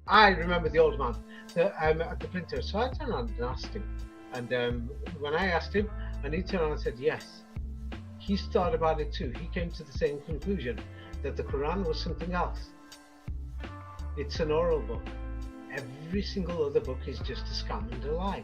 I remember the old man at the printer. So I turned around and asked him. And when I asked him, and he turned around and said, yes, he's thought about it too. He came to the same conclusion that the Quran was something else. It's an oral book. Every single other book is just a scam and a lie.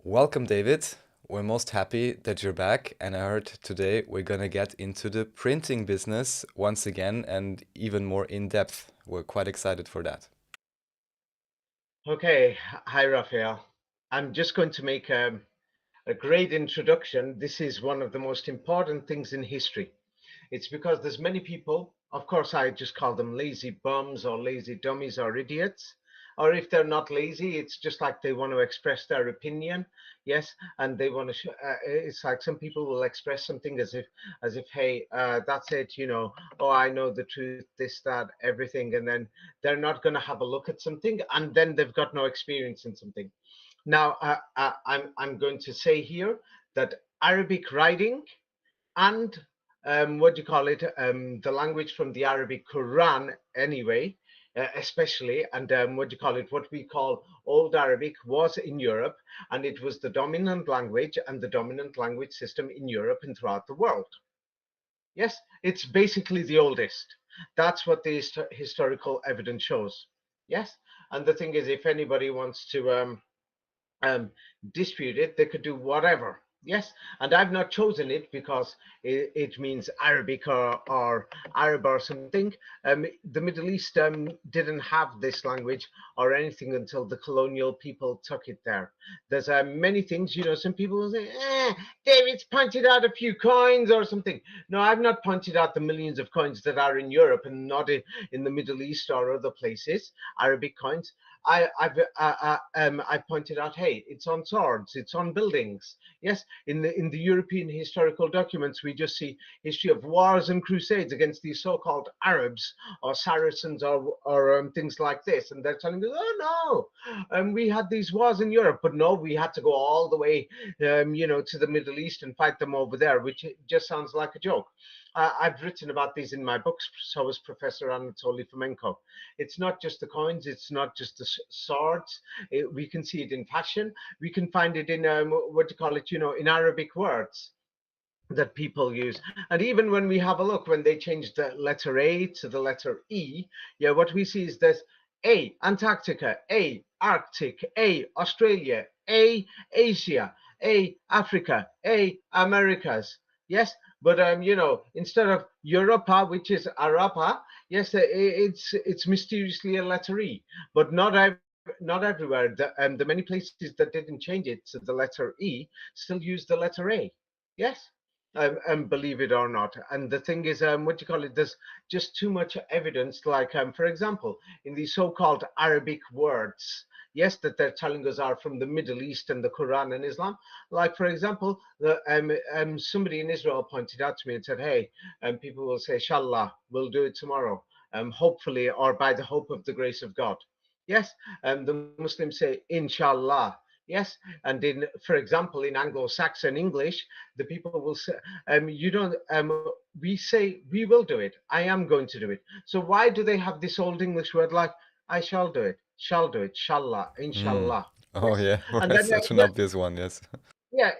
Welcome, David. We're most happy that you're back, and I heard today we're gonna get into the printing business once again and even more in depth. We're quite excited for that. Okay, hi Raphael. I'm just going to make a great introduction. This is one of the most important things in history. It's because there's many people, of course, I just call them lazy bums or lazy dummies or idiots. Or if they're not lazy, it's just like they want to express their opinion, yes, and they want to. It's like some people will express something as if, hey, that's it, Oh, I know the truth, this, that, everything, and then they're not going to have a look at something, and then they've got no experience in something. Now, I'm going to say here that Arabic writing and what do you call it? The language from the Arabic Quran, anyway, especially, and what do you call it? What we call Old Arabic was in Europe, and it was the dominant language and the dominant language system in Europe and throughout the world. Yes, it's basically the oldest. That's what the historical evidence shows. Yes, and the thing is, if anybody wants to um, dispute it, they could do whatever. Yes, and I've not chosen it because it means Arabic or Arab or something. The Middle East didn't have this language or anything until the colonial people took it there. There's many things, some people will say, David's pointed out a few coins or something. No, I've not pointed out the millions of coins that are in Europe and not in the Middle East or other places, Arabic coins. I pointed out, hey, it's on swords, it's on buildings. Yes, in the European historical documents, we just see history of wars and crusades against these so-called Arabs or Saracens or things like this, and they're telling us, oh no, we had these wars in Europe, but no, we had to go all the way, to the Middle East and fight them over there, which just sounds like a joke. I've written about these in my books. So has Professor Anatoly Fomenko. It's not just the coins, it's not just the swords. We can see it in fashion. We can find it in what do you call it? In Arabic words that people use. And even when we have a look, when they change the letter A to the letter E, yeah, what we see is this: A, Antarctica; A, Arctic; A, Australia; A, Asia; A, Africa; A, Americas. Yes, but instead of Europa, which is Arapa, yes, it's mysteriously a letter E, but not everywhere. The many places that didn't change it to the letter E still use the letter A. Yes, believe it or not. And the thing is, what do you call it? There's just too much evidence. Like, for example, in these so-called Arabic words, yes, that they're telling us are from the Middle East and the Quran and Islam. Like, for example, somebody in Israel pointed out to me and said, hey, people will say, Inshallah, we'll do it tomorrow, hopefully, or by the hope of the grace of God. Yes, the Muslims say, Inshallah. Yes, and for example, in Anglo-Saxon English, the people will say, you don't, we say, we will do it. I am going to do it. So why do they have this old English word like, I shall do it, shallah, Hmm. inshallah. Oh Yes. yeah, And then, such an obvious one, yes. yeah.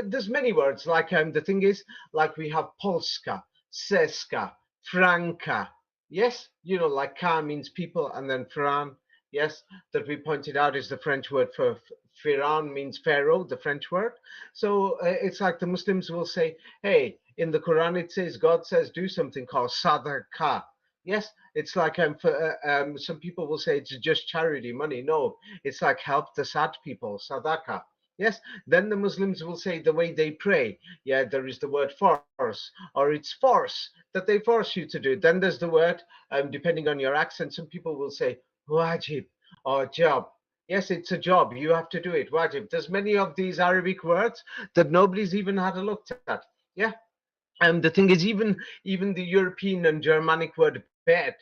There's many words. Like, the thing is, like we have Polska, Seska, Franca. Yes, like ka means people, and then Fran, yes, that we pointed out is the French word for Firan, means Pharaoh, the French word. So it's like the Muslims will say, hey, in the Quran it says, God says do something called sadaqah. Yes, it's like some people will say it's just charity money. No, it's like help the sad people, sadaqah. Yes, then the Muslims will say the way they pray, yeah, there is the word force, or it's force that they force you to do. Then there's the word, depending on your accent, some people will say wajib or job. Yes, it's a job. You have to do it. Wajib. There's many of these Arabic words that nobody's even had a look at. Yeah. And the thing is, even the European and Germanic word bed,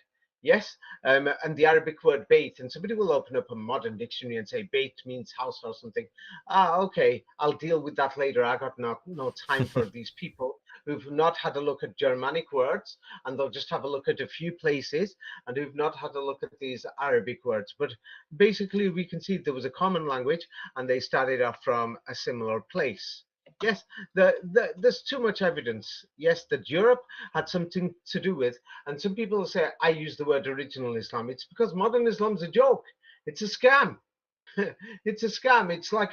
Yes, and the Arabic word bait, and somebody will open up a modern dictionary and say bait means house or something. Ah, okay, I'll deal with that later. I got no time for these people who've not had a look at Germanic words, and they'll just have a look at a few places, and who've not had a look at these Arabic words. But basically, we can see there was a common language, and they started off from a similar place. Yes, there's too much evidence. Yes, that Europe had something to do with, and some people say I use the word original Islam. It's because modern Islam's a joke. It's a scam. It's a scam. It's like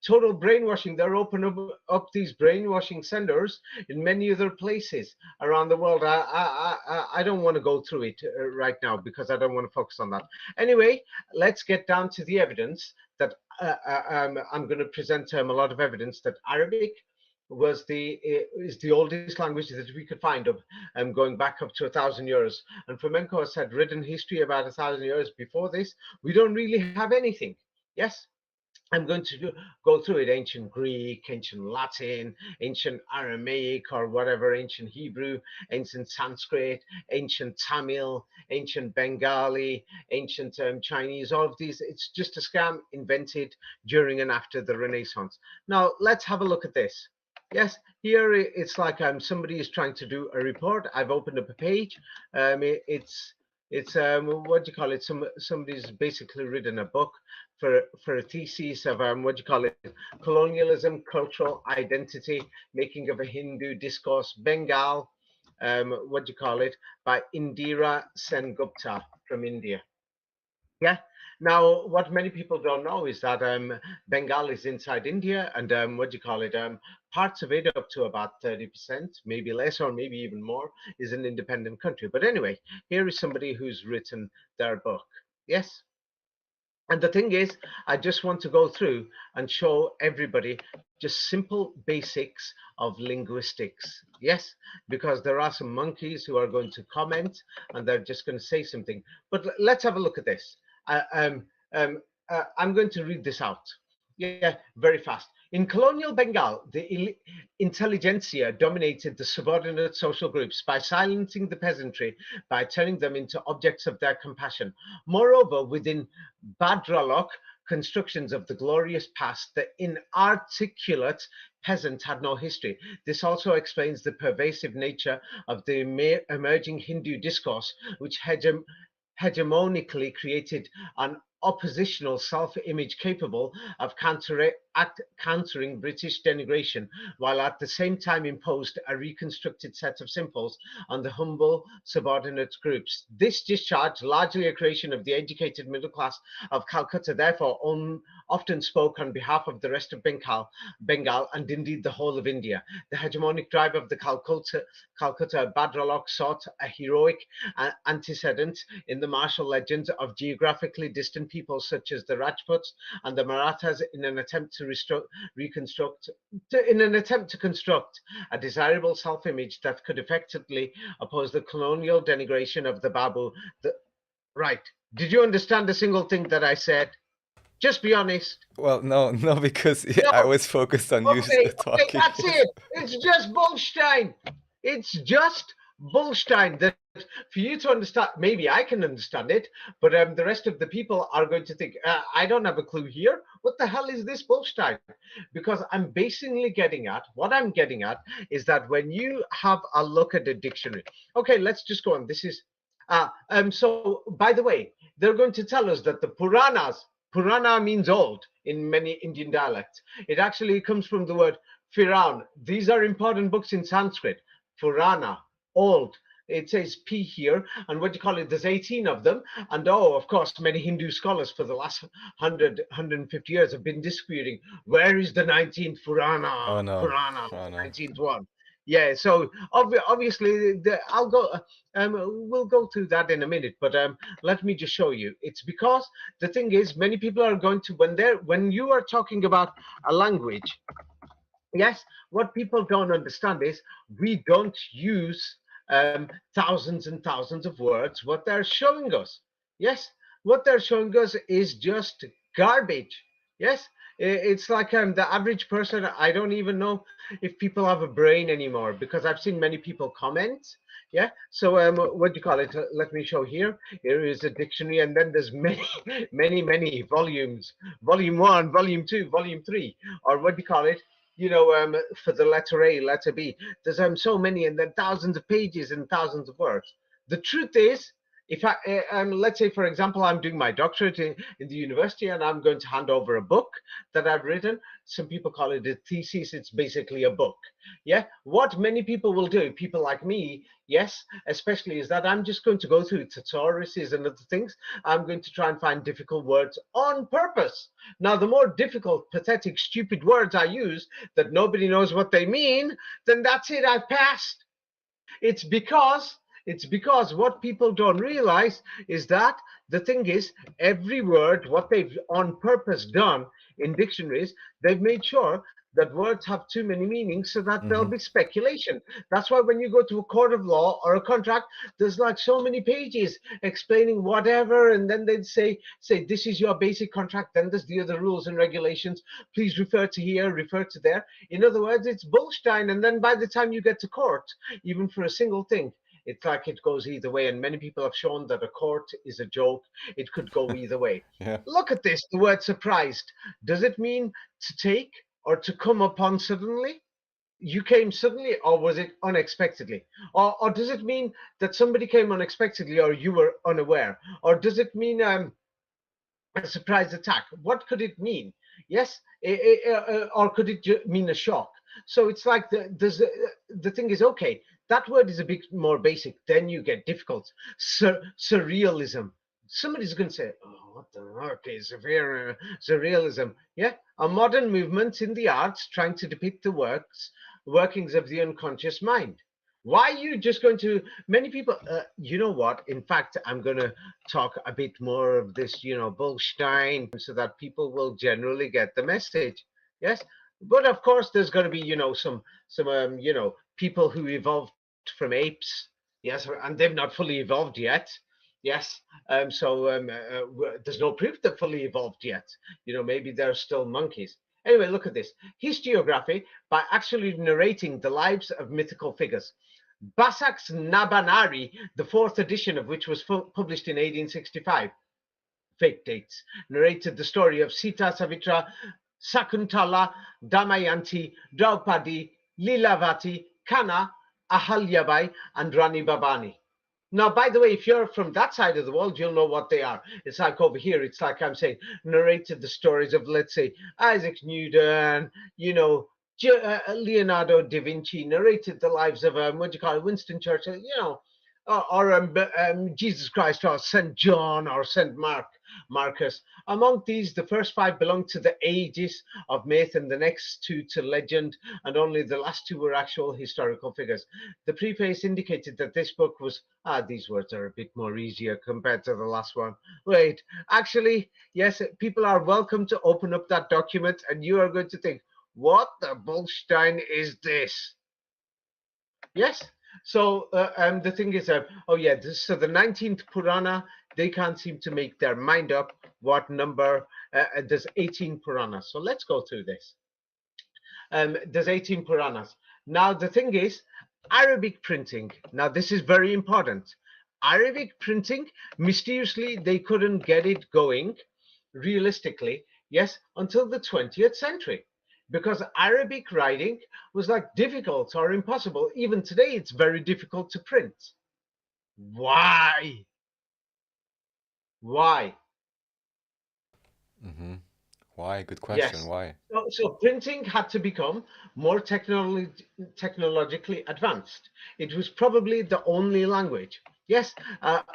total brainwashing. They're opening up these brainwashing centers in many other places around the world. I don't want to go through it right now because I don't want to focus on that. Anyway, let's get down to the evidence that I'm going to present a lot of evidence that Arabic is the oldest language that we could find of going back up to 1,000 years. And Flamenco has had written history about 1,000 years before this. We don't really have anything. Yes, I'm going to go through it: ancient Greek, ancient Latin, ancient Aramaic or whatever, ancient Hebrew, ancient Sanskrit, ancient Tamil, ancient Bengali, ancient Chinese. All of these, it's just a scam invented during and after the Renaissance. Now, let's have a look at this. Yes, here it's like somebody is trying to do a report. I've opened up a page. It's what do you call it? Somebody's basically written a book for a thesis of what do you call it? Colonialism, cultural identity, making of a Hindu discourse, Bengal. What do you call it? By Indira Sengupta from India. Yeah. Now, what many people don't know is that Bengal is inside India, and what do you call it? Parts of it, up to about 30%, maybe less or maybe even more, is an independent country. But anyway, here is somebody who's written their book. Yes. And the thing is, I just want to go through and show everybody just simple basics of linguistics. Yes, because there are some monkeys who are going to comment and they're just going to say something. But let's have a look at this. Uh, um, I'm going to read this out. Yeah, very fast. In colonial Bengal, the intelligentsia dominated the subordinate social groups by silencing the peasantry, by turning them into objects of their compassion. Moreover, within Badralok, constructions of the glorious past, the inarticulate peasant had no history. This also explains the pervasive nature of the emerging Hindu discourse, which hegemonically created an oppositional self-image capable of countering British denigration, while at the same time imposed a reconstructed set of symbols on the humble subordinate groups. This discharge, largely a creation of the educated middle class of Calcutta, therefore often spoke on behalf of the rest of Bengal, and indeed the whole of India. The hegemonic drive of the Calcutta Badralok sought a heroic antecedent in the martial legends of geographically distant peoples such as the Rajputs and the Marathas in an attempt to construct a desirable self-image that could effectively oppose the colonial denigration of the Babu. Right. Did you understand a single thing that I said? Just be honest. Well, no, no, because No. I was focused on you Okay, talking. that's it. It's just Bullstein. It's just Bullstein. That for you to understand, maybe I can understand it, but the rest of the people are going to think, I don't have a clue here. What the hell is this Bullstein? Because I'm basically what I'm getting at is that when you have a look at the dictionary, okay, let's just go on. This is, so by the way, they're going to tell us that the Purana means old in many Indian dialects. It actually comes from the word Firaun. These are important books in Sanskrit. Purana, old. It says P here, and what do you call it? There's 18 of them. And of course, many Hindu scholars for the last 150 years have been disputing where is the 19th Oh Purana, no. Purana, Oh no. 19th one. Yeah, so obviously, we'll go through that in a minute, but let me just show you. It's because the thing is, many people are going to, when you are talking about a language, yes, what people don't understand is we don't use thousands and thousands of words. What they're showing us, yes, what they're showing us is just garbage. Yes, it's like the average person. I don't even know if people have a brain anymore because I've seen many people comment. Yeah, so what do you call it? Let me show here. Here is a dictionary, and then there's many, many volumes. Volume one, volume two, volume three, or what do you call it? You know, for the letter A, letter B. There's so many, and then thousands of pages and thousands of words. The truth is, if I let's say, for example, I'm doing my doctorate in the university and I'm going to hand over a book that I've written. Some people call it a thesis. It's basically a book. Yeah. What many people will do, people like me, yes, especially, is that I'm just going to go through thesaurus and other things. I'm going to try and find difficult words on purpose. Now, the more difficult, pathetic, stupid words I use that nobody knows what they mean, then that's it. I've passed. It's because what people don't realize is that the thing is, every word, what they've on purpose done in dictionaries, they've made sure that words have too many meanings so that there'll Hmm. be speculation. That's why when you go to a court of law or a contract, there's like so many pages explaining whatever, and then they'd say this is your basic contract, then there's the other rules and regulations. Please refer to here, refer to there. In other words, it's bullstein, and then by the time you get to court, even for a single thing, it's like it goes either way. And many people have shown that a court is a joke. It could go either way. Yeah. Look at this, the word surprised. Does it mean to take or to come upon suddenly? You came suddenly, or was it unexpectedly? Or does it mean that somebody came unexpectedly or you were unaware? Or does it mean a surprise attack? What could it mean? Yes, or could it mean a shock? So it's like the thing is, okay, that word is a bit more basic. Then you get difficult. Surrealism. Somebody's going to say, "Oh, what the heck is surrealism?" Yeah, a modern movement in the arts trying to depict the workings of the unconscious mind. Why are you just going to? Many people, you know what? In fact, I'm going to talk a bit more of this, bullstein, so that people will generally get the message. Yes, but of course, there's going to be, some, people who evolved from apes. Yes, and they've not fully evolved yet. Yes, there's no proof they're fully evolved yet. Maybe they're still monkeys. Anyway, look at this historiography by actually narrating the lives of mythical figures. Basak's Nabanari, the fourth edition of which was published in 1865, fake dates, narrated the story of Sita, Savitra, Sakuntala, Damayanti, Draupadi, Lilavati, Kana, Ahalyabai, and Rani Babani. Now, by the way, if you're from that side of the world, you'll know what they are. It's like over here, it's like I'm saying, narrated the stories of, let's say, Isaac Newton, Leonardo da Vinci, narrated the lives of, what do you call it, Winston Churchill, or Jesus Christ, or St. John, or St. Marcus. Among these, the first five belong to the ages of myth, and the next two to legend, and only the last two were actual historical figures. The preface indicated that this book was, these words are a bit more easier compared to the last one. Wait, actually, yes, people are welcome to open up that document, and you are going to think, what the bullstein is this? Yes. So the thing is, oh yeah, so the 19th Purana, they can't seem to make their mind up what number. There's 18 Puranas. So let's go through this. There's 18 Puranas. Now the thing is, Arabic printing. Now this is very important. Arabic printing, mysteriously, they couldn't get it going realistically, yes, until the 20th century, because Arabic writing was like difficult or impossible. Even today, it's very difficult to print. Why? Why? Hmm. Why? Good question. Yes. Why? So printing had to become more technologically advanced. It was probably the only language. Yes,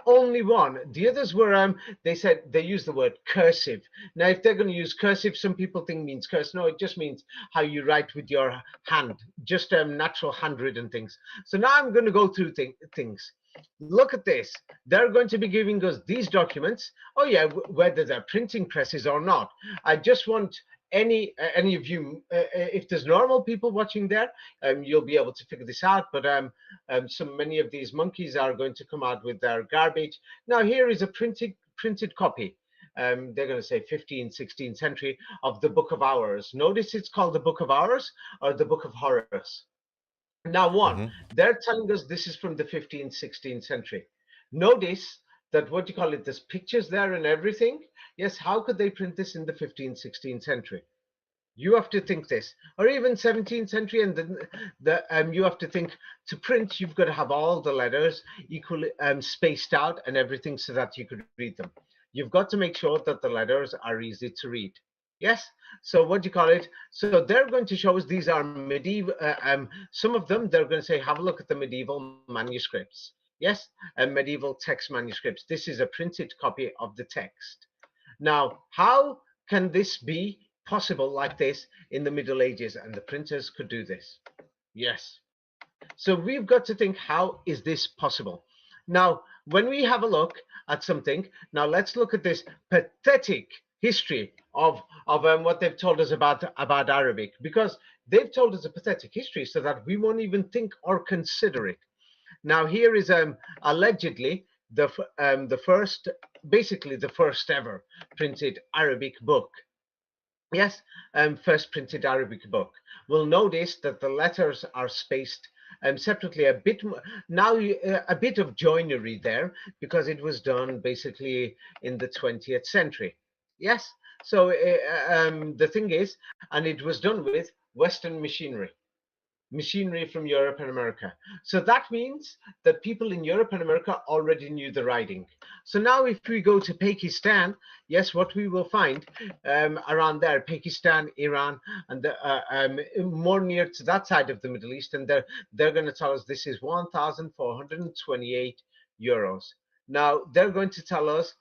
only one. The others were, they said they used the word cursive. Now, if they're going to use cursive, some people think means curse. No, it just means how you write with your hand, just natural handwritten things. So now I'm going to go through things. Look at this. They're going to be giving us these documents. Oh yeah, whether they're printing presses or not. I just want any of you, if there's normal people watching there, you'll be able to figure this out. But so many of these monkeys are going to come out with their garbage. Now here is a printed copy. they're going to say 15th, 16th century of the Book of Hours. Notice it's called the Book of Hours or the Book of Horus. Now, one, Mm-hmm. they're telling us this is from the 15th, 16th century. Notice that what you call it, there's pictures there and everything. Yes, how could they print this in the 15th, 16th century? You have to think this, or even 17th century, and you have to think to print. You've got to have all the letters equally spaced out and everything so that you could read them. You've got to make sure that the letters are easy to read. Yes. So what do you call it? So they're going to show us these are medieval. Some of them they're going to say have a look at the medieval manuscripts. Yes, and medieval text manuscripts. This is a printed copy of the text. Now, how can this be possible like this in the Middle Ages? And the printers could do this. Yes. So we've got to think, how is this possible? Now, when we have a look at something, now let's look at this pathetic history of what they've told us about Arabic, because they've told us a pathetic history so that we won't even think or consider it. Now, here is allegedly the first, basically the first ever printed Arabic book. Yes, first printed Arabic book. We'll notice that the letters are spaced separately a bit. Now, a bit of joinery there because it was done basically in the 20th century. Yes, so the thing is, and it was done with Western machinery from Europe and America. So that means that people in Europe and America already knew the writing. So now if we go to Pakistan, yes, what we will find around there, Pakistan, Iran, and more near to that side of the Middle East, and they're going to tell us this is 1,428 euros. Now they're going to tell us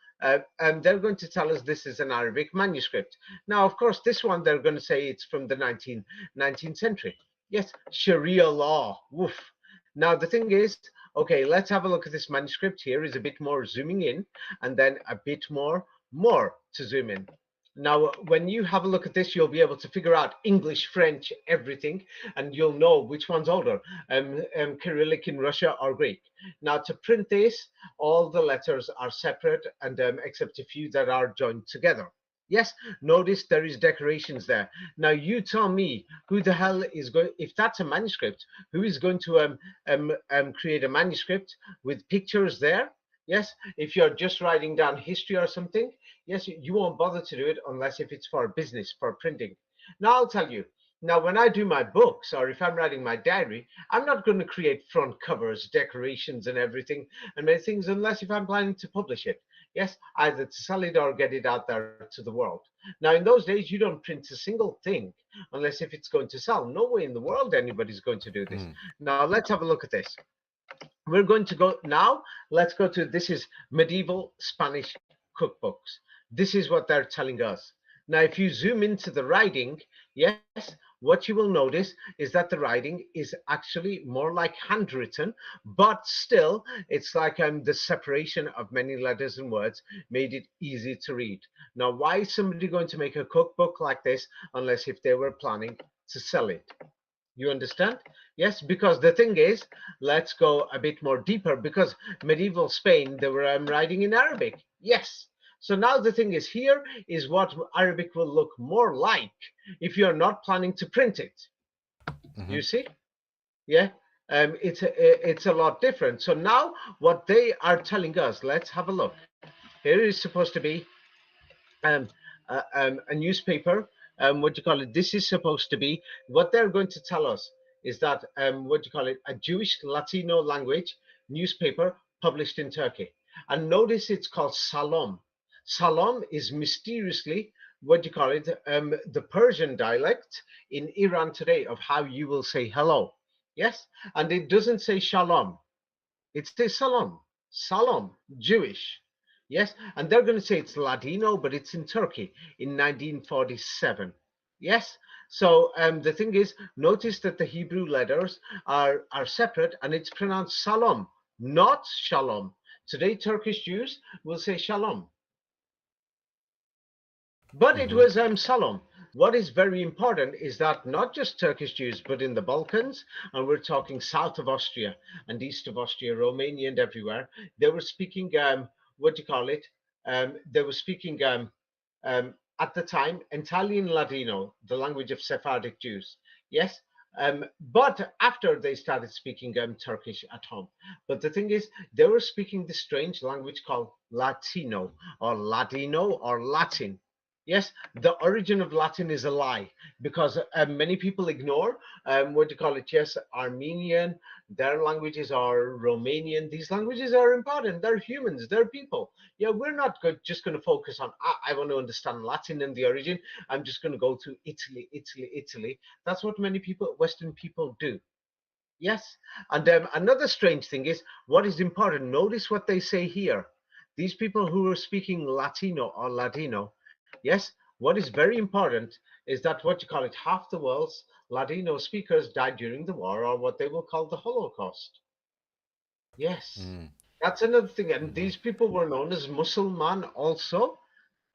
this is an Arabic manuscript. Now, of course, this one they're going to say it's from the 19th century. Yes, Sharia law. Woof. Now, the thing is, okay, let's have a look at this manuscript. Here is a bit more zooming in and then a bit more to zoom in. Now, when you have a look at this, you'll be able to figure out English, French, everything, and you'll know which one's older, Cyrillic in Russia or Greek. Now, to print this, all the letters are separate, and except a few that are joined together. Yes, notice there is decorations there. Now, you tell me who the hell is going, if that's a manuscript, who is going to create a manuscript with pictures there? Yes, if you're just writing down history or something, yes, you won't bother to do it unless if it's for business, for printing. Now, I'll tell you, now when I do my books or if I'm writing my diary, I'm not going to create front covers, decorations and everything and many things unless if I'm planning to publish it. Yes, either to sell it or get it out there to the world. Now, in those days, you don't print a single thing unless if it's going to sell. No way in the world anybody's going to do this. Mm. Now, let's have a look at this. We're going to go now. Let's go to this is medieval Spanish cookbooks. This is what they're telling us. Now, if you zoom into the writing, yes, what you will notice is that the writing is actually more like handwritten, but still it's like the separation of many letters and words made it easy to read. Now, why is somebody going to make a cookbook like this unless if they were planning to sell it? You understand? Yes, because the thing is, let's go a bit more deeper because medieval Spain, they were writing in Arabic. Yes. So now the thing is, here is what Arabic will look more like if you're not planning to print it. Mm-hmm. You see? Yeah. It's a lot different. So now what they are telling us, let's have a look. Here is supposed to be um, a newspaper. What do you call it? This is supposed to be what they're going to tell us is that what do you call it? A Jewish Latino language newspaper published in Turkey. And notice it's called Salom. Salom is mysteriously what do you call it? The Persian dialect in Iran today of how you will say hello. Yes, and it doesn't say shalom. It says salam. Salam, Jewish. Yes, and they're going to say it's Ladino, but it's in Turkey in 1947. Yes, so the thing is, notice that the Hebrew letters are separate and it's pronounced salam, not shalom. Today, Turkish Jews will say shalom. But it Mm-hmm. was salam. What is very important is that not just Turkish Jews, but in the Balkans, and we're talking south of Austria and east of Austria, Romania, and everywhere, they were speaking what do you call it? they were speaking at the time entirely in Ladino, the language of Sephardic Jews. Yes, but after they started speaking Turkish at home. But the thing is, they were speaking this strange language called Latino or Latin. Yes, the origin of Latin is a lie because many people ignore what do you call it? Yes, Armenian, their languages are Romanian. These languages are important. They're humans, they're people. Yeah, we're not just going to focus on, I want to understand Latin and the origin. I'm just going to go to Italy, Italy, Italy. That's what many people, Western people do. Yes. And another strange thing is what is important. Notice what they say here. These people who are speaking Latino or Ladino, yes, what is very important is that what you call it, half the world's Ladino speakers died during the war or what they will call the Holocaust. Yes. Mm. That's another thing. And Mhm. these people were known as Mussulman also,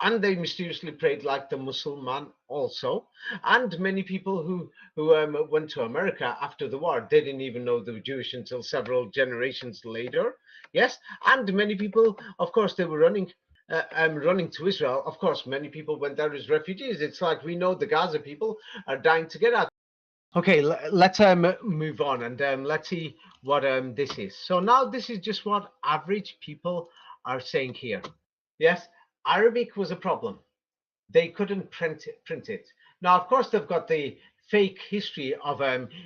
and they mysteriously prayed like the Mussulman also. And many people who went to America after the war, they didn't even know they were Jewish until several generations later. Yes, and many people, of course, they were running to Israel. Of course, many people went there as refugees. It's like we know the Gaza people are dying to get out. Okay, let's move on and let's see what this is. So now this is just what average people are saying here. Yes, Arabic was a problem. They couldn't print it. Now, of course, they've got the fake history of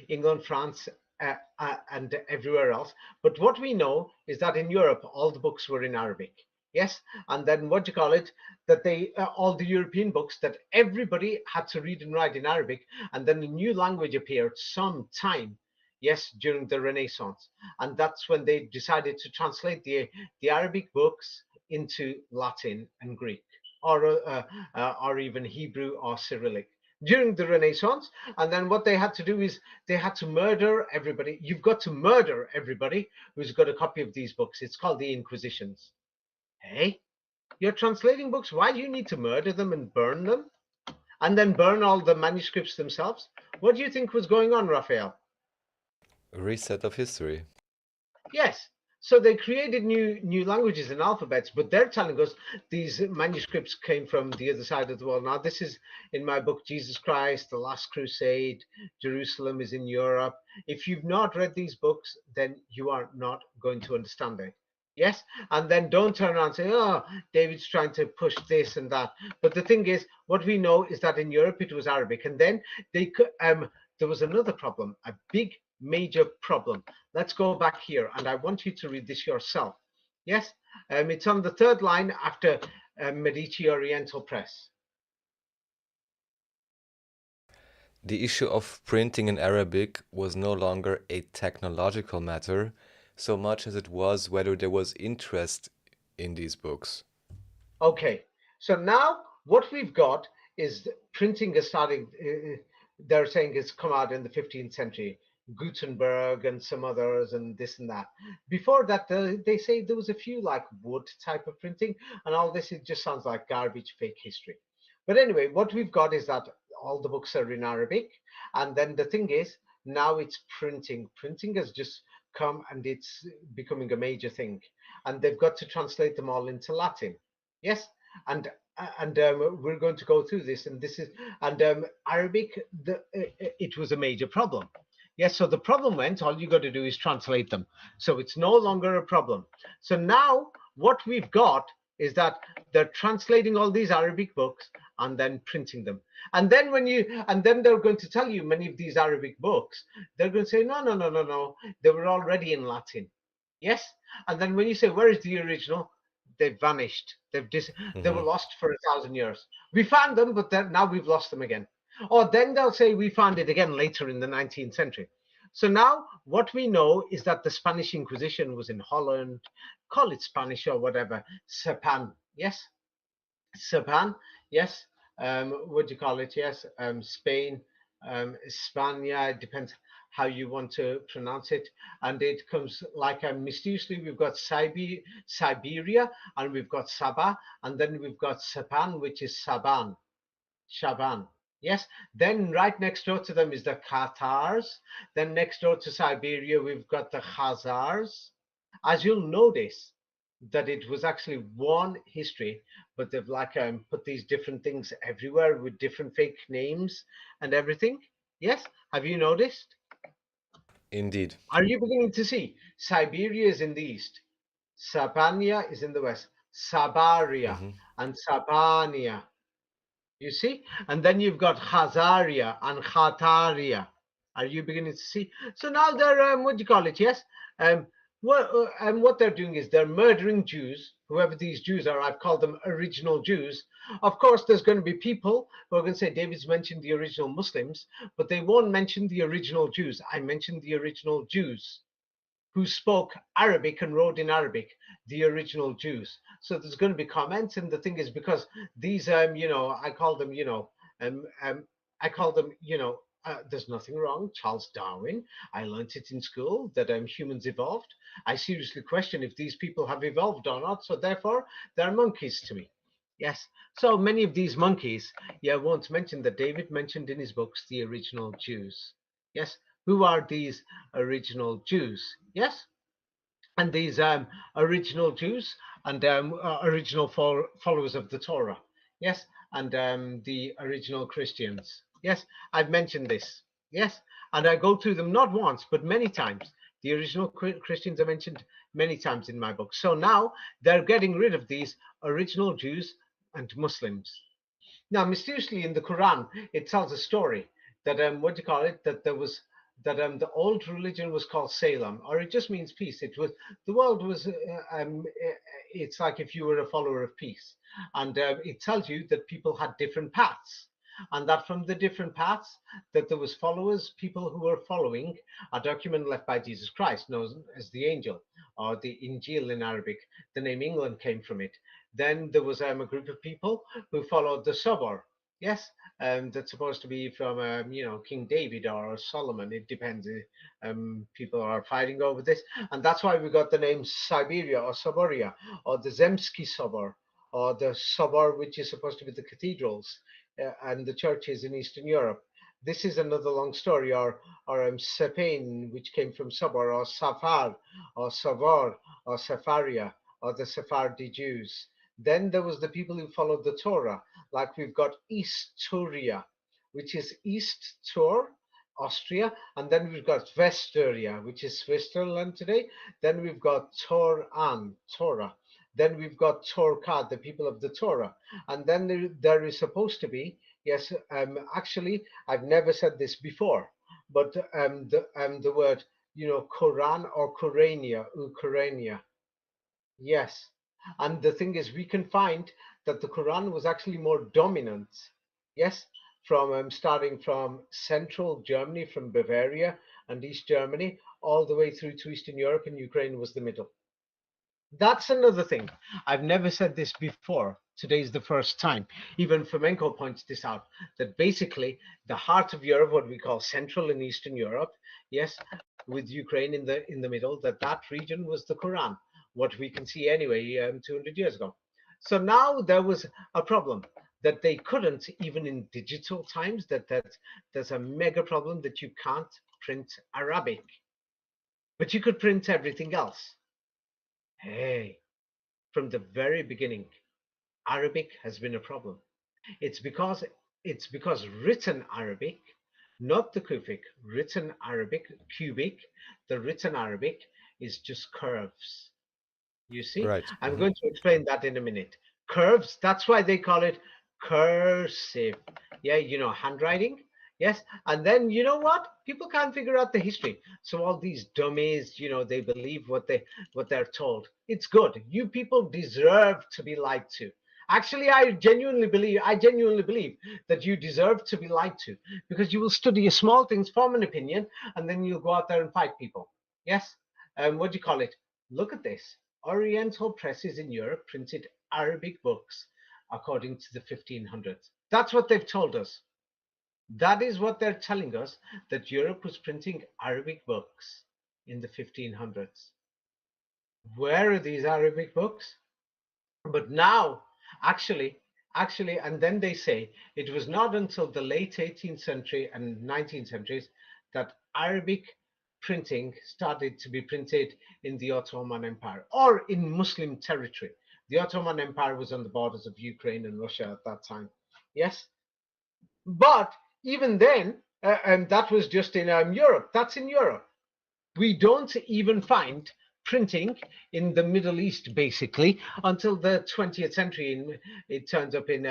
England, France, and everywhere else. But what we know is that in Europe, all the books were in Arabic. Yes, and then what do you call it? That they all the European books that everybody had to read and write in Arabic, and then a new language appeared sometime. Yes, during the Renaissance, and that's when they decided to translate the Arabic books into Latin and Greek or even Hebrew or Cyrillic during the Renaissance. And then what they had to do is they had to murder everybody. You've got to murder everybody who's got a copy of these books. It's called the Inquisitions. Hey, you're translating books. Why do you need to murder them and burn them? And then burn all the manuscripts themselves? What do you think was going on, Raphael? A reset of history. Yes. So they created new languages and alphabets, but they're telling us these manuscripts came from the other side of the world. Now, this is in my book, Jesus Christ, The Last Crusade, Jerusalem is in Europe. If you've not read these books, then you are not going to understand it. Yes, and then don't turn around and say, "Oh, David's trying to push this and that." But the thing is, what we know is that in Europe it was Arabic, and then they could. There was another problem, a big major problem. Let's go back here, and I want you to read this yourself. Yes, it's on the third line after Medici Oriental Press. The issue of printing in Arabic was no longer a technological matter, so much as it was whether there was interest in these books. Okay, so now what we've got is printing is starting. They're saying it's come out in the 15th century. Gutenberg and some others and this and that. Before that, they say there was a few like wood type of printing, and all this it just sounds like garbage, fake history. But anyway, what we've got is that all the books are in Arabic, and then the thing is now it's printing. Printing has just come and it's becoming a major thing, and they've got to translate them all into Latin. Yes, and we're going to go through this, and this is and Arabic. It was a major problem. Yes, so the problem went. All you got to do is translate them, so it's no longer a problem. So now what we've got is that they're translating all these Arabic books and then printing them. And then and then they're going to tell you many of these Arabic books. They're going to say no, no, no, no, no. They were already in Latin. Yes, and then when you say where is the original, they've vanished. They were Mhm. lost for 1,000 years. We found them, but then now we've lost them again. Or then they'll say we found it again later in the 19th century. So now what we know is that the Spanish Inquisition was in Holland, call it Spanish or whatever, Sepan, yes, Sepan, yes. What do you call it? Yes, Spain, Spania. It depends how you want to pronounce it. And it comes like mysteriously. We've got Siberia, and we've got Sabah, and then we've got Sepan, which is Saban, Shaban. Yes. Then right next door to them is the Qatars. Then next door to Siberia, we've got the Khazars. As you'll notice. that it was actually one history, but they've like put these different things everywhere with different fake names and everything. Yes, have you noticed? Indeed. Are you beginning to see? Siberia is in the east, Sabania is in the west, Sabaria Hmm. and Sabania. You see? And then you've got Khazaria and Khataria. Are you beginning to see? So now they're, what do you call it? Yes? Um, what they're doing is they're murdering Jews, whoever these Jews are. I've called them original Jews. Of course, there's going to be people who are going to say David's mentioned the original Muslims, but they won't mention the original Jews. I mentioned the original Jews who spoke Arabic and wrote in Arabic, the original Jews. So there's going to be comments, and the thing is because these, I call them, um, um, I call them, there's nothing wrong. Charles Darwin, I learnt it in school that humans evolved. I seriously question if these people have evolved or not. So therefore, they're monkeys to me. Yes. So many of these monkeys, yeah, won't mention that David mentioned in his books the original Jews. Yes. Who are these original Jews? Yes, and these original Jews and original followers of the Torah. Yes, and the original Christians. Yes, I've mentioned this. Yes, and I go through them not once but many times. The original Christians are mentioned many times in my book. So now they're getting rid of these original Jews and Muslims. Now, mysteriously in the Quran, it tells a story that what do you call it? That there was that the old religion was called Salem, or it just means peace. It was the world was. It's like if you were a follower of peace, and it tells you that people had different paths, and that from the different paths that there was followers, people who were following a document left by Jesus Christ, known as the Angel or the Injil in Arabic. The name England came from it. Then there was a group of people who followed the Sabor. Yes, that's supposed to be from King David or Solomon. It depends. People are fighting over this, and that's why we got the name Siberia or Saboria or the Zemsky Sobor or the Sobor, which is supposed to be the cathedrals and the churches in Eastern Europe. This is another long story, or Sepain, which came from Sabor, or Safar, or Savor, or Safaria, or the Sephardi Jews. Then there was the people who followed the Torah, like we've got East Turia, which is East Tur, Austria, and then we've got Vesturia, which is Switzerland today. Then we've got Toran, Torah. Then we've got Torkad, the people of the Torah. And then there is supposed to be, yes, actually, I've never said this before, but the word, Quran or Qurania, Ukrainia. Yes. And the thing is, we can find that the Quran was actually more dominant. Yes. From starting from central Germany, from Bavaria and East Germany, all the way through to Eastern Europe, and Ukraine was the middle. That's another thing. I've never said this before. Today's the first time. Even Flamenco points this out that basically the heart of Europe, what we call Central and Eastern Europe, yes, with Ukraine in the middle, that region was the Quran. What we can see anyway, 200 years ago. So now there was a problem that they couldn't, even in digital times, that there's a mega problem that you can't print Arabic, but you could print everything else. Hey, from the very beginning, Arabic has been a problem. It's because it's because written Arabic, not the Kufic, written Arabic, cubic, the written Arabic is just curves. You see? Right. I'm Hmm. going to explain that in a minute. Curves, that's why they call it cursive. Yeah, handwriting. Yes. And then you know what? People can't figure out the history. So all these dummies, they believe what they're told. It's good. You people deserve to be lied to. Actually, I genuinely believe that you deserve to be lied to because you will study small things, form an opinion, and then you'll go out there and fight people. Yes? What do you call it? Look at this. Oriental presses in Europe printed Arabic books according to the 1500s. That's what they've told us. That is what they're telling us, that Europe was printing Arabic books in the 1500s. Where are these Arabic books? But now, actually, and then they say it was not until the late 18th century and 19th centuries that Arabic printing started to be printed in the Ottoman Empire or in Muslim territory. The Ottoman Empire was on the borders of Ukraine and Russia at that time. Yes, but even then, and that was just in Europe. That's in Europe. We don't even find printing in the Middle East basically until the 20th century. It turns up in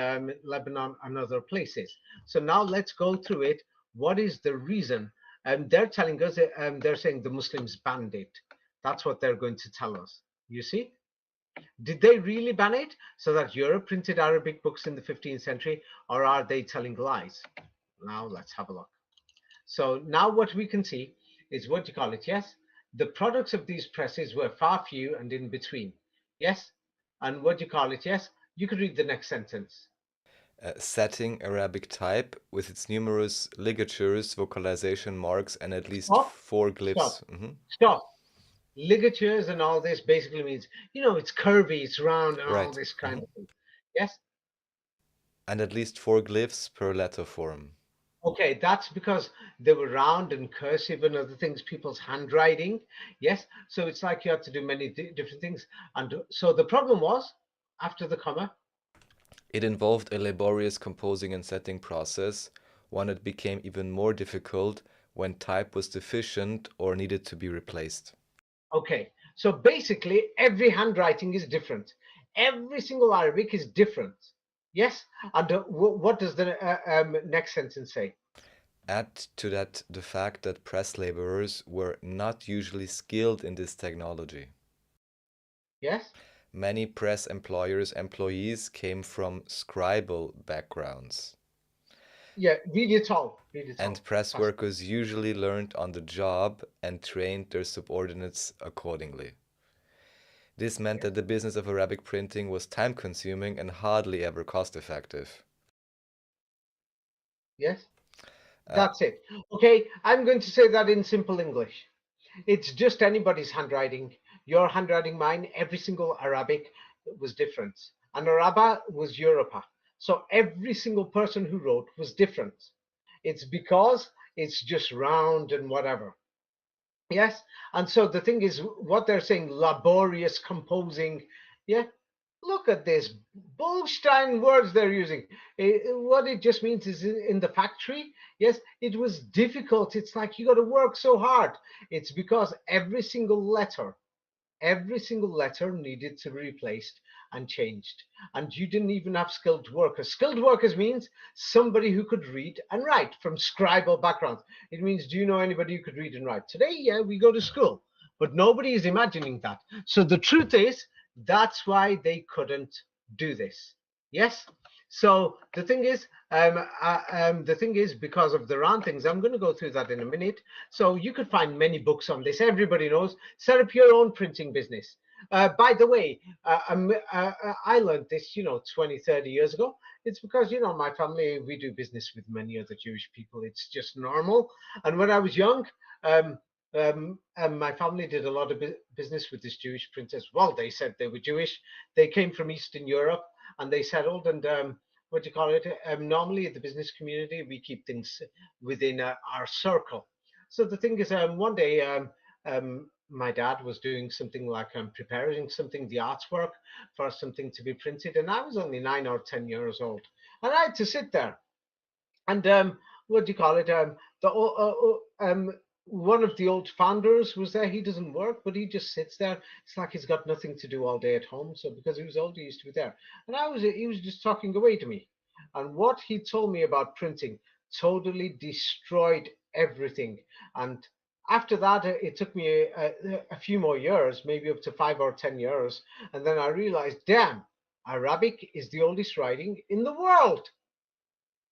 Lebanon and other places. So now let's go through it. What is the reason? They're telling us, they're saying the Muslims banned it. That's what they're going to tell us. You see? Did they really ban it so that Europe printed Arabic books in the 15th century, or are they telling lies? Now let's have a look. So now what we can see is what you call it, yes? The products of these presses were far few and in between, yes? And what you call it, yes? You could read the next sentence. Setting Arabic type with its numerous ligatures, vocalization marks, and at least Stop, four stop, glyphs. stop. Ligatures and all this basically means, it's curvy, it's round, and all Right. this kind of thing. Yes? And at least four glyphs per letter form. Okay, that's because they were round and cursive and other things, people's handwriting. Yes, so it's like you had to do many different things. And so the problem was, after the comma, It involved a laborious composing and setting process, one that became even more difficult when type was deficient or needed to be replaced. okay, so basically every handwriting is different. Every single Arabic is different. Yes, and what does the next sentence say? Add to that the fact that press laborers were not usually skilled in this technology. Yes, Many press employees came from scribal backgrounds, yeah, read it all, read it and all. press Fast. workers usually learned on the job and trained their subordinates accordingly. This meant Yes, that the business of Arabic printing was time-consuming and hardly ever cost-effective. yes, Uh, that's it. Okay, I'm going to say that in simple English. It's just anybody's handwriting. Your handwriting, mine, every single Arabic was different. And Araba was Europa. So every single person who wrote was different. It's because it's just round and whatever. Yes. And so the thing is, what they're saying, laborious composing. Yeah. Look at this Bullstein words they're using. What it just means is in the factory, yes, it was difficult. It's like you got to work so hard. It's because every single letter needed to be replaced and changed. And you didn't even have skilled workers. Skilled workers means somebody who could read and write from scribal backgrounds. It means, do you know anybody who could read and write? Today, yeah, we go to school, but nobody is imagining that. So the truth is, that's why they couldn't do this. Yes. So the thing is, because of the round things, I'm going to go through that in a minute. So you could find many books on this. Everybody knows. Set up your own printing business. By the way, I learned this, 20, 30 years ago. It's because, my family, we do business with many other Jewish people. It's just normal. And when I was young, my family did a lot of business with these Jewish printers. Well, they said they were Jewish. They came from Eastern Europe and they settled. And what do you call it? Normally, in the business community, we keep things within our circle. So the thing is, one day, my dad was doing something like preparing something, the artwork for something to be printed, and I was only 9 or 10 years old, and I had to sit there and what do you call it? One of the old founders was there. He doesn't work, but he just sits there. It's like he's got nothing to do all day at home. So because he was old, he used to be there. And he was just talking away to me. And what he told me about printing totally destroyed everything. And after that, it took me a few more years, maybe up to 5 or 10 years. And then I realized, damn, Arabic is the oldest writing in the world.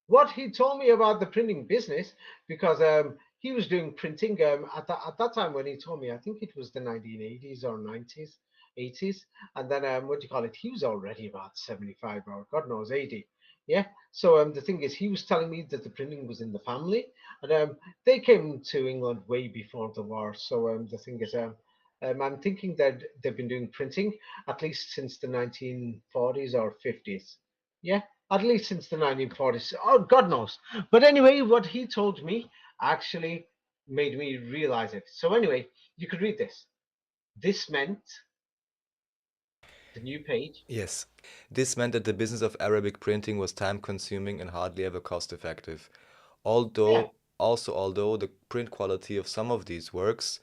What he told me about the printing business, because he was doing printing at that time when he told me, I think it was the 1980s or 90s, 80s, and then what do you call it? He was already about 75 or God knows 80. Yeah. So the thing is, he was telling me that the printing was in the family, and they came to England way before the war. So the thing is, I'm thinking that they've been doing printing at least since the 1940s or 50s. Yeah, at least since the 1940s. Oh, God knows. But anyway, what he told me actually made me realize it. So anyway, you could read this. This meant the new page. Yes. This meant that the business of Arabic printing was time-consuming and hardly ever cost-effective. Yeah, Although the print quality of some of these works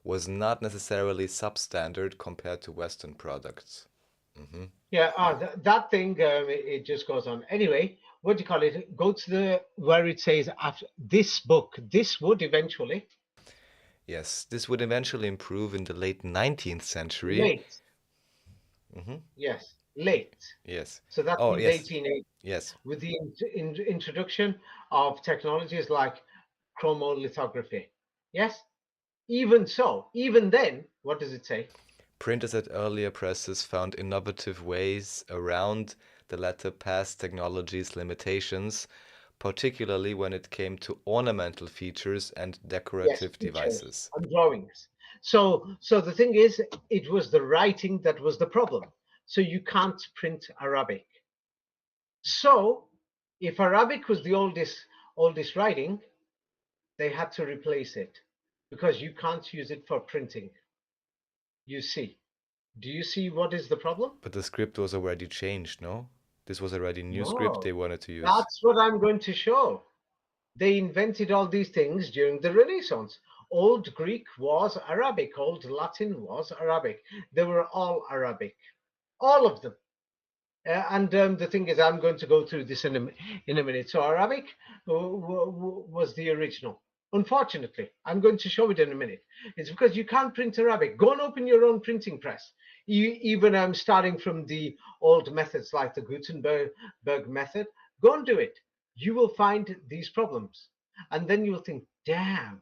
was not necessarily substandard compared to Western products. Hmm. yeah. Yeah. That thing, it just goes on. Anyway, what do you call it? Go to the where it says after this book. This would eventually Yes, this would eventually improve in the late 19th century. late. Hmm. Yes, late. Yes. So that Oh, means yes. 1880 Yes. with the introduction of technologies like chromolithography. Yes, even so, even then, what does it say? Printers at earlier presses found innovative ways around the latter past technology's limitations, particularly when it came to ornamental features and Yes, decorative pictures devices. and drawings. So the thing is, it was the writing that was the problem. So you can't print Arabic. So if Arabic was the oldest writing, they had to replace it because you can't use it for printing. You see. Do you see what is the problem? But the script was already changed, no? This was already new script they No, wanted to use. that's what I'm going to show. They invented all these things during the Renaissance. Old Greek was Arabic, Old Latin was Arabic. They were all Arabic, all of them. And the thing is, I'm going to go through this in a minute. So Arabic was the original. Unfortunately, I'm going to show it in a minute. It's because you can't print Arabic. Go and open your own printing press. Even starting from the old methods like the Gutenberg method, go and do it. You will find these problems. And then you'll think, damn,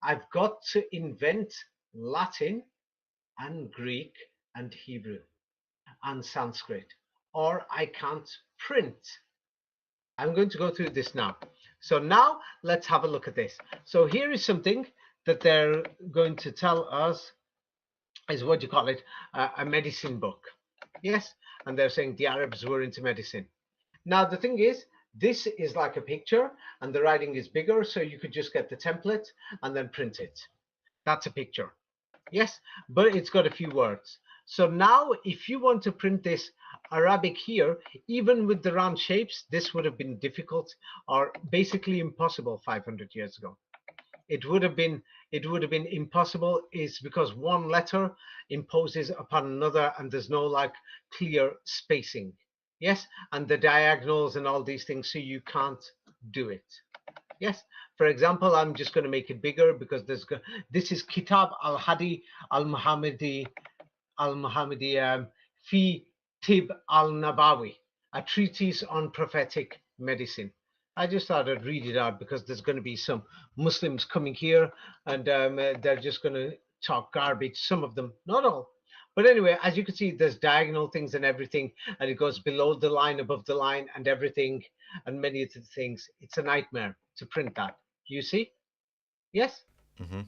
I've got to invent Latin and Greek and Hebrew and Sanskrit, or I can't print. I'm going to go through this now. So now let's have a look at this. So here is something that they're going to tell us is what you call it, a medicine book. Yes, and they're saying the Arabs were into medicine. Now the thing is, this is like a picture and the writing is bigger, so you could just get the template and then print it. That's a picture. Yes, but it's got a few words. So now if you want to print this Arabic here, even with the round shapes, this would have been difficult or basically impossible 500 years ago. It would have been impossible is because one letter imposes upon another and there's no like clear spacing. Yes, and the diagonals and all these things, so you can't do it. Yes. For example, I'm just going to make it bigger because this is Kitab al-Hadi al-Muhammadi al-Muhammadi fi Tib al-Nabawi, a treatise on prophetic medicine. I just thought I'd read it out because there's going to be some Muslims coming here and they're just going to talk garbage. Some of them, not all. But anyway, as you can see, there's diagonal things and everything, and it goes below the line, above the line, and everything, and many of the things. It's a nightmare to print that. You see? Yes? Hmm.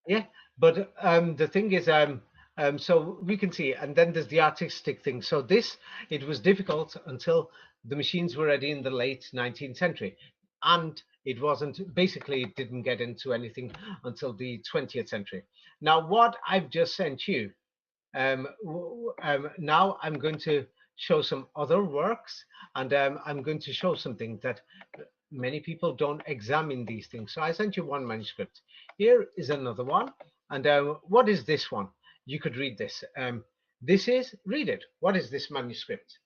Yeah, but the thing is, so we can see, and then there's the artistic thing. So this, it was difficult until the machines were ready in the late 19th century, and it wasn't. Basically, it didn't get into anything until the 20th century. Now, what I've just sent you, now I'm going to show some other works, and I'm going to show something that many people don't examine these things. So I sent you one manuscript. Here is another one. And what is this one? You could read this. Read it. What is this manuscript?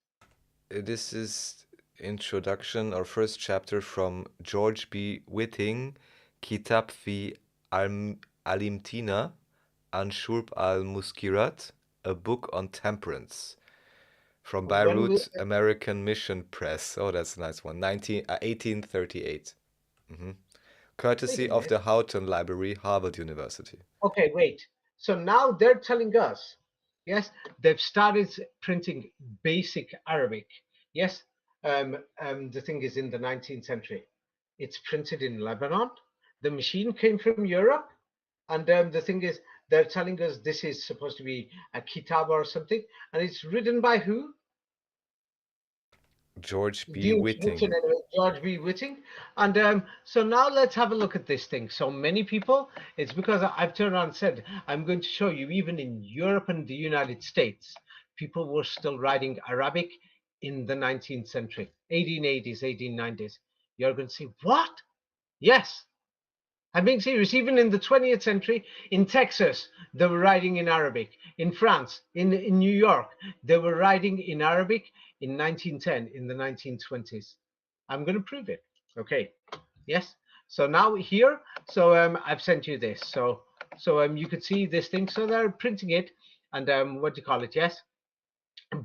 This is introduction or first chapter from George B. Whiting, Kitab fi Alimtina an Shurb al-Muskirat, a book on temperance, from When we, Beirut American Mission Press. Oh, that's a nice one. 1838. Hmm. wait Courtesy a of minute. the Houghton Library, Harvard University. Okay, wait. So now they're telling us, yes, they've started printing basic Arabic. Yes, the thing is in the 19th century. It's printed in Lebanon. The machine came from Europe. And the thing is, they're telling us this is supposed to be a kitab or something. And it's written by who? George The B. introduction Whiting. anyway, George B. Whiting. And so now let's have a look at this thing. So many people, it's because I've turned around and said, I'm going to show you, even in Europe and the United States, people were still writing Arabic in the 19th century, 1880s, 1890s. You're going to say, what? Yes, I'm being serious. Even in the 20th century, in Texas, they were writing in Arabic. In France, in New York, they were writing in Arabic in 1910, in the 1920s. I'm going to prove it. Okay. Yes. So now here, so I've sent you this. So you could see this thing. So they're printing it, and what do you call it? Yes,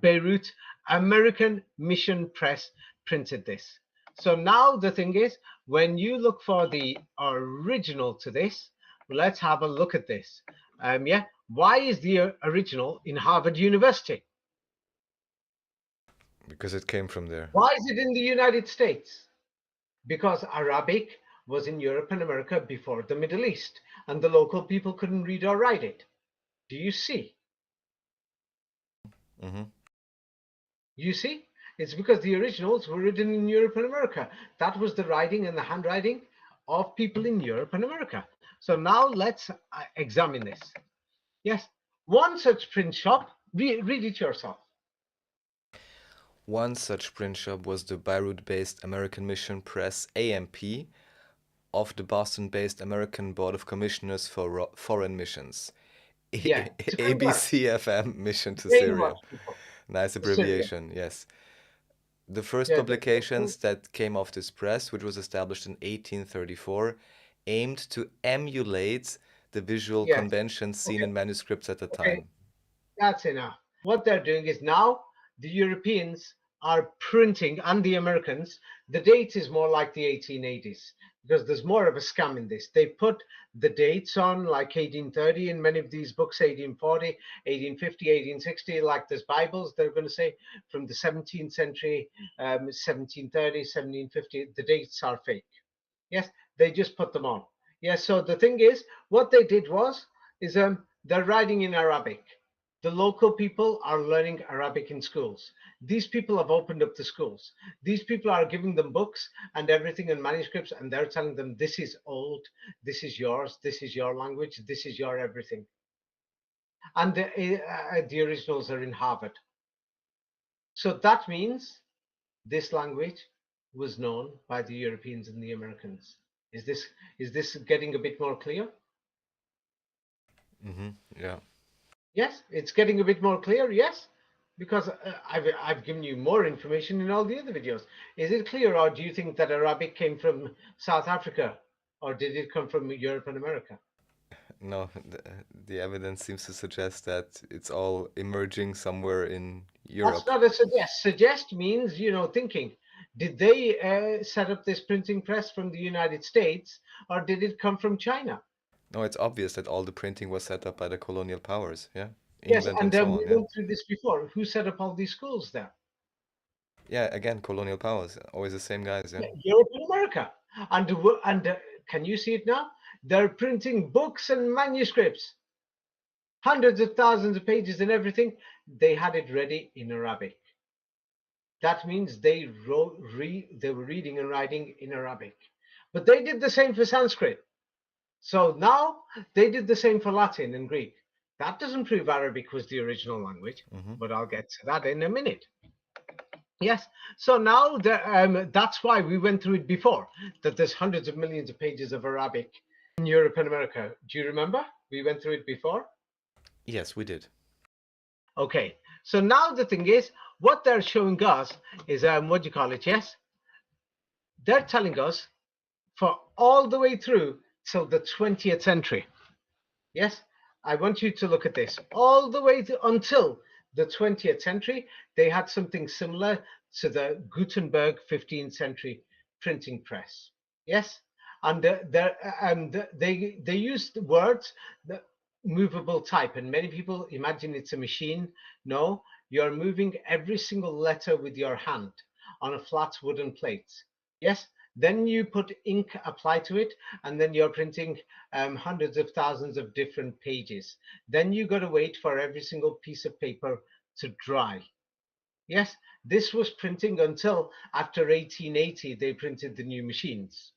Beirut American Mission Press printed this. So now the thing is, when you look for the original to this, let's have a look at this. Yeah, why is the original in Harvard University? Because it came from there. Why is it in the United States? Because Arabic was in Europe and America before the Middle East, and the local people couldn't read or write it. Do you see? Hmm. You see, it's because the originals were written in Europe and America. That was the writing and the handwriting of people in Europe and America. So now let's examine this. Yes, one such print shop, read it yourself. One such print shop was the Beirut-based American Mission Press AMP of the Boston-based American Board of Commissioners for Foreign Missions. Yeah, it's very well. ABCFM Mission to Syria. Brainwash people. Nice Syria. abbreviation, yes. The first Yeah, publications that came off this press, which was established in 1834, aimed to emulate the visual yes. conventions seen Okay. in manuscripts at the Okay. time. That's enough. What they're doing is now the Europeans are printing, and the Americans, the date is more like the 1880s because there's more of a scam in this. They put the dates on like 1830 in many of these books, 1840, 1850, 1860, like there's Bibles, they're going to say from the 17th century, 1730, 1750, the dates are fake. Yes, they just put them on. Yes, so the thing is, what they did was, is they're writing in Arabic. The local people are learning Arabic in schools. These people have opened up the schools. These people are giving them books and everything and manuscripts, and they're telling them this is old, this is yours, this is your language, this is your everything. And the originals are in Harvard. So that means this language was known by the Europeans and the Americans. Is this getting a bit more clear? Yeah. Yes, it's getting a bit more clear. Yes, because I've given you more information in all the other videos. Is it clear, or do you think that Arabic came from South Africa, or did it come from Europe and America? No, the evidence seems to suggest that it's all emerging somewhere in That's Europe. not a suggest. Suggest means thinking. Did they set up this printing press from the United States, or did it come from China? No, it's obvious that all the printing was set up by the colonial powers, yeah? Yes, England and and so we on, yeah? went through this before. Who set up all these schools there? Yeah, again, colonial powers, always the same guys, yeah? Yeah, Europe and America. And can you see it now? They're printing books and manuscripts, hundreds of thousands of pages and everything. They had it ready in Arabic. That means they were reading and writing in Arabic. But they did the same for Sanskrit. So now they did the same for Latin and Greek. That doesn't prove Arabic was the original language, Hmm. but I'll get to that in a minute. Yes. So now that's why we went through it before, that there's hundreds of millions of pages of Arabic in Europe and America. Do you remember? We went through it before. Yes, we did. Okay. So now the thing is, what they're showing us is what do you call it? Yes. They're telling us for all the way through till the 20th century. Yes. I want you to look at this. All the way until the 20th century, they had something similar to the Gutenberg 15th century printing press. Yes, and they used words, the movable type, and many people imagine it's a machine. No, you're moving every single letter with your hand on a flat wooden plate. Yes, then you put ink apply to it, and then you're printing hundreds of thousands of different pages. Then you got to wait for every single piece of paper to dry. Yes, this was printing until after 1880, they printed the new machines.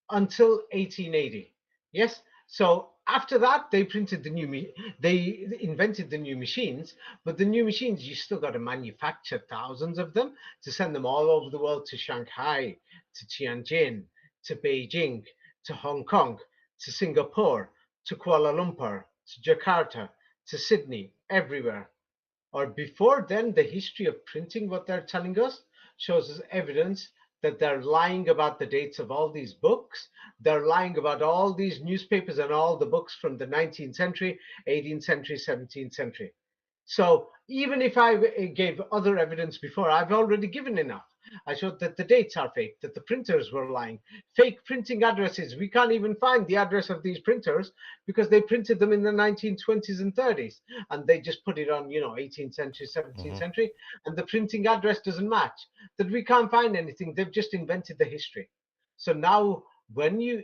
Until 1880. Yes. So after that, they printed the they invented the new machines, but the new machines, you still got to manufacture thousands of them to send them all over the world, to Shanghai, to Tianjin, to Beijing, to Hong Kong, to Singapore, to Kuala Lumpur, to Jakarta, to Sydney, everywhere. Or before then, the history of printing, what they're telling us, shows us evidence that they're lying about the dates of all these books. They're lying about all these newspapers and all the books from the 19th century, 18th century, 17th century. So even if I gave other evidence before, I've already given enough. I showed that the dates are fake, that the printers were lying, fake printing addresses. We can't even find the address of these printers because they printed them in the 1920s and 30s, and they just put it on, 18th century, 17th Hmm. century, and the printing address doesn't match. That we can't find anything. They've just invented the history. So now, when you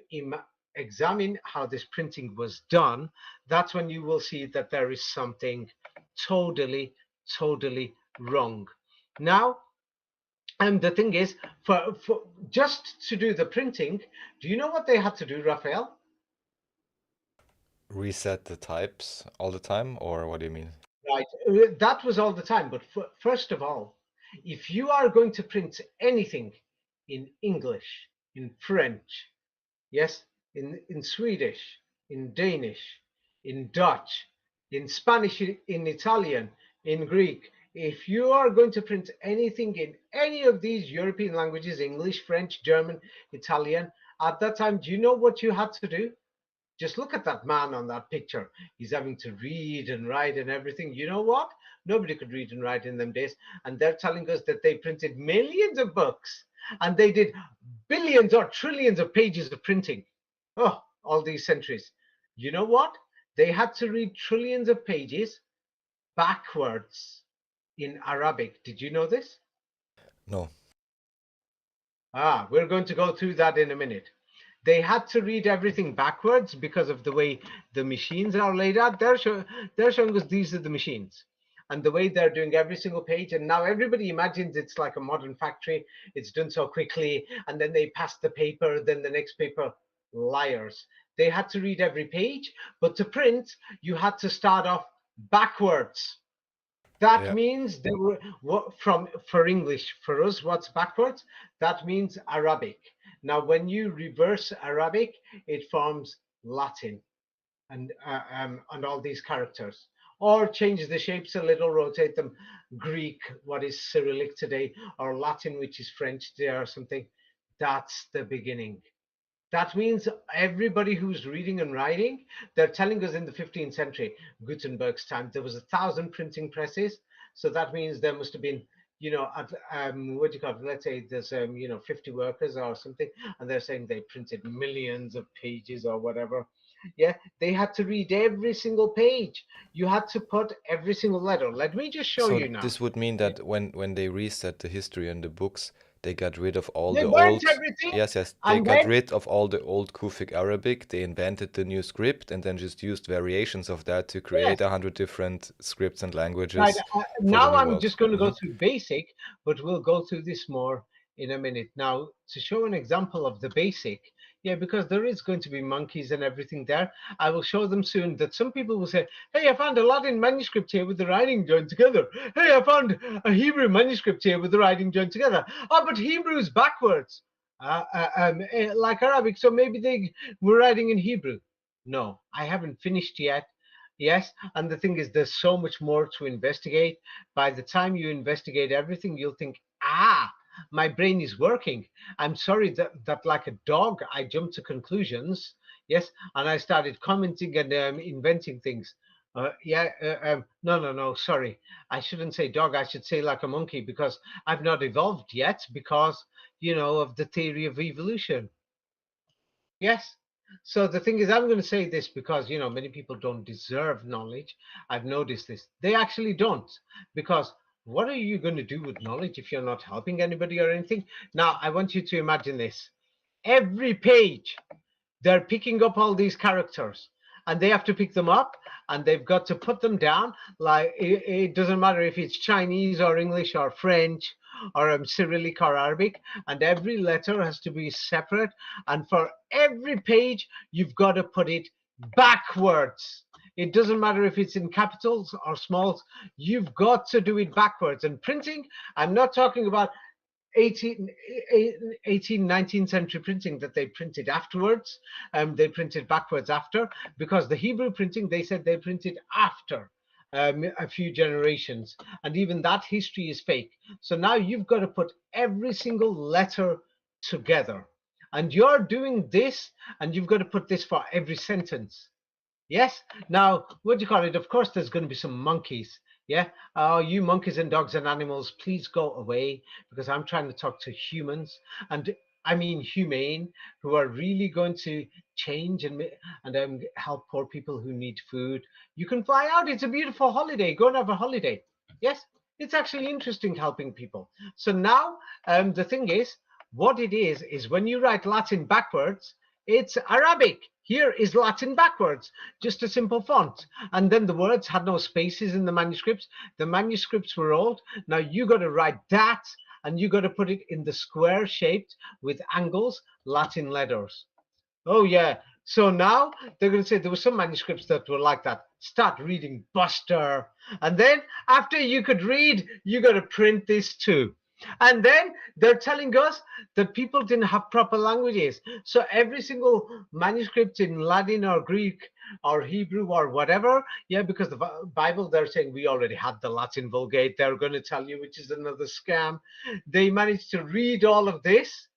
examine how this printing was done, that's when you will see that there is something totally, totally wrong. Now, and the thing is, for just to do the printing, do you know what they had to do, Raphael? Reset the types all the time, or what do you mean? Right, that was all the time. But first of all, if you are going to print anything in English, in French, yes, in Swedish, in Danish, in Dutch, in Spanish, in Italian, in Greek. If you are going to print anything in any of these European languages, English, French, German, Italian, at that time, do you know what you had to do? Just look at that man on that picture. He's having to read and write and everything. You know what? Nobody could read and write in them days. And they're telling us that they printed millions of books and they did billions or trillions of pages of printing. Oh, all these centuries. You know what? They had to read trillions of pages backwards in Arabic. Did you know this? No. We're going to go through that in a minute. They had to read everything backwards because of the way the machines are laid out. They're showing us these are the machines and the way they're doing every single page. And now everybody imagines it's like a modern factory. It's done so quickly. And then they pass the paper, then the next paper. Liars. They had to read every page, but to print, you had to start off backwards. That Yeah. means they were from for English. For us, what's backwards? That means Arabic. Now, when you reverse Arabic, it forms Latin and all these characters. Or change the shapes a little, rotate them. Greek, what is Cyrillic today, or Latin, which is French today, or something. That's the beginning. That means everybody who's reading and writing, they're telling us in the 15th century, Gutenberg's time, there was 1,000 printing presses. So that means there must have been, what do you call it? Let's say there's, 50 workers or something, and they're saying they printed millions of pages or whatever. Yeah, they had to read every single page. You had to put every single letter. Let me just show So you now. this would mean that when they reset the history and the books, they got rid of all They the burnt old, everything, yes, yes, they and got then rid of all the old Kufic Arabic. They invented the new script and then just used variations of that to yes. create 100 different scripts and Right. languages for the Now new I'm world. just going to go Hmm. through basic, but we'll go through this more in a minute. Now, to show an example of the basic, yeah, because there is going to be monkeys and everything there. I will show them soon that some people will say, hey, I found a Latin manuscript here with the writing joined together. Hey, I found a Hebrew manuscript here with the writing joined together. Oh, but Hebrew's backwards, like Arabic. So maybe they were writing in Hebrew. No, I haven't finished yet. Yes, and the thing is, there's so much more to investigate. By the time you investigate everything, you'll think, my brain is working. I'm sorry that like a dog, I jumped to conclusions. Yes, and I started commenting and inventing things. No, no, no, sorry. I shouldn't say dog. I should say like a monkey because I've not evolved yet because, of the theory of evolution. Yes. So the thing is, I'm going to say this because, many people don't deserve knowledge. I've noticed this. They actually don't. Because what are you going to do with knowledge if you're not helping anybody or anything? Now, I want you to imagine this. Every page, they're picking up all these characters and they have to pick them up, and they've got to put them down. Like it doesn't matter if it's Chinese or English or French or Cyrillic or Arabic, and every letter has to be separate. And for every page, you've got to put it backwards. It doesn't matter if it's in capitals or smalls, you've got to do it backwards. And printing, I'm not talking about 19th century printing that they printed afterwards. They printed backwards after, because the Hebrew printing, they said they printed after a few generations. And even that history is fake. So now you've got to put every single letter together. And you're doing this, and you've got to put this for every sentence. Yes. Now, what do you call it? Of course, there's going to be some monkeys. Yeah. Oh, you monkeys and dogs and animals, please go away, because I'm trying to talk to humans, and I mean humane, who are really going to change and help poor people who need food. You can fly out. It's a beautiful holiday. Go and have a holiday. Yes. It's actually interesting helping people. So now, the thing is, what it is when you write Latin backwards, it's Arabic. Here is Latin backwards, just a simple font. And then the words had no spaces in the manuscripts. The manuscripts were old. Now you got to write that, and you got to put it in the square shaped with angles, Latin letters. Oh yeah. So now they're going to say there were some manuscripts that were like that. Start reading Buster. And then after you could read, you got to print this too. And then they're telling us that people didn't have proper languages. So every single manuscript in Latin or Greek or Hebrew or whatever, yeah, because the Bible, they're saying we already had the Latin Vulgate. They're going to tell you, which is another scam. They managed to read all of this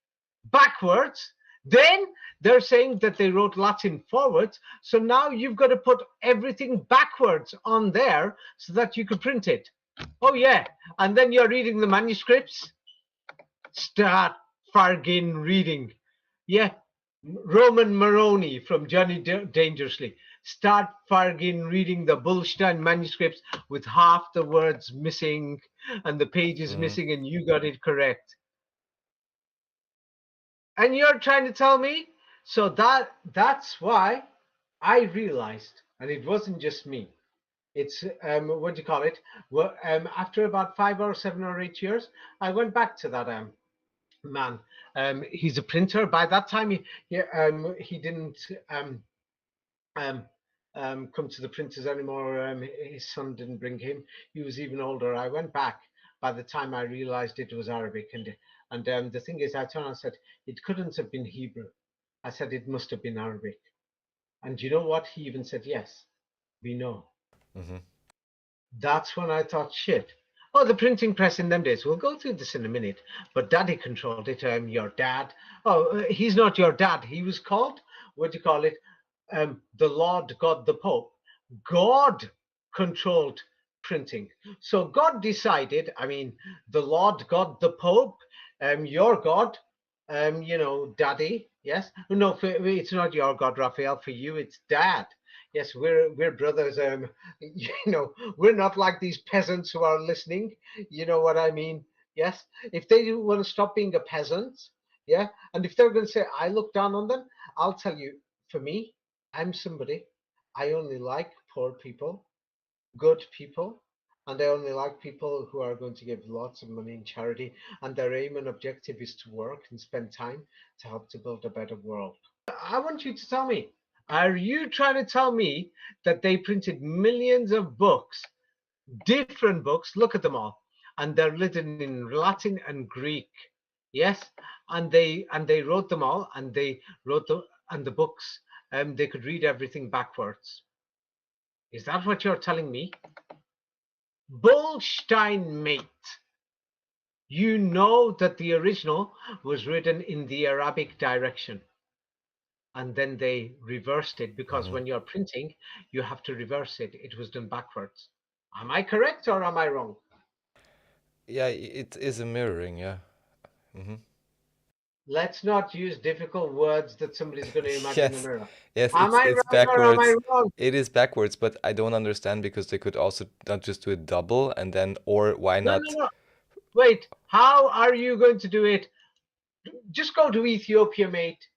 backwards. Then they're saying that they wrote Latin forwards. So now you've got to put everything backwards on there so that you could print it. Oh yeah. And then you're reading the manuscripts. Start fargin reading. Yeah. Roman Moroni from Johnny Dangerously. Start fargin reading the Bullstein manuscripts with half the words missing and the pages missing, and you got it correct. And you're trying to tell me? So that's why I realized, and it wasn't just me. It's what do you call it? Well, after about 5 or 7 or 8 years, I went back to that man. He's a printer. By that time, he didn't come to the printers anymore. His son didn't bring him. He was even older. I went back. By the time I realized it was Arabic, and the thing is, I turned and said it couldn't have been Hebrew. I said it must have been Arabic. And you know what? He even said, yes, we know. That's when I thought, shit. Oh, the printing press in them days. We'll go through this in a minute. But Daddy controlled it. Your dad. Oh, he's not your dad. He was called, what do you call it? The Lord God the Pope. God controlled printing. So God decided, I mean, the Lord God the Pope, your God, Daddy. Yes. No, it's not your God, Raphael. For you, it's Dad. Yes, we're brothers. We're not like these peasants who are listening. You know what I mean? Yes. If they want to stop being a peasant, yeah, and if they're going to say I look down on them, I'll tell you. For me, I'm somebody. I only like poor people, good people, and I only like people who are going to give lots of money in charity, and their aim and objective is to work and spend time to help to build a better world. I want you to tell me, are you trying to tell me that they printed millions of books, different books, look at them all, and they're written in Latin and Greek, yes, and they wrote them all, and they wrote the books, they could read everything backwards. Is that what you're telling me? Bullstein, mate. You know that the original was written in the Arabic direction, and then they reversed it, because when you're printing, you have to reverse it. It was done backwards. Am I correct or am I wrong? Yeah, it is a mirroring, yeah. Let's not use difficult words that somebody's going to imagine in the Yes, mirror. yes, Am I it's right or am I backwards. wrong? It is backwards, but I don't understand because they could also not just do it double and then, or why No, not? no, no. Wait, how are you going to do it? Just go to Ethiopia, mate.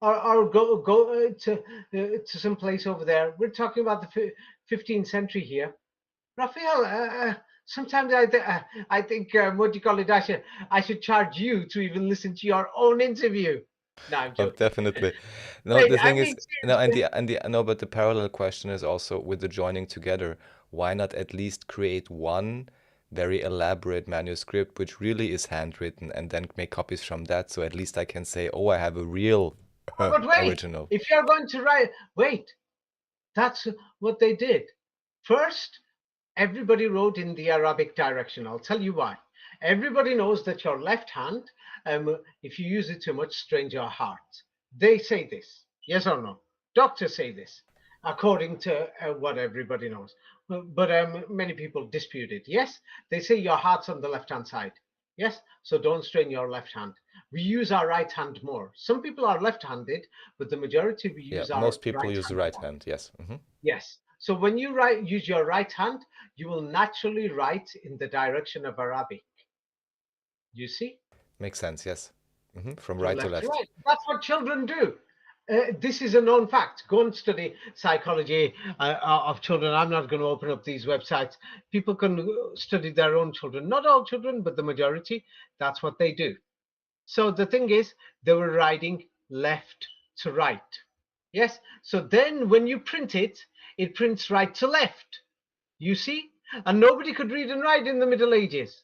or go to some place over there. We're talking about the 15th century here. Raphael, sometimes I think what do you call it? I should charge you to even listen to your own interview. No, I'm Oh, joking. definitely. No, Wait, the I thing is, mean no, seriously. no, but the parallel question is also with the joining together. Why not at least create one very elaborate manuscript which really is handwritten and then make copies from that, so at least I can say, oh, I have a real But wait, original. if you're going to write, wait, that's what they did. First, everybody wrote in the Arabic direction. I'll tell you why. Everybody knows that your left hand, if you use it too much, strains your heart. They say this, yes or no? Doctors say this, according to what everybody knows. But many people dispute it. Yes, they say your heart's on the left-hand side. Yes, so don't strain your left hand. We use our right hand more. Some people are left-handed, but the majority we Yeah, use our most people right use the hand right more. hand, yes. Yes. So when you use your right hand, you will naturally write in the direction of Arabic. You see? Makes sense, yes. From From right to left to left. right. That's what children do. This is a known fact. Go and study psychology of children. I'm not going to open up these websites. People can study their own children. Not all children, but the majority. That's what they do. So the thing is, they were writing left to right. Yes. So then when you print it, it prints right to left. You see? And nobody could read and write in the Middle Ages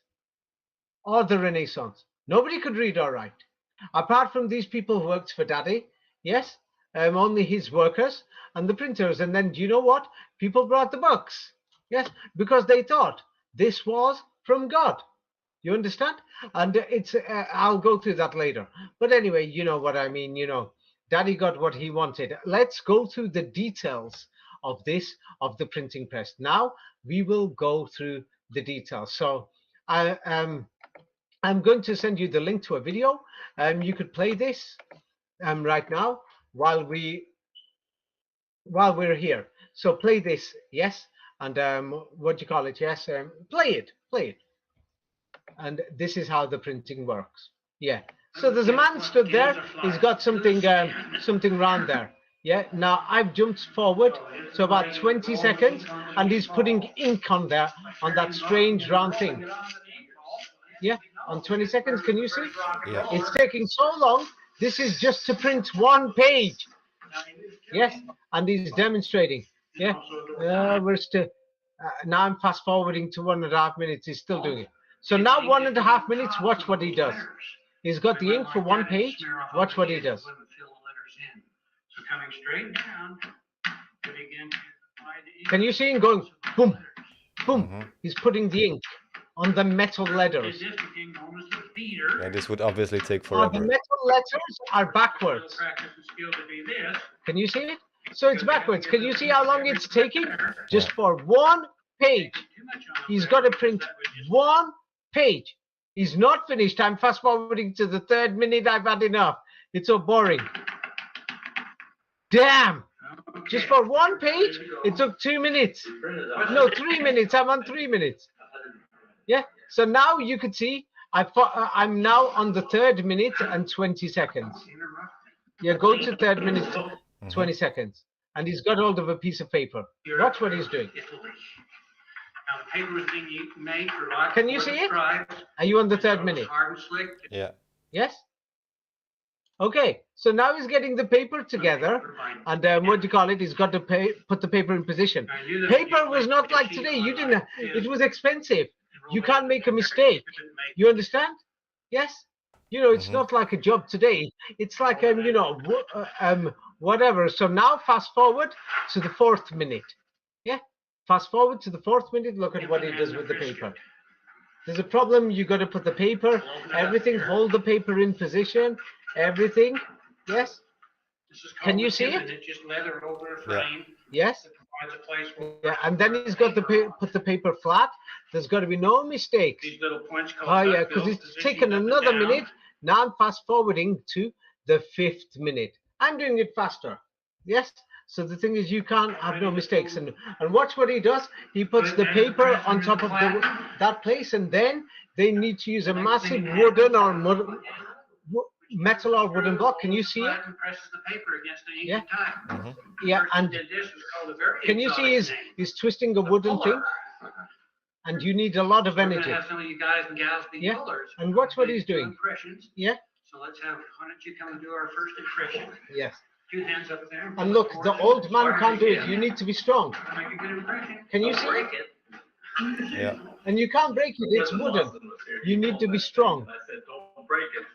or the Renaissance. Nobody could read or write. Apart from these people who worked for Daddy, yes, only his workers and the printers. And then do you know what? People brought the books. Yes, because they thought this was from God. You understand? And it's I'll go through that later. But anyway, you know what I mean. Daddy got what he wanted. Let's go through the details of of the printing press. Now we will go through the details. So I'm going to send you the link to a video. You could play this right now while we're here. So play this, yes, and what do you call it? Yes, play it. And this is how the printing works. Yeah. So there's a man stood there. He's got something round there. Yeah. Now I've jumped forward to about 20 seconds, and he's putting ink on there on that strange round thing. Yeah. On 20 seconds, can you see? Yeah. It's taking so long. This is just to print one page. Yes. And he's demonstrating. Yeah. We're still. Now I'm fast forwarding to 1.5 minutes. He's still doing it. So now 1.5 minutes. Watch what he does. He's got the ink for one page. Watch what he does. Can you see him going boom, boom? He's putting the ink on the metal letters. Yeah, this would obviously take The forever. metal letters are backwards. Can you see it? So it's backwards. Can you see how long it's taking? Just for one page. He's got to print one page. He's not finished. I'm fast forwarding to the 3rd minute. I've had enough. It's so boring. Damn. Just for one page, it took 2 minutes. No, 3 minutes. I'm on 3 minutes. Yeah. So now you could see I'm now on the 3rd minute and 20 seconds. Yeah, go to 3rd minute, 20 seconds. And he's got hold of a piece of paper. Watch what he's doing. Can you see it? Are you on the 3rd minute? Yeah. Yes? Okay, so now he's getting the paper together, and what do you call it? He's got to put the paper in position. Paper was not like today. You didn't. It was expensive. You can't make a mistake. You understand? Yes. It's not like a job today. It's like whatever. So now fast forward to the 4th minute. Yeah. Fast forward to the 4th minute. Look at what he does with the paper. There's a problem. You got to put the paper, everything, hold the paper in position, everything. Yes. Can you see it? Yeah. Yes. Yeah. And then he's got to put the paper flat. There's got to be no mistakes. Oh yeah, because it's taken another minute. Now I'm fast forwarding to the 5th minute. I'm doing it faster. Yes. So the thing is, you can't have no mistakes. And watch what he does. He puts the paper on top of that place, and then they need to use a massive wooden or metal or wooden block. Can you see it? Compresses the paper against the ink Yeah. and time. Yeah, and can you see he's twisting a wooden thing? And you need a lot of energy. Have some of you guys and gals be pullers. And watch what he's doing. Impressions. Yeah. So let's have, why don't you come and do our first impression? Yes. 2 hands up there. And look, the old man can't do it. You need to be strong. Make a good impression. Can you see break it? Yeah. And you can't break it. It's wooden. You need to be strong. I said, don't break it.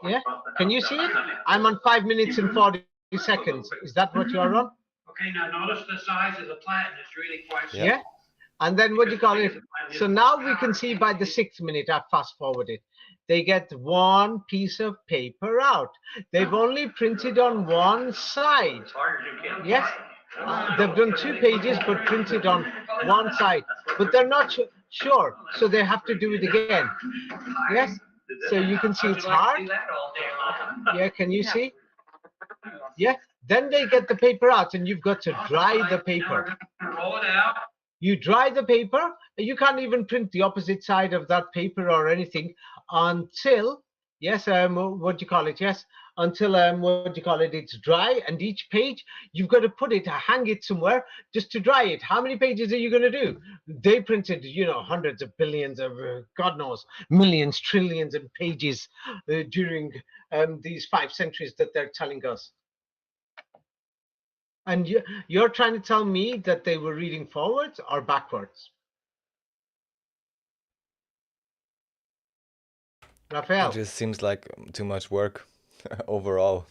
Yeah. Can you see it? I'm on 5 minutes and 40 seconds. Is that what you're on? Okay, now notice the size of the platen. It's really quite small. Yeah. And then what do you call it? So now we can see by the 6th minute, I fast forwarded. They get one piece of paper out. They've only printed on one side. Yes. They've done 2 pages, but printed on one side. But they're not sure, so they have to do it again. Yes. So you can see it's hard. Yeah. Can you see? Yeah. Then they get the paper out, and you've got to dry the paper. Roll it out. You dry the paper. You can't even print the opposite side of that paper or anything until, yes, what do you call it? Yes, until what do you call it? It's dry, and each page you've got to put it, hang it somewhere just to dry it. How many pages are you going to do? They printed, you know, hundreds of billions of, God knows, millions, trillions of pages during these 5 centuries that they're telling us. And you're trying to tell me that they were reading forwards or backwards? Raphael? It just seems like too much work overall.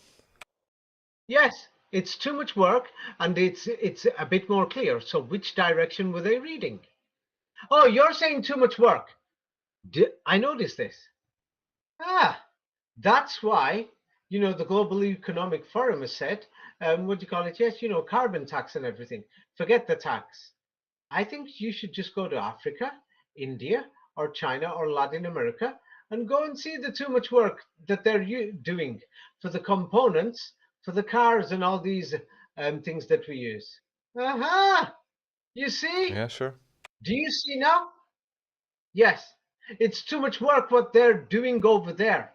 Yes, it's too much work, and it's a bit more clear. So which direction were they reading? Oh, you're saying too much work. I noticed this. That's why, you know, the Global Economic Forum has said, what do you call it? Yes, you know, carbon tax and everything. Forget the tax. I think you should just go to Africa, India, or China, or Latin America, and go and see the too much work that they're doing for the components, for the cars and all these things that we use. You see? Yeah, sure. Do you see now? Yes. It's too much work what they're doing over there.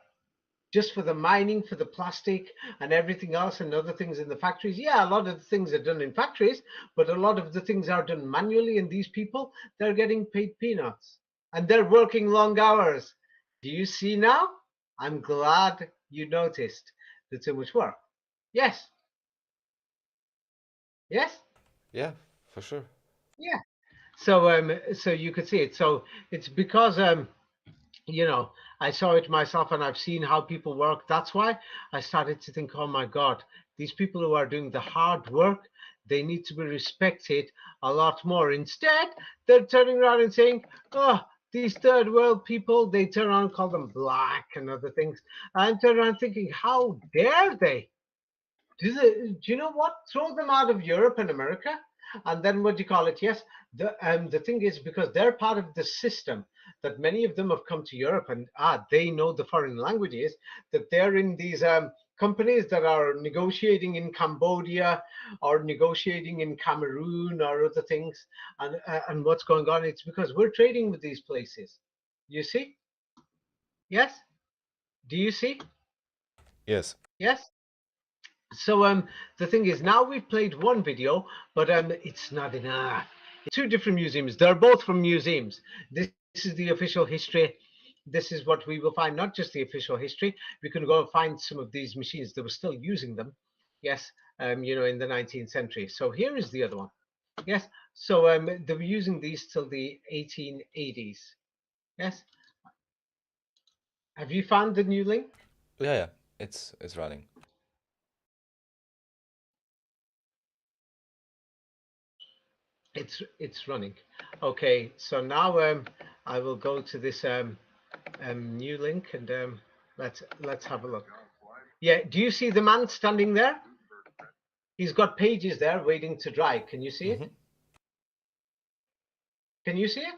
Just for the mining, for the plastic and everything else and other things in the factories. Yeah, a lot of the things are done in factories, but a lot of the things are done manually, and these people, they're getting paid peanuts. And they're working long hours. Do you see now? I'm glad you noticed the too much work. Yes. Yes? Yeah, for sure. Yeah. So so you could see it. So it's because you know, I saw it myself, and I've seen how people work. That's why I started to think, oh my God, these people who are doing the hard work, they need to be respected a lot more. Instead, they're turning around and saying, oh, these third world people, they turn around and call them black and other things. I'm turning around thinking, how dare they? Do you know what? Throw them out of Europe and America. And then what do you call it? Yes, the thing is, because they're part of the system, that many of them have come to Europe, and they know the foreign languages, that they're in these companies that are negotiating in Cambodia or negotiating in Cameroon or other things, and what's going on. It's because we're trading with these places. You see? Yes? Do you see? Yes. Yes? So the thing is, now we've played one video, but it's not enough. Two different museums. They're both from museums. This is the official history. This is what we will find, not just the official history. We can go and find some of these machines that were still using them. Yes, you know, in the 19th century. So here is the other one. Yes, so they were using these till the 1880s. Yes. Have you found the new link? Yeah, it's running. It's running. Okay, so now I will go to this new link, and let's have a look. Yeah, do you see the man standing there? He's got pages there waiting to dry. Can you see it? Can you see it?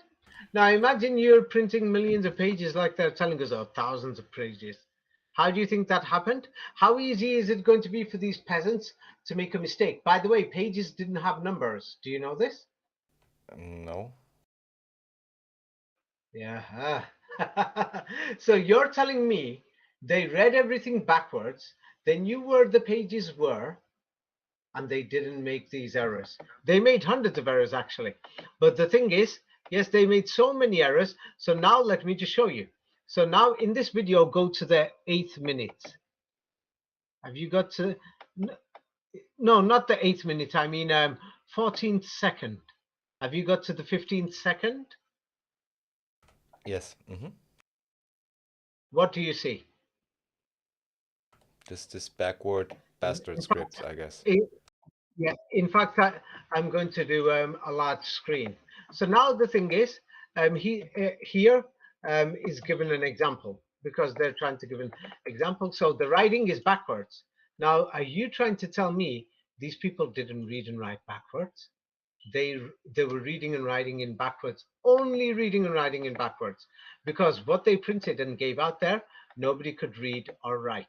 Now imagine you're printing millions of pages like they're telling us, or thousands of pages. How do you think that happened? How easy is it going to be for these peasants to make a mistake? By the way, pages didn't have numbers. Do you know this? No. Yeah. So you're telling me They read everything backwards. They knew where the pages were, and they didn't make these errors. They made hundreds of errors, actually. But the thing is, yes, they made so many errors. So now let me just show you. So now in this video, go to the 8th minute. Have you got to, no, not the 8th minute. I mean, 14th second. Have you got to the 15th second? Yes. What do you see? This backward bastard script, I guess. Yeah, in fact, I'm going to do a large screen. So now the thing is, here is given an example because they're trying to give an example. So the writing is backwards. Now, are you trying to tell me these people didn't read and write backwards? They were reading and writing in backwards, only reading and writing in backwards, because what they printed and gave out there, nobody could read or write,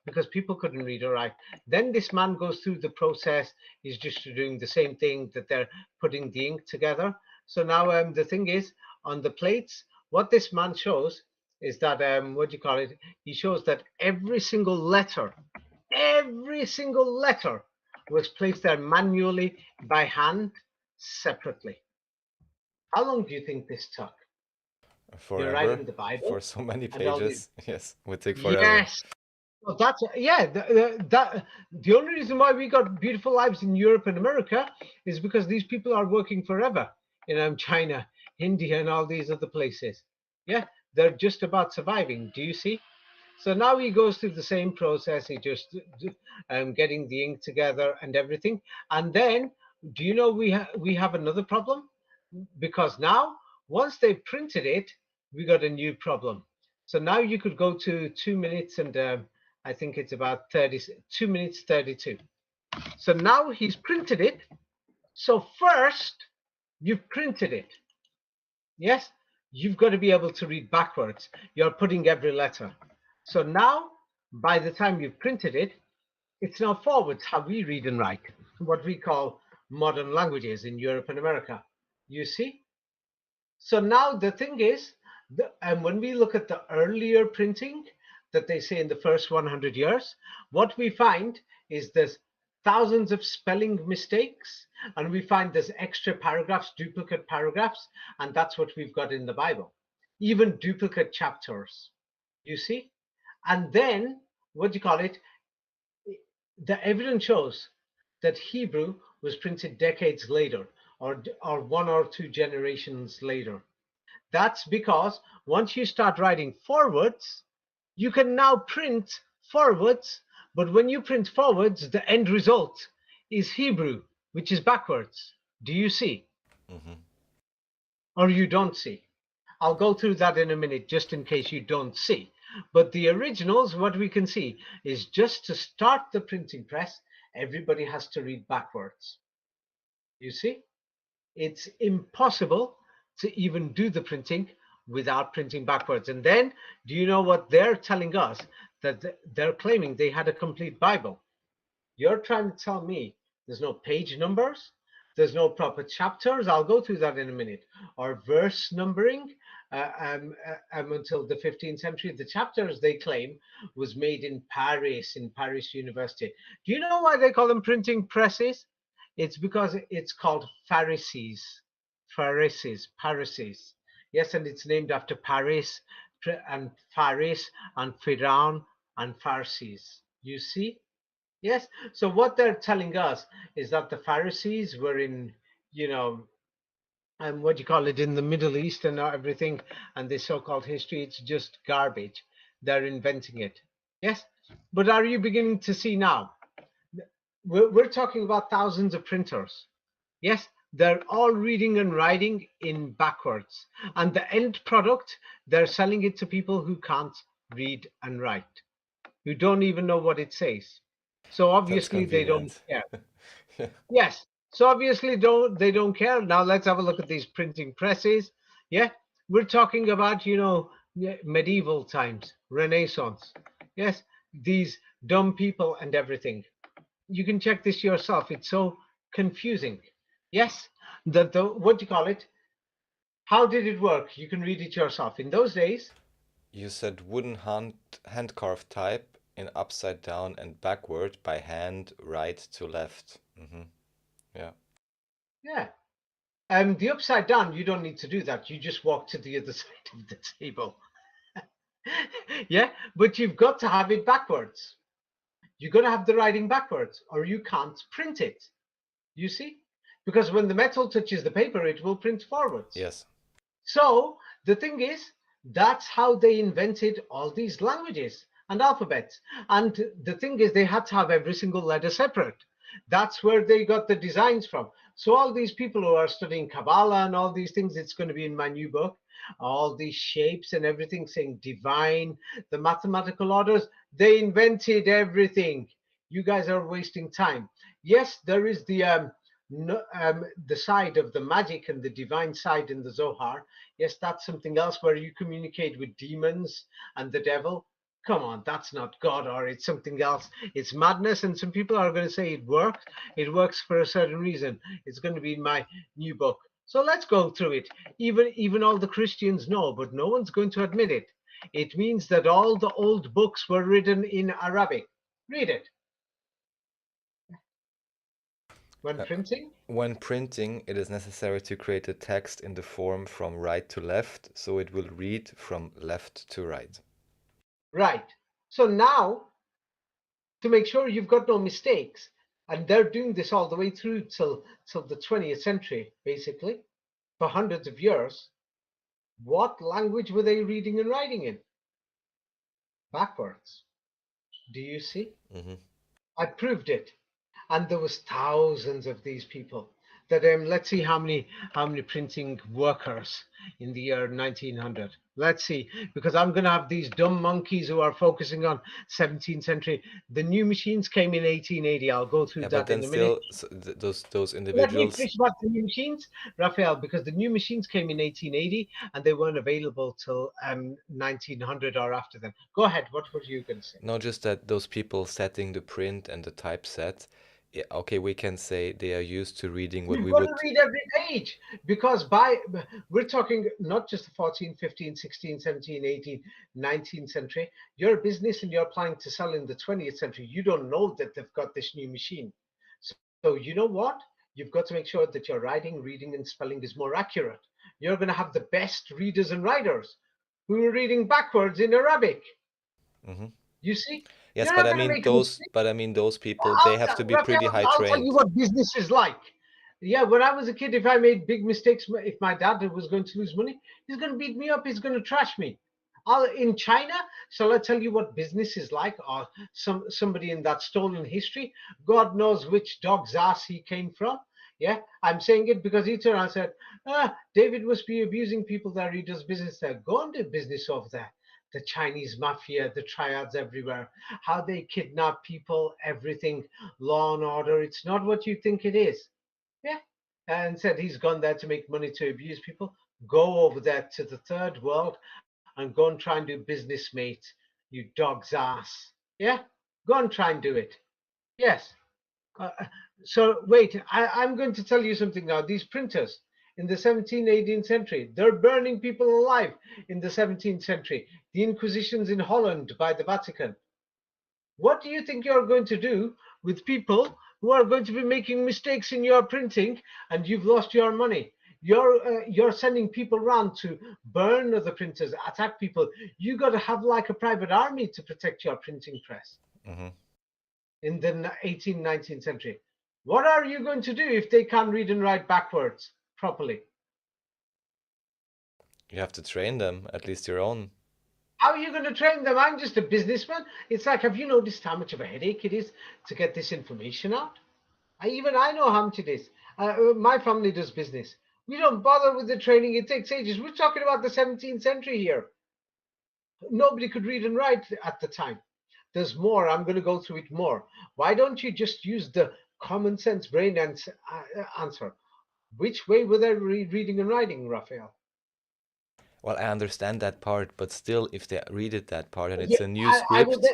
because people couldn't read or write. Then this man goes through the process. He's just doing the same thing, that they're putting the ink together. So now the thing is, on the plates, what this man shows is that, what do you call it? He shows that every single letter was placed there manually by hand, separately. How long do you think this took? You're Forever. writing the Bible For so many and all pages. these. Yes, would take forever. Yes. Well, that's, yeah. The only reason why we got beautiful lives in Europe and America is because these people are working forever in China, India, and all these other places. Yeah, they're just about surviving. Do you see? So now he goes through the same process. He just getting the ink together and everything. And then, do you know we have another problem? Because now, once they printed it, we got a new problem. So now you could go to 2 minutes and I think it's about 2 minutes 32. So now he's printed it. So first, you've printed it. Yes, you've got to be able to read backwards. You're putting every letter. So now, by the time you've printed it, it's now forwards, how we read and write, what we call modern languages in Europe and America. You see? So now the thing is, and when we look at the earlier printing that they say in the first 100 years, what we find is there's thousands of spelling mistakes, and we find there's extra paragraphs, duplicate paragraphs, and that's what we've got in the Bible. Even duplicate chapters, you see? And then, what do you call it? The evidence shows that Hebrew was printed decades later, or 1 or 2 generations later. That's because once you start writing forwards, you can now print forwards, but when you print forwards, the end result is Hebrew, which is backwards. Do you see? Or you don't see? I'll go through that in a minute, just in case you don't see. But the originals, what we can see is just to start the printing press, everybody has to read backwards. You see? It's impossible to even do the printing without printing backwards. And then, do you know what they're telling us? That they're claiming they had a complete Bible. You're trying to tell me there's no page numbers, there's no proper chapters. I'll go through that in a minute. Or verse numbering until the 15th century. The chapters, they claim, was made in Paris University. Do you know why they call them printing presses? It's because it's called Pharisees. Yes, and it's named after Paris and Faris and Firaun and Pharisees. You see? Yes. So what they're telling us is that the Pharisees were in, and what do you call it, in the Middle East and everything, and this so-called history, it's just garbage. They're inventing it. Yes. But are you beginning to see now? We're talking about thousands of printers. Yes, they're all reading and writing in backwards. And the end product, they're selling it to people who can't read and write, who don't even know what it says. So obviously they don't care. Yes. So obviously they don't care. Now let's have a look at these printing presses. Yeah. We're talking about, medieval times, Renaissance. Yes. These dumb people and everything. You can check this yourself. It's so confusing. Yes. What do you call it? How did it work? You can read it yourself. In those days, You said wooden hand carved type in upside down and backward by hand, right to left. Yeah. Yeah. The upside down, you don't need to do that. You just walk to the other side of the table. Yeah, but you've got to have it backwards. You've got to have the writing backwards, or you can't print it. You see? Because when the metal touches the paper, it will print forwards. Yes. So the thing is, that's how they invented all these languages and alphabets. And the thing is, they had to have every single letter separate. That's where they got the designs from. So all these people who are studying Kabbalah and all these things, it's going to be in my new book, all these shapes and everything saying divine, the mathematical orders, they invented everything. You guys are wasting time. Yes, there is the side of the magic and the divine side in the Zohar. Yes, that's something else where you communicate with demons and the devil. Come on, that's not God, or it's something else. It's madness, and some people are going to say it works. It works for a certain reason. It's going to be in my new book. So let's go through it. Even all the Christians know, but no one's going to admit it. It means that all the old books were written in Arabic. Read it. When printing? When printing, it is necessary to create a text in the form from right to left, so it will read from left to right. Right. So now, to make sure you've got no mistakes, and they're doing this all the way through till the 20th century, basically, for hundreds of years, what language were they reading and writing in? Backwards. Do you see? I proved it. And there was thousands of these people. That let's see how many printing workers in the year 1900. Let's see, because I'm going to have these dumb monkeys who are focusing on 17th century. The new machines came in 1880. I'll go through Yeah, that but then in a minute. still, those Let me individuals. finish about the new machines, Raphael, because the new machines came in 1880 and they weren't available till 1900 or after then. Go ahead. What were you going to say? Not just that those people setting the print and the typeset. Yeah, okay, we can say they are used to reading what You've we got would. to read every page, because we're talking not just the 14th, 15th, 16th, 17th, 18th, 19th century. Your business and you're planning to sell in the 20th century. You don't know that they've got this new machine. So you know what? You've got to make sure that your writing, reading, and spelling is more accurate. You're going to have the best readers and writers who are reading backwards in Arabic. You see? Yes, You're but not I going to mean make a mistake. those people, they have to be pretty high I'll tell you trained. what business is like. Yeah, when I was a kid, if I made big mistakes, if my dad was going to lose money, he's going to beat me up. He's going to trash me. In China, shall I tell you what business is like, or somebody in that stolen history? God knows which dog's ass he came from. Yeah, I'm saying it because he turned around and said, David must be abusing people there. He does business there. Go and do business over there. The Chinese mafia, the triads everywhere, how they kidnap people, everything, law and order. It's not what you think it is. Yeah. And said he's gone there to make money to abuse people. Go over there to the third world and go and try and do business, mate. You dog's ass. Yeah. Go and try and do it. Yes. Uh, so wait, I'm going to tell you something now. These printers in the 17th, 18th century, they're burning people alive in the 17th century. The Inquisitions in Holland by the Vatican. What do you think you're going to do with people who are going to be making mistakes in your printing and you've lost your money? You're sending people around to burn the printers, attack people. You got to have like a private army to protect your printing press in the 18th, 19th century. What are you going to do if they can't read and write backwards properly? You have to train them, at least your own. How are you going to train them? I'm just a businessman. It's like, have you noticed how much of a headache it is to get this information out? I know how much it is. My family does business. We don't bother with the training. It takes ages. We're talking about the 17th century here. Nobody could read and write at the time. There's more. I'm going to go through it more. Why don't you just use the common sense brain answer? Which way were they reading and writing, Raphael? Well, I understand that part, but still, if they read it that part and it's a new I script.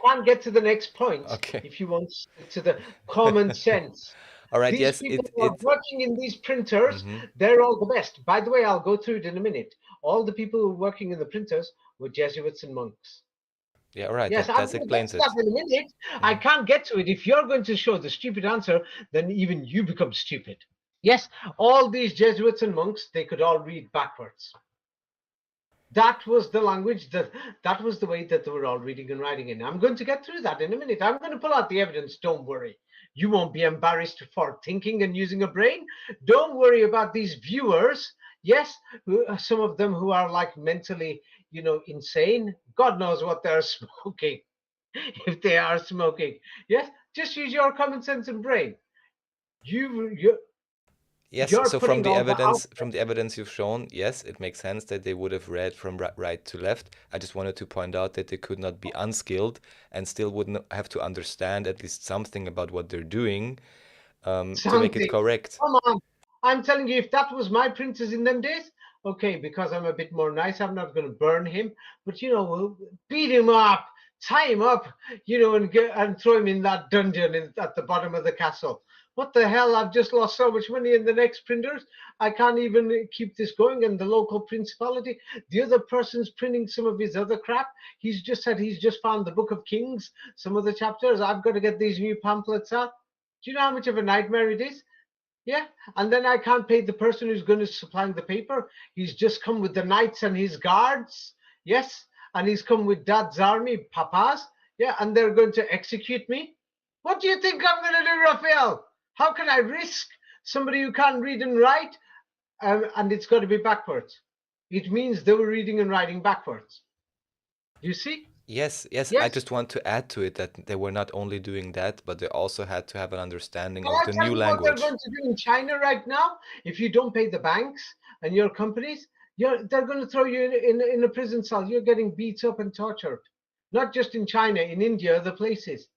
can't get to the next point Okay. if you want to the common sense. All right, These yes, people it who are it working in these printers, mhm. they're all the best. By the way, I'll go through it in a minute. All the people who are working in the printers were Jesuits and monks. Yeah, all right, Yes, that I'm that going to get explains to that it. in a minute. I Mhm. can't get to it. If you're going to show the stupid answer, then even you become stupid. Yes, all these Jesuits and monks, they could all read backwards. That was the language, that was the way that they were all reading and writing in. I'm going to get through that in a minute. I'm going to pull out the evidence. Don't worry. You won't be embarrassed for thinking and using a brain. Don't worry about these viewers. Yes, some of them who are like mentally, insane. God knows what they're smoking, if they are smoking. Yes, just use your common sense and brain. You, you, Yes, you're so putting all the out. from the evidence you've shown, yes, it makes sense that they would have read from right to left. I just wanted to point out that they could not be unskilled and still wouldn't have to understand at least something about what they're doing to make it Something. correct. Come on. I'm telling you, if that was my princess in them days, okay, because I'm a bit more nice, I'm not going to burn him, but we'll beat him up, tie him up, and throw him in that dungeon at the bottom of the castle. What the hell? I've just lost so much money in the next printers. I can't even keep this going. And the local principality, the other person's printing some of his other crap. He's just said he's just found the Book of Kings, some of the chapters. I've got to get these new pamphlets out. Do you know how much of a nightmare it is? Yeah. And then I can't pay the person who's going to supply the paper. He's just come with the knights and his guards. Yes. And he's come with dad's army, papas. Yeah. And they're going to execute me. What do you think I'm going to do, Raphael? How can I risk somebody who can't read and write? And it's got to be backwards. It means they were reading and writing backwards. You see? Yes, yes, I Yes. just want to add to it that they were not only doing that, but they also had to have an understanding Can of I the tell new you what they're language. going to do in China right now? If you don't pay the banks and your companies, they're going to throw you in a prison cell. You're getting beat up and tortured. Not just in China, in India, other places.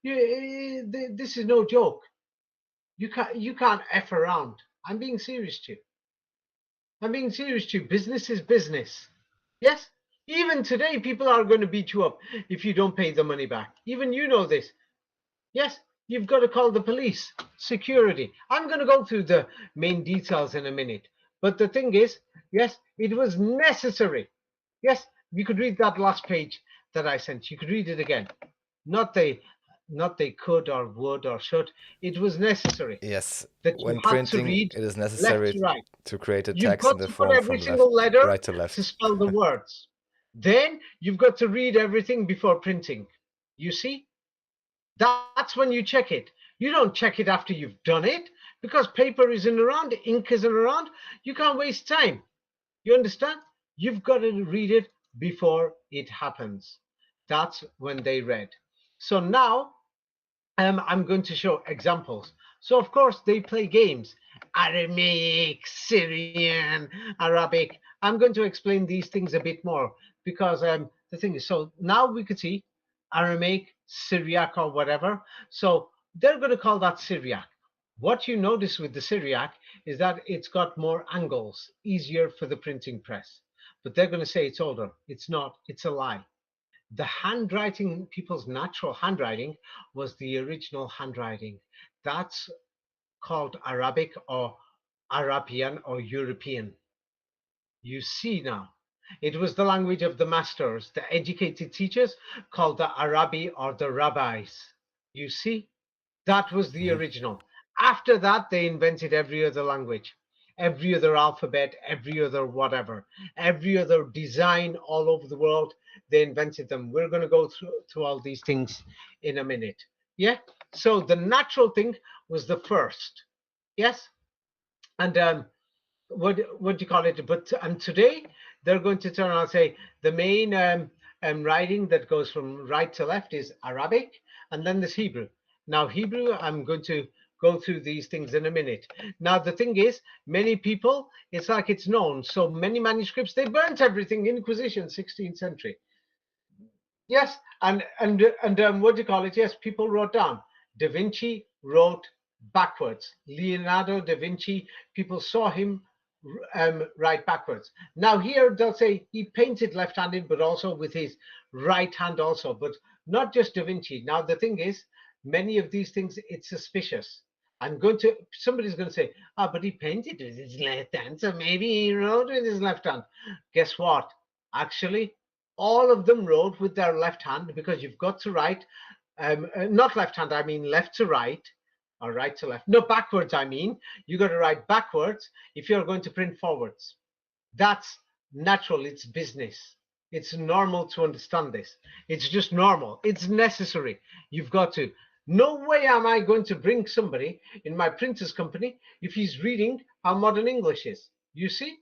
This is no joke. You can't F around. I'm being serious to you. I'm being serious to you. Business is business. Yes? Even today, people are going to beat you up if you don't pay the money back. Even you know this. Yes, you've got to call the police, security. I'm going to go through the main details in a minute. But the thing is, yes, it was necessary. Yes, you could read that last page that I sent. You could read it again. Not they could or would or should. It was necessary Yes, that you when had to printing, read it is left necessary to right. to create a You've text got in the to put form every from left, single letter right to to left. spell the words. Then you've got to read everything before printing. You see? That's when you check it. You don't check it after you've done it because paper isn't around, ink isn't around. You can't waste time. You understand? You've got to read it before it happens. That's when they read. So now I'm going to show examples. So of course they play games. Aramaic, Syrian, Arabic. I'm going to explain these things a bit more because the thing is, so now we could see Aramaic, Syriac, or whatever. So they're going to call that Syriac. What you notice with the Syriac is that it's got more angles, easier for the printing press. But they're going to say it's older. It's not. It's a lie. The handwriting, people's natural handwriting, was the original handwriting. That's called Arabic or Arabian or European. You see now, it was the language of the masters, the educated teachers, called the Arabi or the rabbis. You see, that was the Mhm. original. After that, they invented every other language, every other alphabet, every other whatever, every other design all over the world. They invented them. We're going to go through all these things in a minute. Yeah. So the natural thing was the first. Yes. And what do you call it? But and today they're going to turn around and say the main writing that goes from right to left is Arabic, and then there's Hebrew. Now Hebrew, I'm going to go through these things in a minute. Now the thing is, many people, it's like it's known. So many manuscripts, they burnt everything. Inquisition, 16th century. Yes, and what do you call it? Yes, people wrote down. Da Vinci wrote backwards. Leonardo da Vinci, people saw him write backwards. Now here they'll say he painted left-handed, but also with his right hand also, but not just Da Vinci. Now the thing is, many of these things, it's suspicious. Somebody's going to say, but he painted with his left hand, so maybe he wrote with his left hand. Guess what? Actually, all of them wrote with their left hand, because you've got to write, not left hand, I mean left to right, or right to left. No, backwards, I mean. You got to write backwards if you're going to print forwards. That's natural, it's business. It's normal to understand this. It's just normal. It's necessary. You've got to. No way am I going to bring somebody in my printer's company if he's reading how modern English is. You see?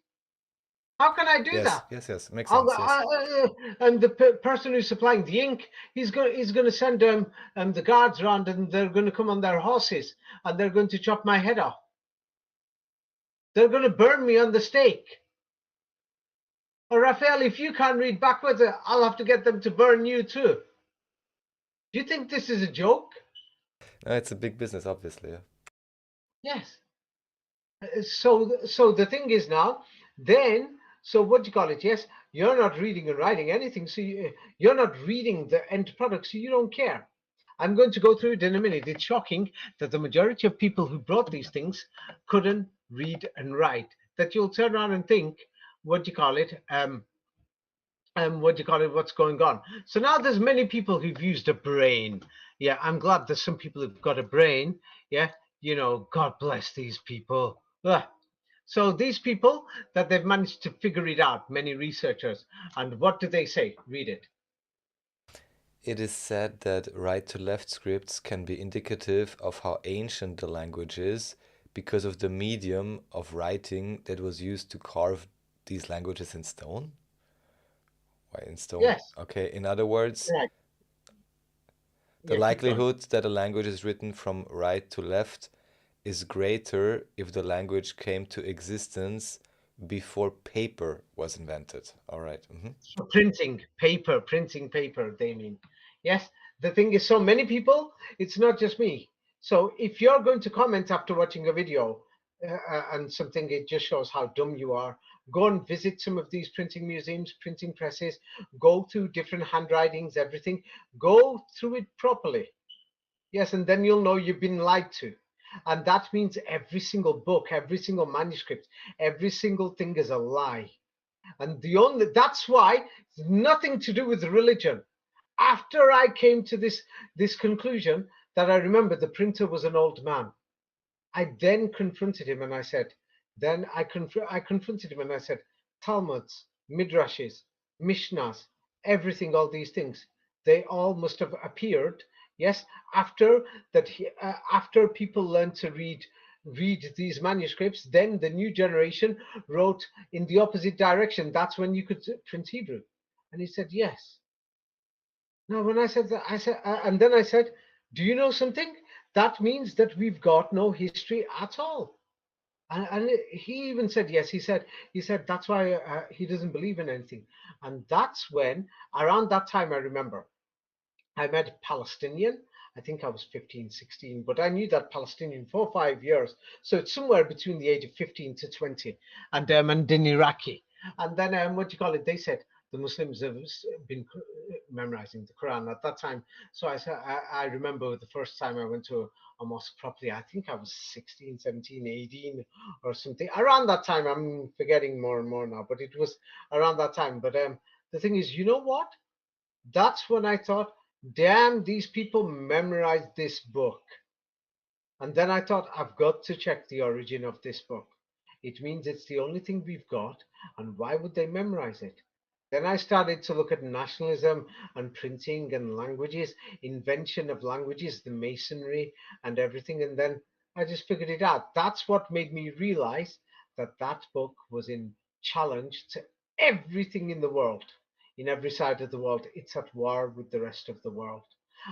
How can I do that? Yes. Makes sense. Yes. And the person who's supplying the ink, he's going to send the guards around, and they're going to come on their horses, and they're going to chop my head off. They're going to burn me on the stake. Or Raphael, if you can't read backwards, I'll have to get them to burn you too. Do you think this is a joke? No, it's a big business, obviously. Yeah. Yes. So the thing is now, then, so what do you call it? Yes, you're not reading and writing anything, so you're not reading the end product, so you don't care. I'm going to go through it in a minute. It's shocking that the majority of people who brought these things couldn't read and write. That you'll turn around and think, what do you call it? What's going on? So now there's many people who've used a brain. Yeah, I'm glad there's some people who've got a brain. Yeah, God bless these people. Ugh. So these people that they've managed to figure it out, many researchers, and what do they say? Read it. It is said that right-to-left scripts can be indicative of how ancient the language is because of the medium of writing that was used to carve these languages in stone. Why in stone? Yes. Okay, in other words, Right. the likelihood that a language is written from right to left is greater if the language came to existence before paper was invented. All right. So printing paper, they mean. Yes, the thing is, so many people, it's not just me. So if you're going to comment after watching a video and something, it just shows how dumb you are. Go and visit some of these printing museums, printing presses, go through different handwritings, everything. Go through it properly. Yes, and then you'll know you've been lied to. And that means every single book, every single manuscript, every single thing is a lie. And that's why it's nothing to do with religion. After I came to this conclusion, that I remember the printer was an old man, I then confronted him and I said, I confronted him and I said, Talmuds, Midrashes, Mishnahs, everything, all these things, they all must have appeared, yes, after that. After people learned to read these manuscripts, then the new generation wrote in the opposite direction. That's when you could print Hebrew. And he said, yes. Now, when I said that, and then I said, do you know something? That means that we've got no history at all. And he even said, yes, he said that's why he doesn't believe in anything. And that's when, around that time, I remember, I met a Palestinian. I think I was 15, 16, but I knew that Palestinian for 5 years. So it's somewhere between the age of 15 to 20, and an Iraqi. And then, what do you call it? They said the Muslims have been memorizing the Quran at that time. So I remember the first time I went to a mosque properly. I think I was 16, 17, 18 or something. Around that time, I'm forgetting more and more now, but it was around that time. But the thing is, you know what? That's when I thought, damn, these people memorized this book. And then I thought, I've got to check the origin of this book. It means it's the only thing we've got, and why would they memorize it? Then I started to look at nationalism and printing and languages, invention of languages, the masonry and everything, and then I just figured it out. That's what made me realize that that book was in challenge to everything in the world. In every side of the world, it's at war with the rest of the world.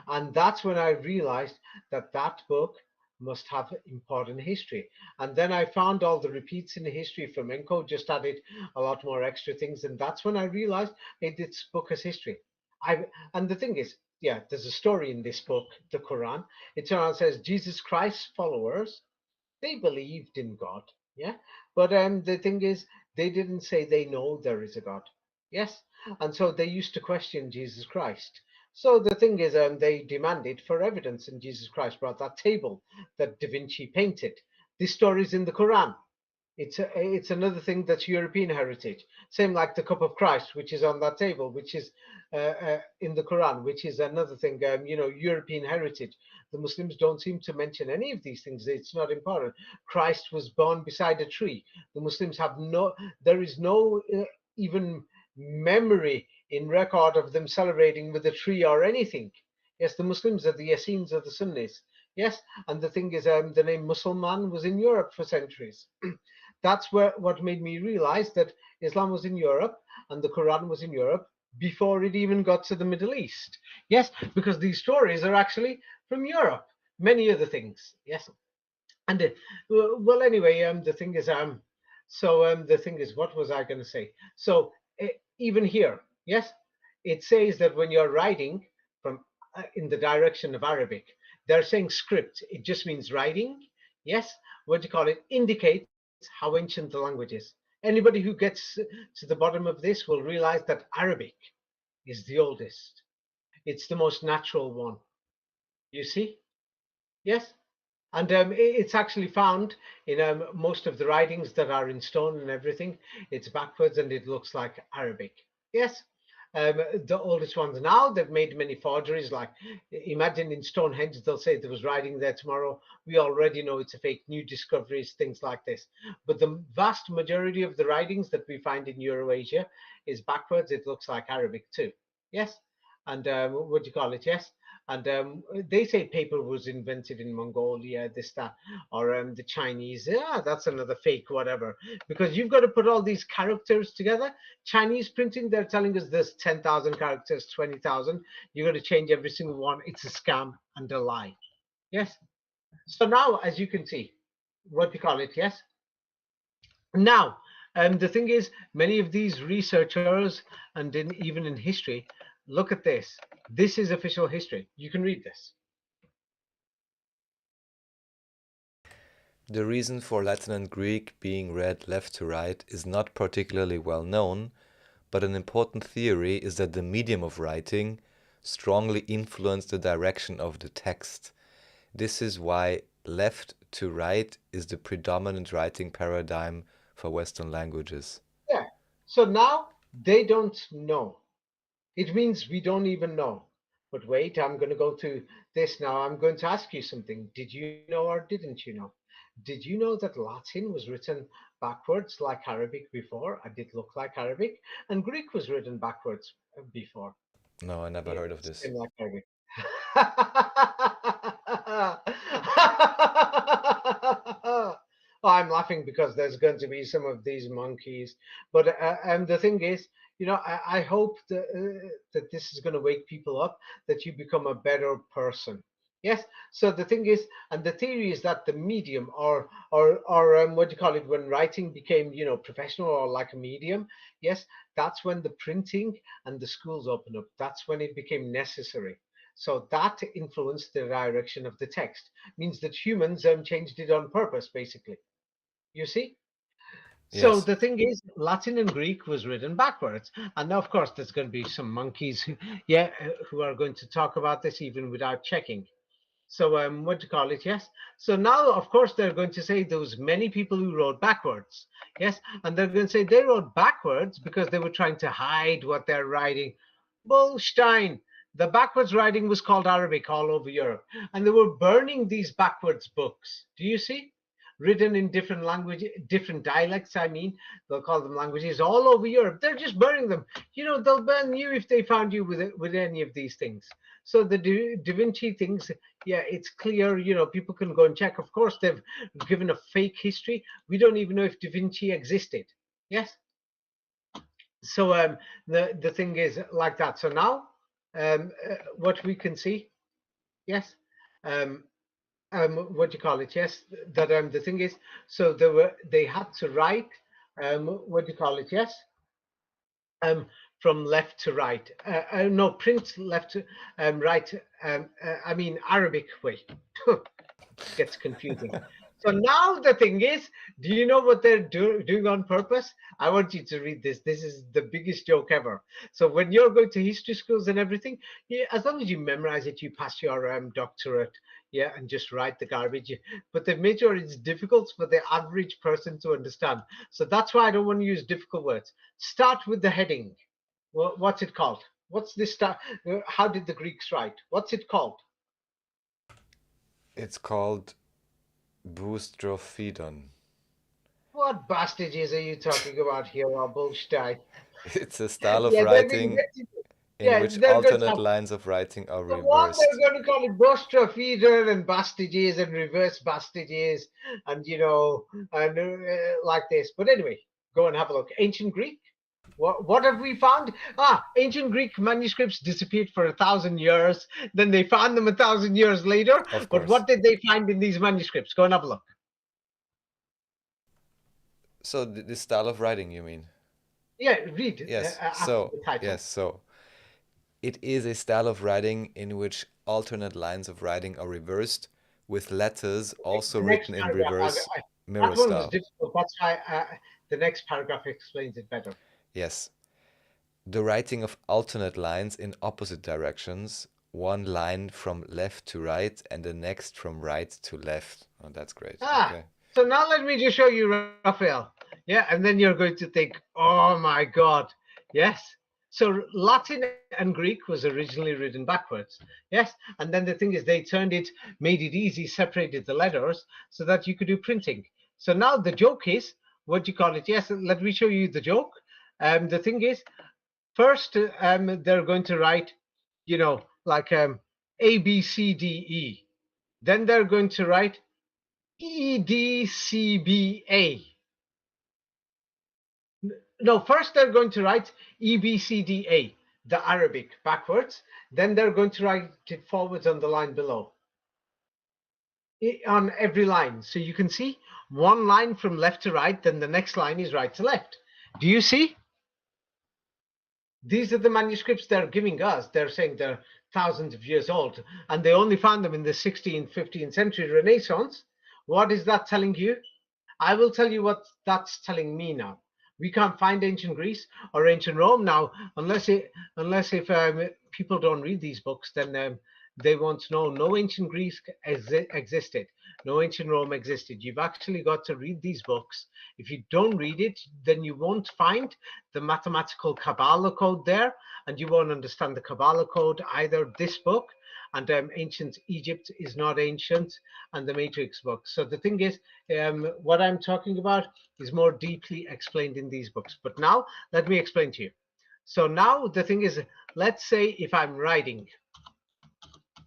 And that's when I realized that that book must have important history. And then I found all the repeats in the history. Flamenco just added a lot more extra things. And that's when I realized, hey, this book has history. And the thing is, yeah, there's a story in this book, the Quran. It says Jesus Christ's followers, they believed in God. Yeah. But the thing is, they didn't say they know there is a God. Yes. And so they used to question Jesus Christ. So the thing is, they demanded for evidence, and Jesus Christ brought that table that Da Vinci painted. This story is in the Quran. It's another thing that's European heritage. Same like the cup of Christ, which is on that table, which is in the Quran, which is another thing. European heritage. The Muslims don't seem to mention any of these things. It's not important. Christ was born beside a tree. The Muslims have no. There is no even memory in record of them celebrating with a tree or anything. Yes, the Muslims are the Essenes of the Sunnis. Yes, and the thing is, the name Mussulman was in Europe for centuries. That's what made me realize that Islam was in Europe and the Quran was in Europe before it even got to the Middle East. Yes, because these stories are actually from Europe. Many other things. Yes, and well, anyway, the thing is, the thing is, what was I going to say? So even here, yes, it says that when you're writing from in the direction of Arabic, they're saying script. It just means writing. Yes, what do you call it? Indicates how ancient the language is. Anybody who gets to the bottom of this will realize that Arabic is the oldest. It's the most natural one. You see? Yes, and it's actually found in most of the writings that are in stone and everything. It's backwards and it looks like Arabic. Yes. The oldest ones now, they've made many forgeries. Like, imagine in Stonehenge, they'll say there was writing there tomorrow. We already know it's a fake. New discoveries, things like this. But the vast majority of the writings that we find in Eurasia is backwards. It looks like Arabic too. Yes. And what do you call it? Yes. And they say paper was invented in Mongolia, this, that, or the Chinese. Yeah, that's another fake, whatever. Because you've got to put all these characters together. Chinese printing, they're telling us there's 10,000 characters, 20,000. You've got to change every single one. It's a scam and a lie. Yes. So now, as you can see, what we call it, yes. Now, the thing is, many of these researchers, and even in history, look at this. This is official history. You can read this. The reason for Latin and Greek being read left to right is not particularly well known, but an important theory is that the medium of writing strongly influenced the direction of the text. This is why left to right is the predominant writing paradigm for Western languages. Yeah. So now they don't know. It means we don't even know. But wait, I'm going to go to this now. I'm going to ask you something. Did you know or didn't you know? Did you know that Latin was written backwards like Arabic before? It did look like Arabic. And Greek was written backwards before. No, I never Yeah, heard of this. same like Arabic. Oh, I'm laughing because there's going to be some of these monkeys. But the thing is, I hope that this is going to wake people up, that you become a better person. Yes. So the thing is, and the theory is that the medium, or what do you call it, when writing became, professional or like a medium. Yes, that's when the printing and the schools opened up. That's when it became necessary. So that influenced the direction of the text. Means that humans changed it on purpose, basically. You see? So Yes. the thing is, Latin and Greek was written backwards, and now, of course, there's going to be some monkeys, who are going to talk about this even without checking. So what do you call it? Yes. So now, of course, they're going to say there was many people who wrote backwards. Yes, and they're going to say they wrote backwards because they were trying to hide what they're writing. Bullstein. The backwards writing was called Arabic all over Europe, and they were burning these backwards books. Do you see? Written in different language, different dialects. I mean, they'll call them languages all over Europe. They're just burning them. They'll burn you if they found you with any of these things. So the Da Vinci things, yeah, it's clear. People can go and check. Of course, they've given a fake history. We don't even know if Da Vinci existed. Yes. So the thing is like that. So now, what we can see, yes. Um, what do you call it? Yes, that the thing is, so they had to write, what do you call it? Yes, um, from left to right. No, print left to right. I mean Arabic way. Gets confusing. So now the thing is, do you know what they're doing on purpose? I want you to read this. This is the biggest joke ever. So when you're going to history schools and everything, yeah, as long as you memorize it, you pass your doctorate, yeah, and just write the garbage. But they've made sure it's difficult for the average person to understand. So that's why I don't want to use difficult words. Start with the heading. Well, what's it called? What's this start? How did the Greeks write? What's it called? It's called boustrophodon. What bastages are you talking about here, or bullshit? It's a style of Yeah, they've writing invented it. in Yeah, which they're going to alternate have lines of writing are the one reversed. they're going to call it bostrofeeder and bastages and reverse bastages and and like this. But anyway, go and have a look. Ancient Greek. What have we found? Ancient Greek manuscripts disappeared for 1,000 years. Then they found them 1,000 years later. Of But course. what did they find in these manuscripts? Go and have a look. So this style of writing, you mean? Yeah, read Yes. after the title. So it is a style of writing in which alternate lines of writing are reversed, with letters also The next written in paragraph, reverse mirror that one was style. difficult. That's why the next paragraph explains it better. Yes. The writing of alternate lines in opposite directions, one line from left to right and the next from right to left. Oh, that's great. Okay. So now let me just show you, Raphael. Yeah, and then you're going to think, oh my God. Yes. So Latin and Greek was originally written backwards. Yes. And then the thing is, they turned it, made it easy, separated the letters so that you could do printing. So now the joke is, what do you call it? Yes, let me show you the joke. The thing is, first, they're going to write, like A, B, C, D, E. Then they're going to write EDCBA. No, first they're going to write EBCDA, the Arabic, backwards. Then they're going to write it forwards on the line below, on every line. So you can see one line from left to right, then the next line is right to left. Do you see? These are the manuscripts they're giving us. They're saying they're thousands of years old, and they only found them in the 16th, 15th century Renaissance. What is that telling you? I will tell you what that's telling me now. We can't find ancient Greece or ancient Rome now, unless if people don't read these books, then they won't know. No ancient Greece existed. No ancient Rome existed. You've actually got to read these books. If you don't read it, then you won't find the mathematical Kabbalah code there, and you won't understand the Kabbalah code either. This book and ancient Egypt is not ancient, and the Matrix book. So the thing is, what I'm talking about is more deeply explained in these books. But now let me explain to you. So now the thing is, let's say if I'm writing,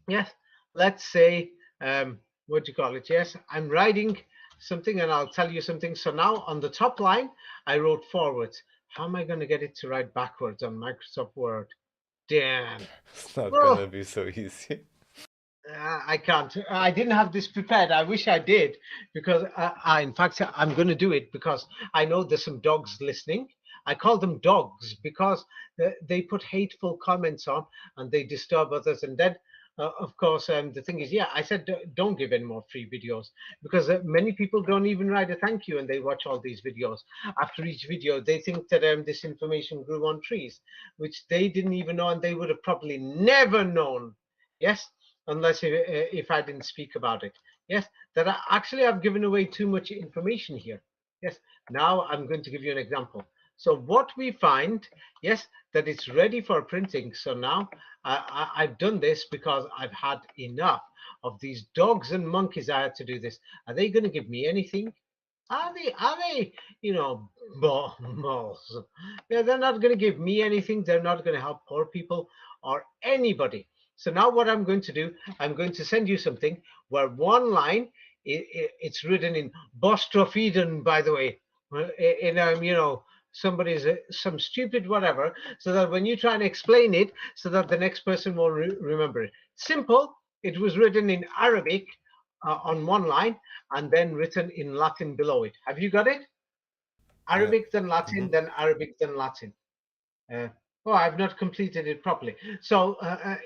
yes, let's say, what do you call it? Yes, I'm writing something and I'll tell you something. So now on the top line, I wrote forwards. How am I going to get it to write backwards on Microsoft Word? Damn. It's not Oh, gonna be so easy. I can't. I didn't have this prepared. I wish I did, because in fact, I'm going to do it because I know there's some dogs listening. I call them dogs because they put hateful comments on and they disturb others. And then, of course, the thing is, yeah, I said don't give any more free videos, because many people don't even write a thank you and they watch all these videos. After each video, they think that this information grew on trees, which they didn't even know, and they would have probably never known. Yes, unless if I didn't speak about it. Yes, that actually I've given away too much information here. Yes, now I'm going to give you an example. So what we find, yes, that it's ready for printing. So now I've done this because I've had enough of these dogs and monkeys. I had to do this. Are they going to give me anything? Are they, balls? Yeah, they're not going to give me anything. They're not going to help poor people or anybody. So now what I'm going to do, I'm going to send you something where one line, it's written in Bostrofeden, by the way, in somebody's some stupid whatever, so that when you try and explain it, so that the next person will remember it. Simple. It was written in Arabic on one line, and then written in Latin below it. Have you got it? Yeah. Arabic, then Latin, then Arabic, then Latin. Uh, oh, I've not completed it properly. So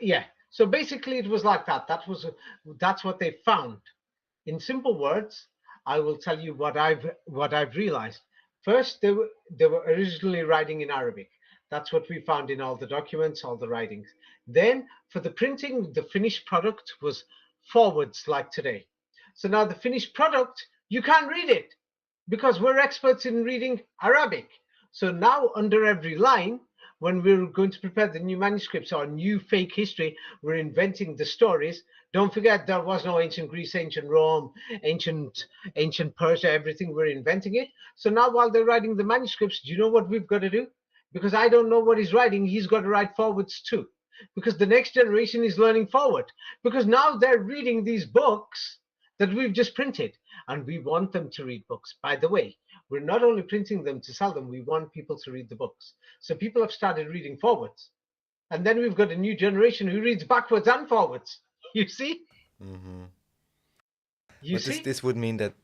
yeah. So basically, it was like that. That's what they found. In simple words, I will tell you what I've realized. First, they were originally writing in Arabic. That's what we found in all the documents, all the writings. Then, for the printing, the finished product was forwards like today. So now the finished product, you can't read it because we're experts in reading Arabic. So now, under every line, when we're going to prepare the new manuscripts or new fake history, we're inventing the stories. Don't forget, there was no ancient Greece, ancient Rome, ancient Persia, everything. We're inventing it. So now, while they're writing the manuscripts, do you know what we've got to do? Because I don't know what he's writing, he's got to write forwards too. Because the next generation is learning forward. Because now they're reading these books that we've just printed, and we want them to read books. By the way, we're not only printing them to sell them, we want people to read the books. So people have started reading forwards. And then we've got a new generation who reads backwards and forwards. You see? Mm-hmm. You But see? this would mean that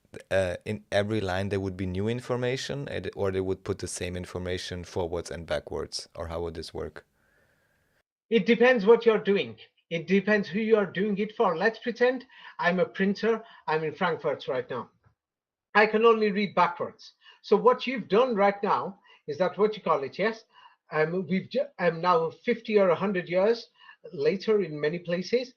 in every line there would be new information, or they would put the same information forwards and backwards, or how would this work? It depends what you're doing. It depends who you're doing it for. Let's pretend I'm a printer. I'm in Frankfurt right now. I can only read backwards. So what you've done right now is that what you call it, yes? We've now 50 or 100 years later in many places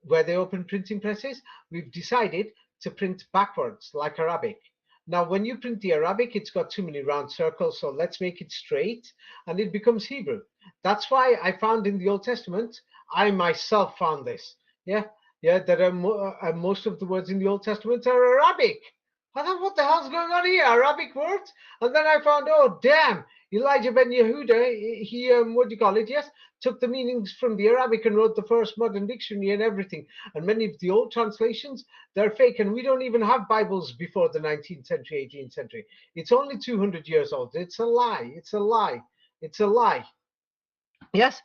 where they open printing presses, we've decided to print backwards like Arabic. Now, when you print the Arabic, it's got too many round circles, so let's make it straight and it becomes Hebrew. That's why I found in the Old Testament, I myself found this. Yeah, yeah, that most of the words in the Old Testament are Arabic. I thought, what the hell's going on here? Arabic words? And then I found, oh, damn, Elijah ben Yehuda, he, what do you call it? Yes, took the meanings from the Arabic and wrote the first modern dictionary and everything. And many of the old translations, they're fake. And we don't even have Bibles before the 19th century, 18th century. It's only 200 years old. It's a lie. It's a lie. It's a lie. Yes,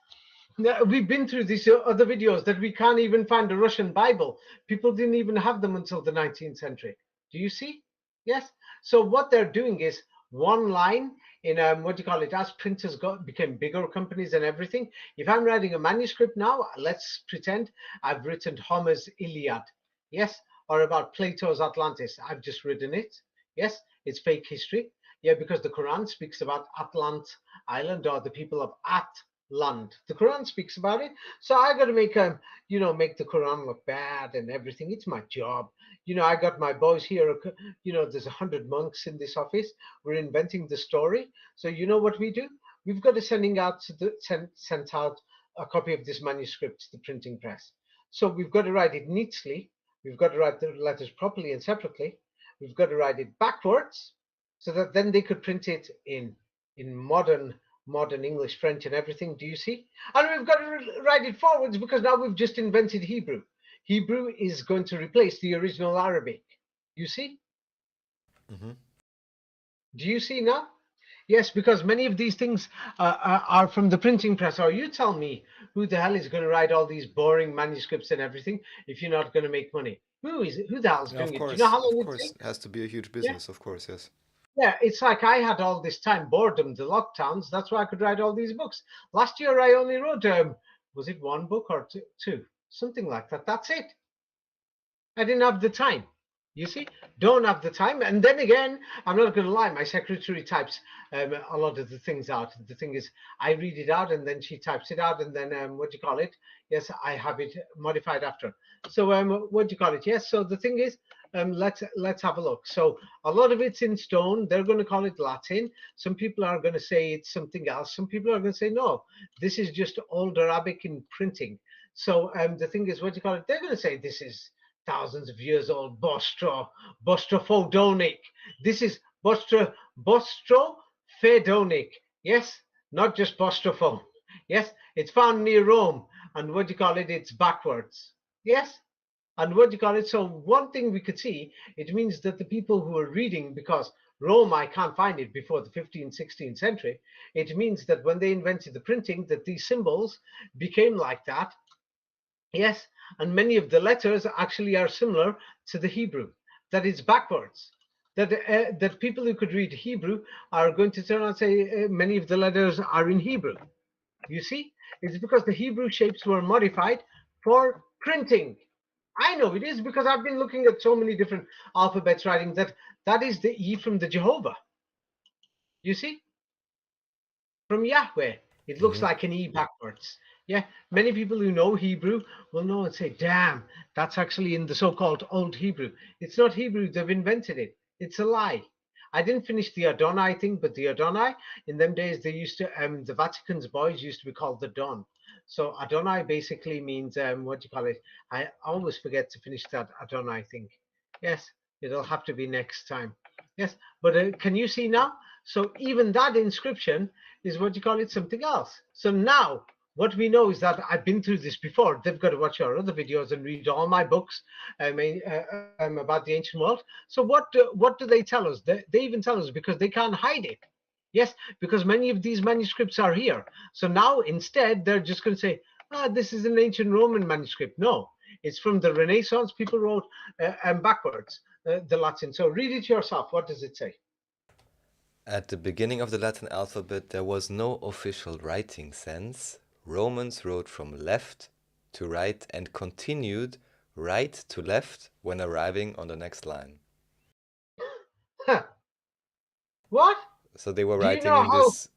we've been through these other videos that we can't even find a Russian Bible. People didn't even have them until the 19th century. Do you see? Yes. So what they're doing is one line in what do you call it? As printers became bigger companies and everything. If I'm writing a manuscript now, let's pretend I've written Homer's Iliad. Yes, or about Plato's Atlantis. I've just written it. Yes, it's fake history. Yeah, because the Quran speaks about Atlant Island or the people of Atlant. The Quran speaks about it. So I got to make make the Quran look bad and everything. It's my job. I got my boys here. There's 100 monks in this office. We're inventing the story. So you know what we do? We've got to send out a copy of this manuscript to the printing press. So we've got to write it neatly. We've got to write the letters properly and separately. We've got to write it backwards, so that then they could print it in modern English, French, and everything. Do you see? And we've got to write it forwards because now we've just invented Hebrew. Hebrew is going to replace the original Arabic. You see? Mm-hmm. Do you see now? Yes, because many of these things are from the printing press. Or you tell me, who the hell is going to write all these boring manuscripts and everything if you're not going to make money? Who the hell's Yeah, doing it? Do you know how long of it course, it takes? has to be a huge Yeah. business, of course, yes. Yeah, it's like I had all this time boredom, the lockdowns. That's why I could write all these books. Last year, I only wrote, was it one book or two? Something like that. That's it. I didn't have the time. You see, don't have the time. And then again, I'm not going to lie, my secretary types a lot of the things out. The thing is, I read it out and then she types it out, and then what do you call it? Yes, I have it modified after. So what do you call it? Yes. So the thing is, let's have a look. So a lot of it's in stone. They're going to call it Latin. Some people are going to say it's something else. Some people are going to say no, this is just old Arabic in printing. So the thing is, what do you call it? They're going to say this is thousands of years old Bostrofodonic. This is Bostrofedonic. Yes, not just Bostrophone. Yes, it's found near Rome, and what do you call it? It's backwards. Yes, and what do you call it? So one thing we could see, it means that the people who are reading, because Rome, I can't find it before the 15th, 16th century, it means that when they invented the printing, that these symbols became like that. Yes, and many of the letters actually are similar to the Hebrew, that it's backwards. That people who could read Hebrew are going to turn and say many of the letters are in Hebrew. You see, it's because the Hebrew shapes were modified for printing. I know it is because I've been looking at so many different alphabets writing that is the E from the Jehovah. You see? From Yahweh. It looks Hmm. like an E backwards. Yeah, many people who know Hebrew will know and say, damn, that's actually in the so-called Old Hebrew. It's not Hebrew, they've invented it. It's a lie. I didn't finish the Adonai thing, but the Adonai, in them days, they used to, the Vatican's boys used to be called the Don. So Adonai basically means, what do you call it? I always forget to finish that Adonai thing. Yes, it'll have to be next time. Yes, but can you see now? So even that inscription is what you call it something else. So now what we know is that I've been through this before. They've got to watch our other videos and read all my books about the ancient world. So what do they tell us? They even tell us because they can't hide it. Yes, because many of these manuscripts are here. So now instead they're just going to say, this is an ancient Roman manuscript. No, it's from the Renaissance. People wrote backwards the Latin. So read it yourself. What does it say? At the beginning of the Latin alphabet, there was no official writing sense. Romans wrote from left to right and continued right to left when arriving on the next line. Huh. What? So they were Do you writing know in how this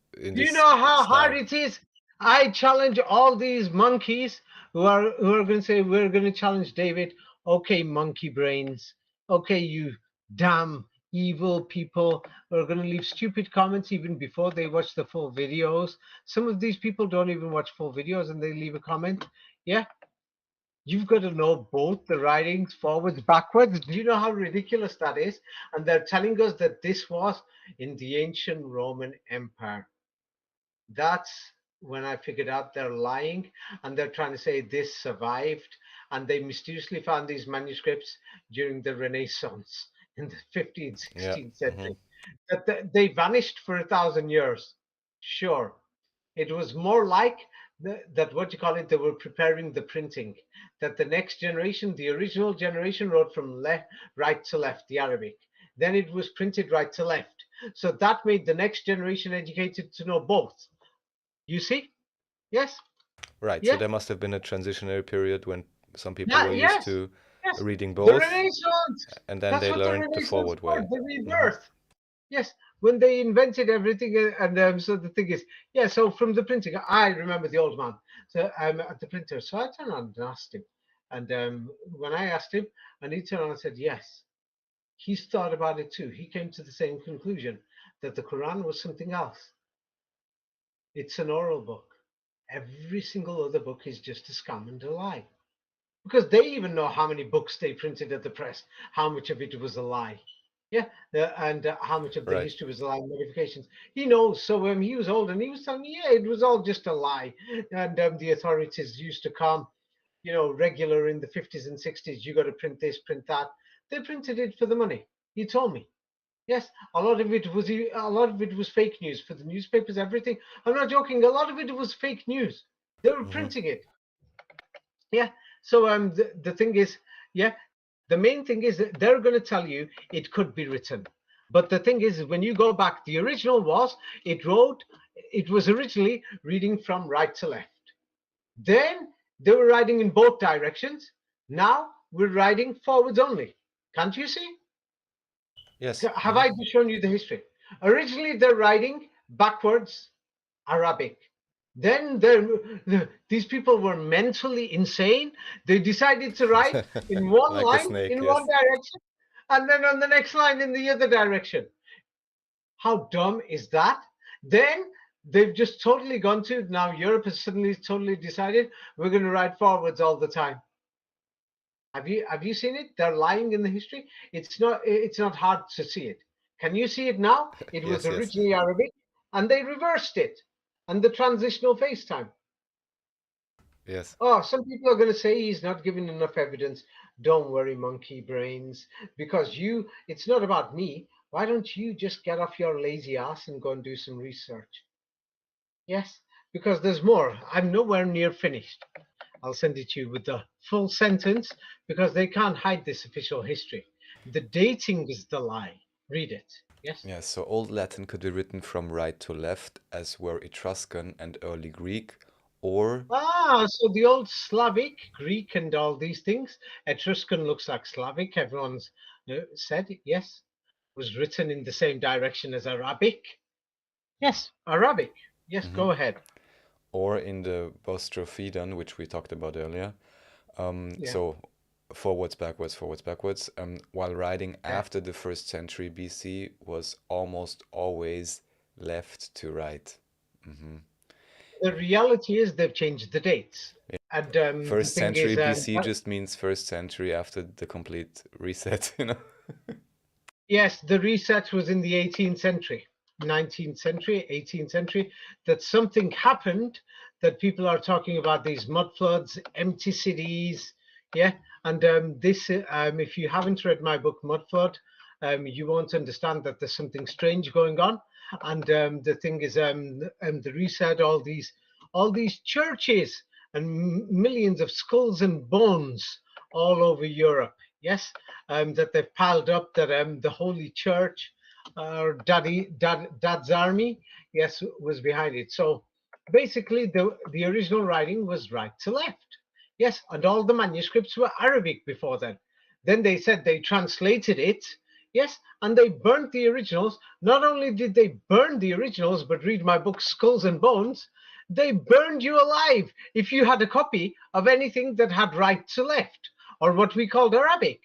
hard style. it is? I challenge all these monkeys who are going to say we're going to challenge David. Okay, monkey brains. Okay, you damn evil people who are going to leave stupid comments even before they watch the full videos. Some of these people don't even watch full videos and they leave a comment. Yeah, you've got to know both the writings forwards, backwards. Do you know how ridiculous that is? And they're telling us that this was in the ancient Roman Empire. That's when I figured out they're lying and they're trying to say this survived. And they mysteriously found these manuscripts during the Renaissance in the 15th, Yeah. 16th Hmm. century. That they vanished for 1,000 years. Sure, it was more like that what you call it, they were preparing the printing, that the next generation, the original generation, wrote from left, right to left, the Arabic. Then it was printed right to left. So that made the next generation educated to know both. You see? Yes? Right. So Yeah? there must have been a transitionary period when some people Yeah, were used yes. to Yes. reading The both, Renaissance. and then That's they what the learned the Renaissance forward was, way. the Hmm. rebirth. Yes, when they invented everything, and so the thing is, yeah. So from the printing, I remember the old man. So at the printer. So I turned around and asked him, and when I asked him, and he turned around and said, yes, he's thought about it too. He came to the same conclusion that the Quran was something else. It's an oral book. Every single other book is just a scam and a lie. Because they even know how many books they printed at the press, how much of it was a lie. Yeah, and how much of the Right. history was a lie, modifications. He knows. So he was old and he was telling me, yeah, it was all just a lie. And the authorities used to come, regular in the 50s and 60s. You got to print this, print that. They printed it for the money. He told me. Yes, a lot of it was fake news for the newspapers, everything. I'm not joking. A lot of it was fake news. They were Hmm. printing it. Yeah. So the thing is, yeah, the main thing is that they're going to tell you it could be written. But the thing is, when you go back, the original it was originally reading from right to left. Then they were writing in both directions. Now we're writing forwards only. Can't you see? Yes. Have Hmm. I just shown you the history? Originally, they're writing backwards Arabic. Then these people were mentally insane. They decided to write in one Like a line snake, in one yes. direction and then on the next line in the other direction. How dumb is that? Then they've just totally gone to now Europe has suddenly totally decided we're going to write forwards all the time. Have you seen it? They're lying in the history. It's not hard to see it. Can you see it now? It was Yes, yes, originally Arabic and they reversed it. And the transitional FaceTime. yes. Oh, some people are going to say he's not giving enough evidence. Don't worry, monkey brains, because it's not about me. Why don't you just get off your lazy ass and go and do some research? Yes, because there's more. I'm nowhere near finished. I'll send it to you with the full sentence because they can't hide this official history. The dating is the lie. Read it. Yes? Yes, so Old Latin could be written from right to left, as were Etruscan and early Greek. Or So the old Slavic, Greek, and all these things. Etruscan looks like Slavic. Everyone's said yes, was written in the same direction as Arabic. Yes, Arabic. Yes, mhm, go ahead. or in the Bostrophidan, which we talked about earlier. Yeah, So forwards, backwards, forwards, backwards. While writing yeah. after the first century BC was almost always left to right. Hmm. The reality is they've changed the dates, Yeah. and the First thing century is, BC just means first century after the complete reset, you know? yes, the reset was in the 18th century, 19th century, 18th century, that something happened that people are talking about these mud floods, empty cities. Yeah. And if you haven't read my book, Mud Flood, you won't understand that there's something strange going on. And the thing is, the reset, all these churches and millions of skulls and bones all over Europe. Yes, that they've piled up, that the Holy Church or Dad's army, yes, was behind it. So basically, the original writing was right to left. Yes, and all the manuscripts were Arabic before then. Then they said they translated it. Yes, and they burnt the originals. Not only did they burn the originals, but read my book, Skulls and Bones, they burned you alive if you had a copy of anything that had right to left, or what we called Arabic.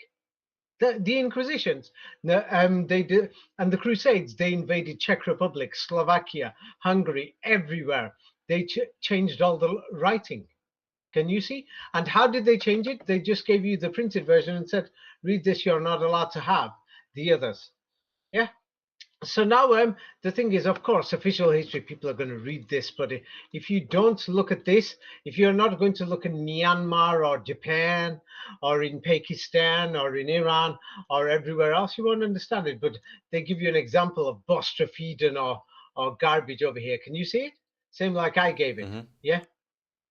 The Inquisitions, they did, and the Crusades. They invaded Czech Republic, Slovakia, Hungary, everywhere. They changed all the writing. Can you see? And how did they change it? They just gave you the printed version and said, "Read this. You're not allowed to have the others." Yeah. So now the thing is, of course, official history, people are going to read this, but if you don't look at this, if you're not going to look in Myanmar or Japan or in Pakistan or in Iran or everywhere else, you won't understand it. But they give you an example of Bostrafiden or garbage over here. Can you see it? Same like I gave it. Hmm. Yeah,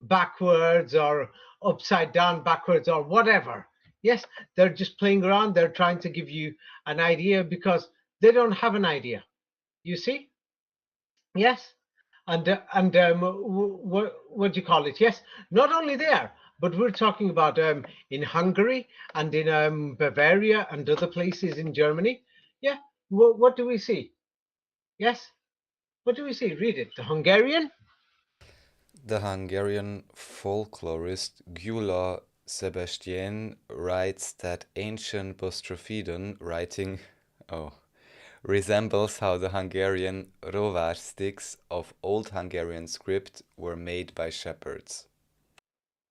backwards or upside down backwards or whatever. Yes, they're just playing around. They're trying to give you an idea because they don't have an idea. You see? Yes. And what do you call it? Yes. Not only there, but we're talking about in Hungary and in Bavaria and other places in Germany. Yeah. What do we see? Yes. What do we see? Read it. The Hungarian. The Hungarian folklorist Gyula Sebastian writes that ancient Bostrophidan writing oh, resembles how the Hungarian rovar sticks of Old Hungarian script were made by shepherds.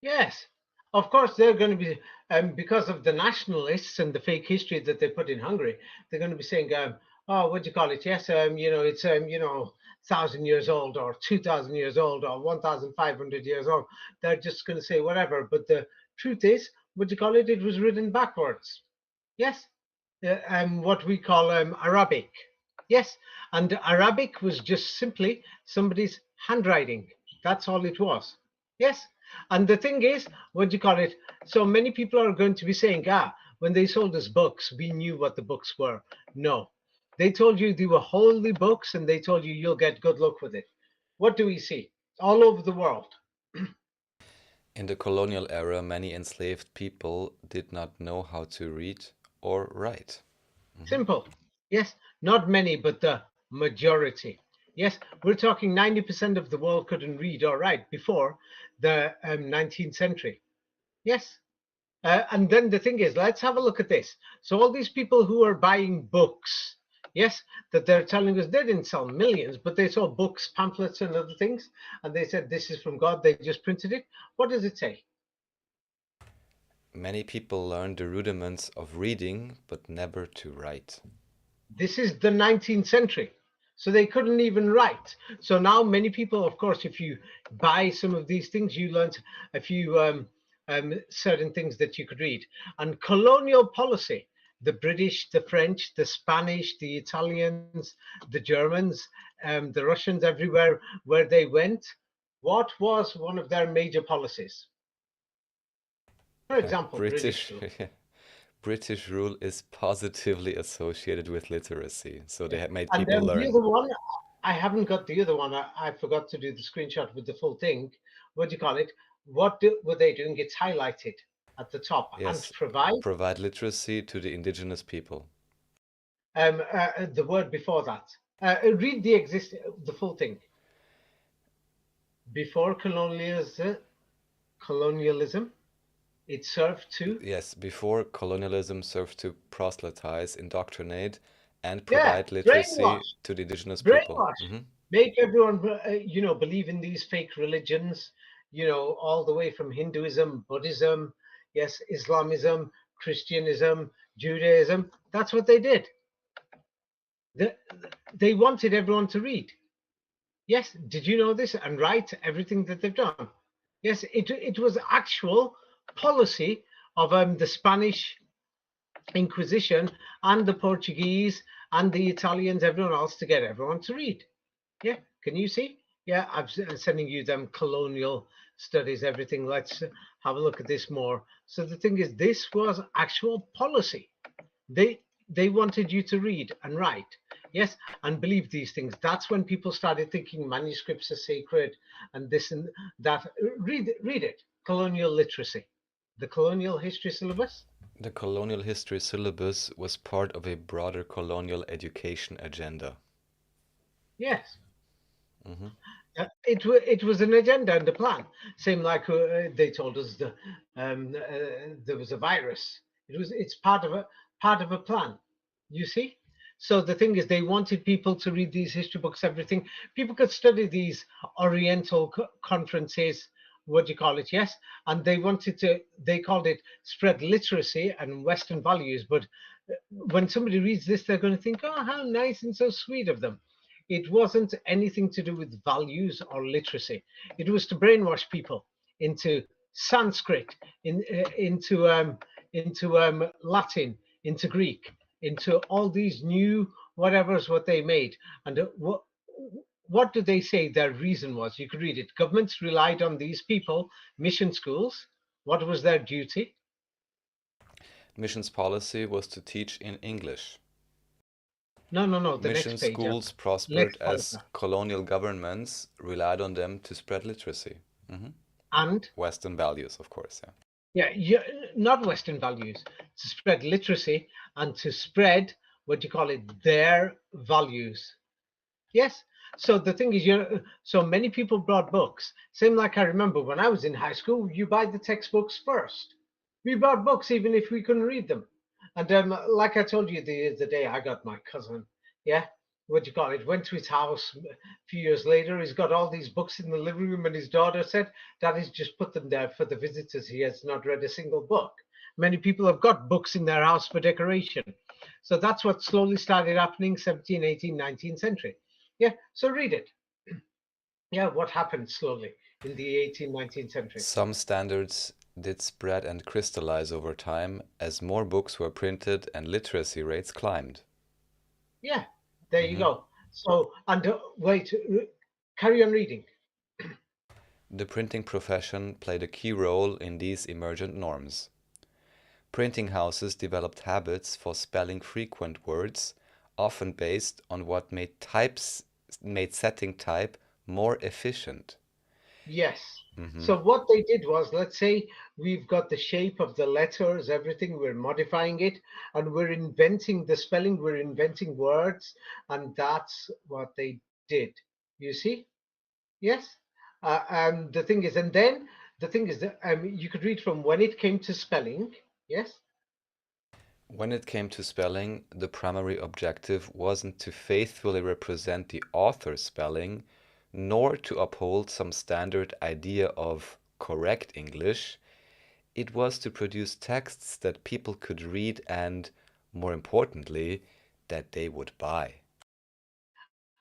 Yes, of course they're going to be, because of the nationalists and the fake history that they put in Hungary. They're going to be saying, "Oh, what do you call it? Yes, it's 1,000 years old, or 2,000 years old, or 1,500 years old." They're just going to say whatever. But the truth is, what do you call it? It was written backwards. Yes, what we call Arabic. Yes, and Arabic was just simply somebody's handwriting. That's all it was. Yes, and the thing is, what do you call it? So many people are going to be saying, when they sold us books, we knew what the books were. No, they told you they were holy books, and they told you you'll get good luck with it. What do we see all over the world? In the colonial era, many enslaved people did not know how to read or write. Mhm. Simple. Yes, not many, but the majority. Yes, we're talking 90% of the world couldn't read or write before the 19th century. Yes. And then the thing is, let's have a look at this. So all these people who are buying books, yes, that they're telling us they didn't sell millions, but they saw books, pamphlets, and other things, and they said this is from God. They just printed it. What does it say? Many people learned the rudiments of reading, but never to write. This is the 19th century. So they couldn't even write. So now many people, of course, if you buy some of these things, you learned a few certain things that you could read. And colonial policy, the British, the French, the Spanish, the Italians, the Germans, the Russians, everywhere where they went, what was one of their major policies? For example, British British rule. British rule is positively associated with literacy, so they Yeah. had made And people the learn. other one, I haven't got the other one. I forgot to do the screenshot with the full thing. what do you call it? Were they doing? It's highlighted at the top. And Yes, provide, provide literacy to the indigenous people. the word before that. Read the full thing. Before colonialism, it served to, Yes, before colonialism served to proselytize, indoctrinate, and yeah, provide literacy brainwash, to the indigenous people. brainwash, make everyone, believe in these fake religions, all the way from Hinduism, Buddhism, yes, Islamism, Christianism, Judaism. That's what they did. They, they wanted everyone to read. Yes, did you know this? And write everything that they've done. Yes, it was actual policy of the Spanish Inquisition and the Portuguese and the Italians, everyone else, to get everyone to read. Yeah, can you see? Yeah, I'm sending you them colonial studies, everything. Let's have a look at this more. So the thing is, this was actual policy. They wanted you to read and write, yes, and believe these things. That's when people started thinking manuscripts are sacred and this and that. Read it. Colonial literacy, the colonial history syllabus. The colonial history syllabus was part of a broader colonial education agenda. Yes. Hmm. It was an agenda and a plan. Same like they told us there was a virus. It's part of a plan. You see. So the thing is, they wanted people to read these history books. Everything people could study these Oriental conferences. What do you call it? Yes, and they wanted to. They called it spread literacy and Western values. But when somebody reads this, they're going to think, "Oh, how nice and so sweet of them." It wasn't anything to do with values or literacy. It was to brainwash people into Sanskrit, into Latin, into Greek, into all these new whatever's what they made. And what did they say their reason was? You could read it. Governments relied on these people, mission schools. What was their duty? Missions policy was to teach in English. No. The next Mission page. schools prospered Next as paragraph. colonial governments relied on them to spread literacy. And Western values, of course, yeah. yeah, not Western values, to spread literacy and to spread what you call it, their values. Yes. So the thing is, so many people brought books. Same like I remember when I was in high school, you buy the textbooks first. We bought books even if we couldn't read them. And like I told you the other day, I got my cousin. Yeah, what do you call it? Went to his house a few years later. He's got all these books in the living room, and his daughter said, "Daddy's just put them there for the visitors. He has not read a single book." Many people have got books in their house for decoration. So that's what slowly started happening 17th, 18th, 19th century. Yeah, so read it. Yeah, what happened slowly in the 18th, 19th century? Some standards did spread and crystallize over time as more books were printed and literacy rates climbed. Yeah, there you go. So, and wait, carry on reading. The printing profession played a key role in these emergent norms. Printing houses developed habits for spelling frequent words, often based on what made setting type more efficient. Yes. So what they did was, let's say we've got the shape of the letters, everything, we're modifying it, and we're inventing the spelling, we're inventing words, and that's what they did. You see? Yes. The thing is, and then the thing is that you could read from when it came to spelling. Yes. When it came to spelling, the primary objective wasn't to faithfully represent the author's spelling, nor to uphold some standard idea of correct English. It was to produce texts that people could read and, more importantly, that they would buy.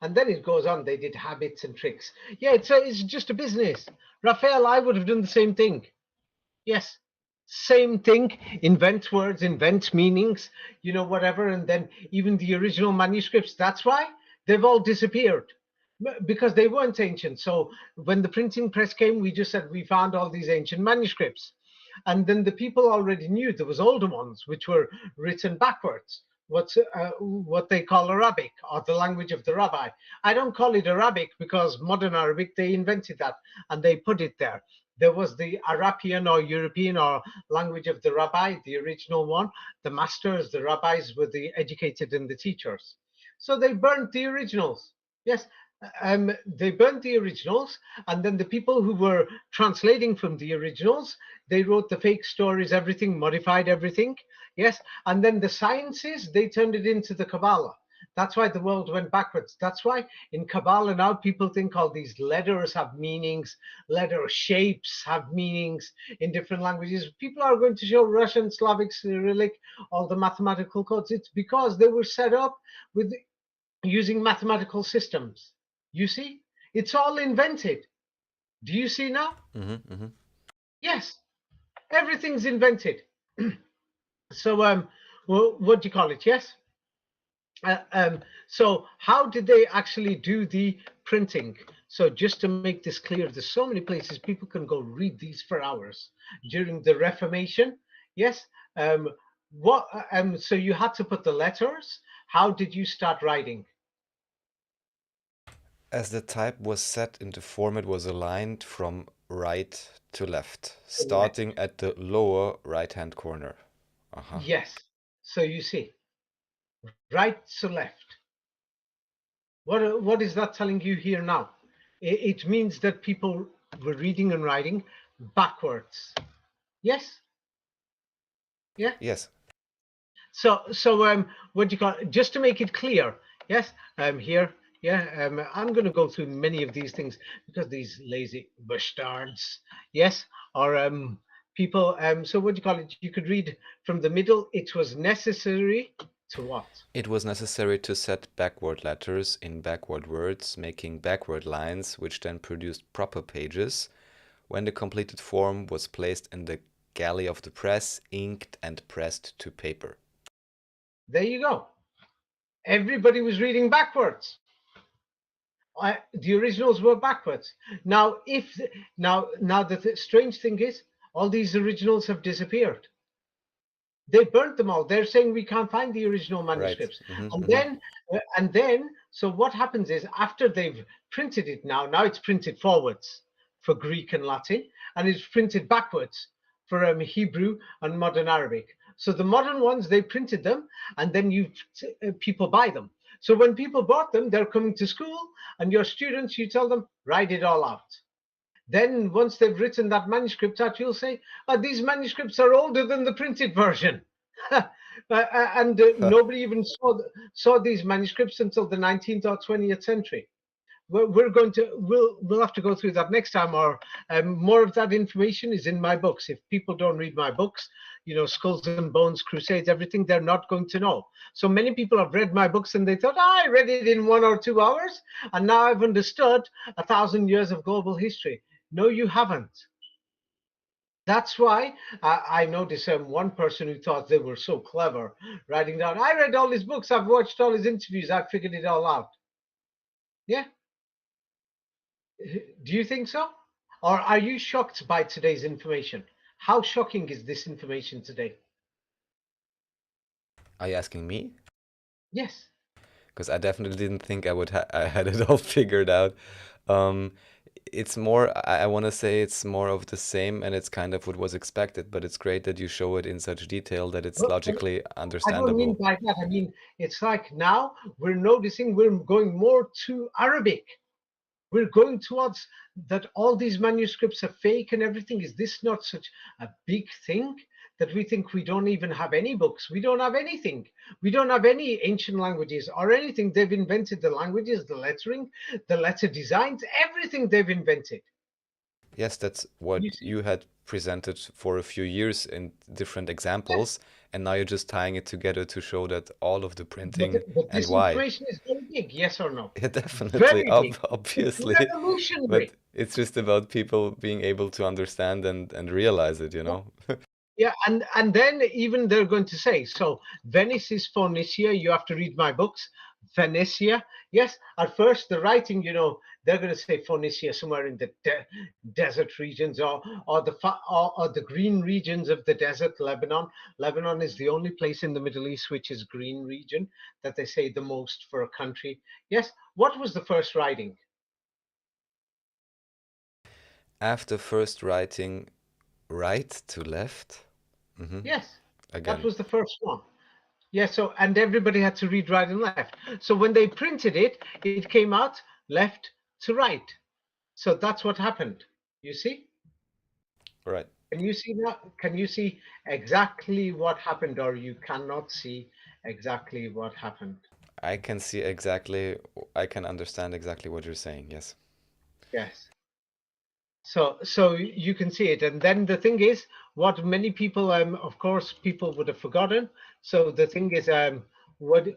And then it goes on. They did habits and tricks. Yeah, it's just a business. Raphael, I would have done the same thing. Yes, same thing. Invent words, invent meanings, whatever. And then even the original manuscripts. That's why they've all disappeared because they weren't ancient. So when the printing press came, we just said we found all these ancient manuscripts. And then the people already knew there was older ones which were written backwards. what they call Arabic, or the language of the rabbi. I don't call it Arabic because modern Arabic, they invented that and they put it there. There was the Arabian or European or language of the rabbi, the original one. The masters, the rabbis were the educated and the teachers. So they burnt the originals. Yes, they burnt the originals, and then the people who were translating from the originals, they wrote the fake stories, everything, modified everything. Yes, and then the sciences, they turned it into the Kabbalah. That's why the world went backwards. That's why in Kabbalah now people think all these letters have meanings, letter shapes have meanings in different languages. People are going to show Russian, Slavic, Cyrillic, all the mathematical codes. It's because they were set up with using mathematical systems. You see, it's all invented. Do you see now? Yes, everything's invented. So, what do you call it? Yes. So, how did they actually do the printing? So, just to make this clear, there's so many places people can go read these for hours during the Reformation. Yes. So you had to put the letters. How did you start writing? As the type was set in the form, it was aligned from right to left, starting at the lower right-hand corner. Yes. So you see, right to left. What is that telling you here now? It means that people were reading and writing backwards. Yes. Yeah. Yes. So what do you call it? Just to make it clear? Yes. Here. Yeah. I'm going to go through many of these things because these lazy bastards. Yes. Or people. So what do you call it? You could read from the middle. It was necessary to what? It was necessary to set backward letters in backward words, making backward lines, which then produced proper pages. When the completed form was placed in the galley of the press, inked and pressed to paper. There you go. Everybody was reading backwards. The originals were backwards. Now, the strange thing is, all these originals have disappeared. They burnt them all. They're saying we can't find the original manuscripts. Right. And then, so what happens is after they've printed it now it's printed forwards for Greek and Latin, and it's printed backwards for Hebrew and modern Arabic. So the modern ones, they printed them, and then people buy them. So when people bought them, they're coming to school, and your students, you tell them, write it all out. Then once they've written that manuscript out, you'll say, these manuscripts are older than the printed version. And nobody even saw these manuscripts until the 19th or 20th century. We'll have to go through that next time, or more of that information is in my books. If people don't read my books, Skulls and Bones, Crusades, everything, they're not going to know. So many people have read my books and they thought, I read it in 1 or 2 hours, and now I've understood 1,000 years of global history. No, you haven't. That's why I noticed one person who thought they were so clever, writing down, I read all his books, I've watched all his interviews, I've figured it all out. Yeah. Do you think so? Or are you shocked by today's information? How shocking is this information today? Are you asking me? Yes. Because I definitely didn't think I had it all figured out. It's more, I want to say it's more of the same, and it's kind of what was expected, but it's great that you show it in such detail that it's logically understandable. I don't mean by that. I mean, it's like now we're noticing we're going more to Arabic. We're going towards that all these manuscripts are fake and everything. Is this not such a big thing that we think we don't even have any books? We don't have anything. We don't have any ancient languages or anything. They've invented the languages, the lettering, the letter designs, everything they've invented. Yes, that's what you had presented for a few years in different examples, and now you're just tying it together to show that all of the printing but and this why. information is very big, yes or no? Yeah, definitely, Very big. obviously. It's revolutionary. But it's just about people being able to understand and realize it, Yeah, and then even they're going to say, so Venice is Phoenicia. You have to read my books. Venetia. Yes, at first the writing, they're going to say Phoenicia somewhere in the desert regions, or the green regions of the desert, Lebanon. Lebanon is the only place in the Middle East which is green region that they say the most for a country. Yes, what was the first writing? After first writing right to left. Yes, that Again. was the first one. Yeah, so and everybody had to read right and left. So when they printed it, it came out left to right. So that's what happened. You see? Right. Can you see that? Can you see exactly what happened, or you cannot see exactly what happened? I can see exactly, I can understand exactly what you're saying. Yes. Yes. So you can see it, and then the thing is, what many people, of course, people would have forgotten. So the thing is, what do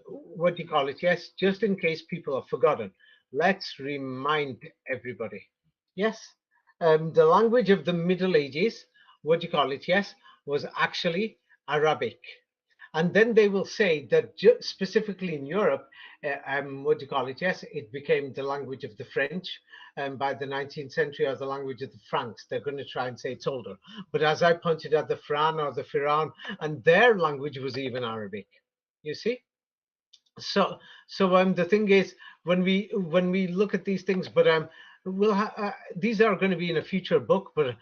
you call it? Yes, just in case people have forgotten, let's remind everybody. Yes, the language of the Middle Ages, what do you call it? Yes, was actually Arabic. And then they will say that specifically in Europe, what do you call it? Yes, it became the language of the French by the 19th century, or the language of the Franks. They're going to try and say it's older. But as I pointed out, the Fran or the Firan, and their language was even Arabic. You see? So the thing is, when we look at these things, but these are going to be in a future book, but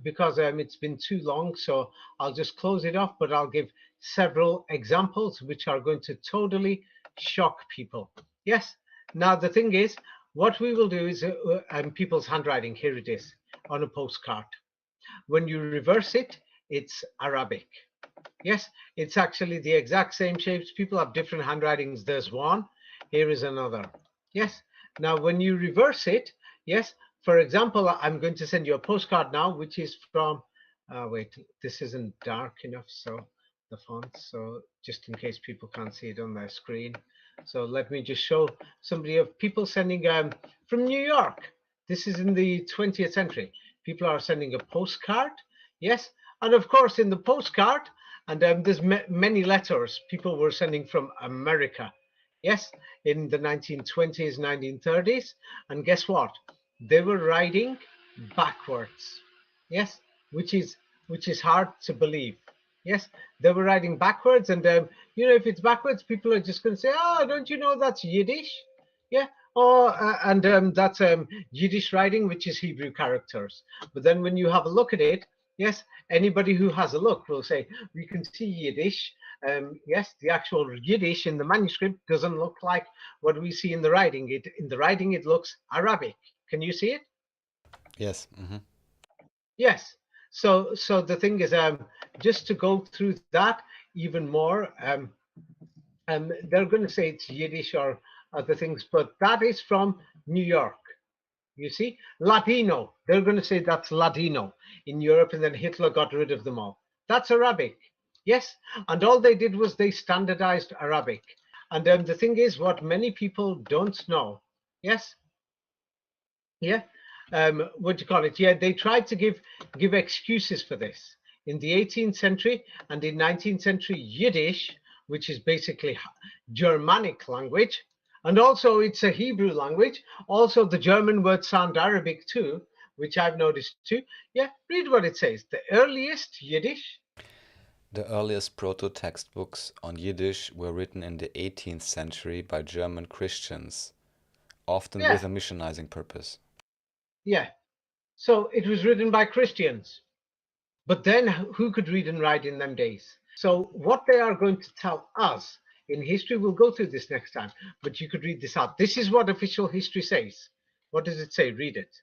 because it's been too long, so I'll just close it off, but I'll give several examples which are going to totally shock people. Yes. Now the thing is, what we will do is people's handwriting, here it is on a postcard. When you reverse it, it's Arabic. Yes, it's actually the exact same shapes. People have different handwritings. There's one. Here is another. Yes. Now, when you reverse it, yes, for example, I'm going to send you a postcard now, which is from, wait, this isn't dark enough, so the font, so just in case people can't see it on their screen. So let me just show somebody of people sending from New York. This is in the 20th century. People are sending a postcard. Yes. And of course, in the postcard, and there's many letters people were sending from America. Yes, in the 1920s, 1930s. And guess what? They were writing backwards. Yes, which is which is hard to believe. Yes, they were writing backwards, and if it's backwards, people are just going to say, "Oh, don't you know that's Yiddish?" Yeah. And that's Yiddish writing, which is Hebrew characters. But then when you have a look at it, yes, anybody who has a look will say, we can see Yiddish. Yes, the actual Yiddish in the manuscript doesn't look like what we see in the writing. In the writing, it looks Arabic. Can you see it? Yes. Yes. So the thing is, just to go through that even more, they're going to say it's Yiddish or other things, but that is from New York. You see, Latino. They're going to say that's Latino in Europe, and then Hitler got rid of them all. That's Arabic. Yes, and all they did was they standardized Arabic. And the thing is, what many people don't know, yes, yeah, what do you call it? Yeah, they tried to give excuses for this in the 18th century and in 19th century Yiddish, which is basically Germanic language, and also it's a Hebrew language. Also, the German words sound Arabic too, which I've noticed too. Yeah, read what it says. The earliest Yiddish. The earliest proto-textbooks on Yiddish were written in the 18th century by German Christians, often with Yeah, a missionizing purpose. yeah. So it was written by Christians. But then who could read and write in them days? So what they are going to tell us in history, we'll go through this next time, but you could read this out. This is what official history says. What does it say? Read it.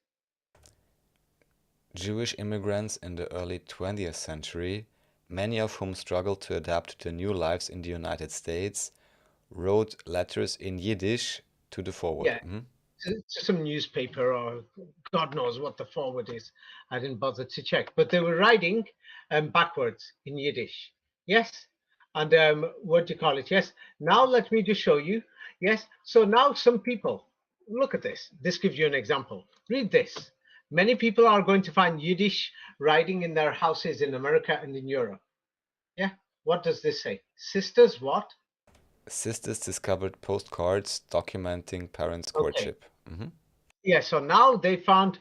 Jewish immigrants in the early 20th century, many of whom struggled to adapt to new lives in the United States, wrote letters in Yiddish to the forward. Yeah, to some newspaper, or God knows what the forward is. I didn't bother to check, but they were writing backwards in Yiddish. Yes, and what do you call it? Yes. Now let me just show you. Yes. So now some people look at this. This gives you an example. Read this. Many people are going to find Yiddish writing in their houses in America and in Europe. Yeah. What does this say? Sisters, what? Sisters discovered postcards documenting parents' Okay. courtship. Hmm. Yeah. So now they found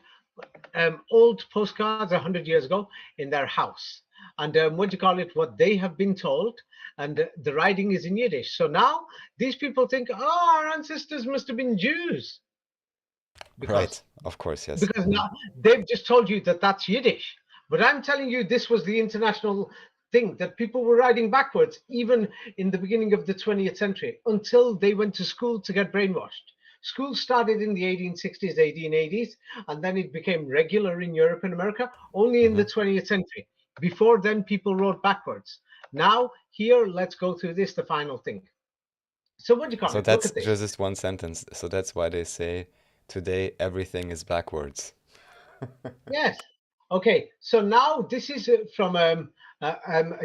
old postcards 100 years ago in their house. And what do you call it? What they have been told, and the writing is in Yiddish. So now these people think, oh, our ancestors must have been Jews because Right, of course, yes. because now they've just told you that that's Yiddish. But I'm telling you, this was the international thing that people were writing backwards, even in the beginning of the 20th century, until they went to school to get brainwashed. School started in the 1860s, 1880s, and then it became regular in Europe and America only in Hmm. the 20th century. Before then, people wrote backwards. Now, here, let's go through this, the final thing. So, what do you call So it? Look that's at this. just one sentence. So that's why they say today everything is backwards. Yes. Okay. So now this is from a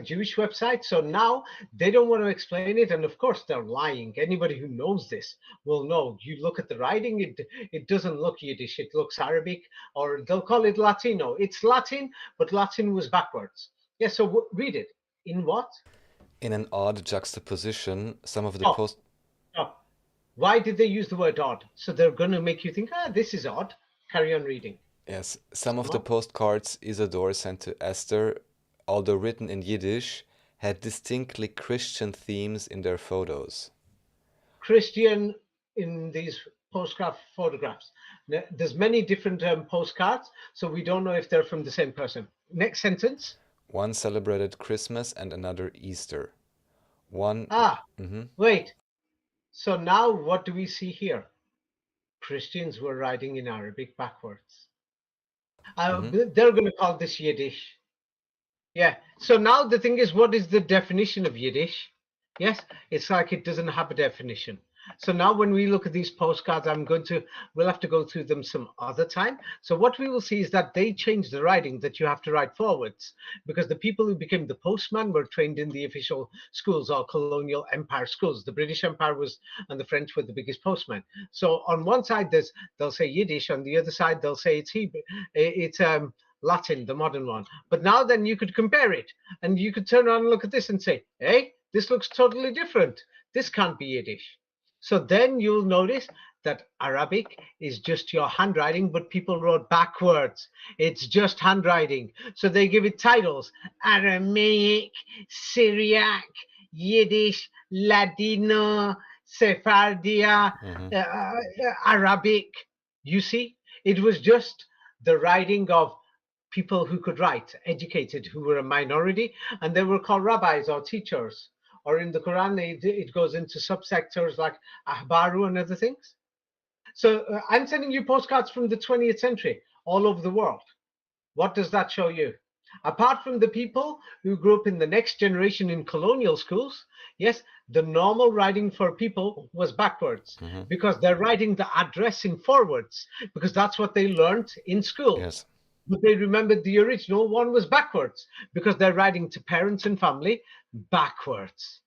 Jewish website. So now they don't want to explain it, and of course they're lying. Anybody who knows this will know. You look at the writing; it doesn't look Yiddish. It looks Arabic, or they'll call it Latino. It's Latin, but Latin was backwards. Yeah. So read it. In what? In an odd juxtaposition, some of the Oh, post oh. Why did they use the word odd? So they're going to make you think, ah, this is odd. Carry on reading. yes, some of the What? postcards Isidore sent to Esther, although written in Yiddish, had distinctly Christian themes in their photos. Christian in these postcard photographs. There's many different postcards, so we don't know if they're from the same person. Next sentence. One celebrated Christmas and another Easter. One, Ah, mhm, wait. So now what do we see here? Christians were writing in Arabic backwards. mhm. They're going to call this Yiddish. Yeah. So now the thing is, what is the definition of Yiddish? Yes, it's like it doesn't have a definition. So now when we look at these postcards, we'll have to go through them some other time. So what we will see is that they changed the writing that you have to write forwards because the people who became the postman were trained in the official schools or colonial empire schools. The British Empire was, and the French were the biggest postmen. So on one side, they'll say Yiddish, on the other side, they'll say it's Hebrew, it's Latin, the modern one. But now then you could compare it and you could turn around and look at this and say, hey, this looks totally different. This can't be Yiddish. So then you'll notice that Arabic is just your handwriting, but people wrote backwards. It's just handwriting. So they give it titles: Aramaic, Syriac, Yiddish, Ladino, Sephardia, Mhm. Arabic. You see, it was just the writing of people who could write, educated, who were a minority, and they were called rabbis or teachers. Or in the Quran, it goes into subsectors like ahbaru and other things. So I'm sending you postcards from the 20th century all over the world. What does that show you? Apart from the people who grew up in the next generation in colonial schools, yes, the normal writing for people was backwards Mhm. because they're writing the address in forwards because that's what they learned in school. Yes. But they remembered the original one was backwards because they're writing to parents and family backwards.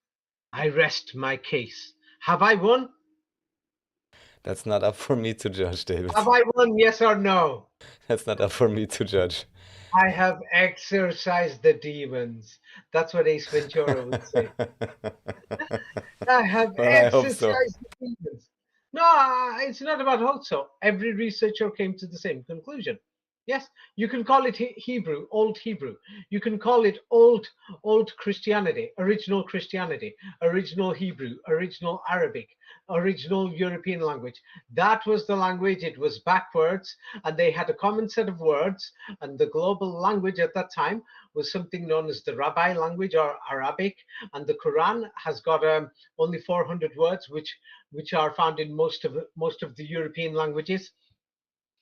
I rest my case. Have I won? That's not up for me to judge, David. Have I won? Yes or no? That's not up for me to judge. I have exorcised the demons. That's what Ace Ventura would say. I have Well, I hope so. exorcised the demons. No, it's not about hope so. Every researcher came to the same conclusion. Yes, you can call it Hebrew, Old Hebrew. You can call it Old Christianity, original Hebrew, original Arabic, original European language. That was the language. It was backwards, and they had a common set of words. And the global language at that time was something known as the Rabbi language or Arabic. And the Quran has got only 400 words, which are found in most of the European languages.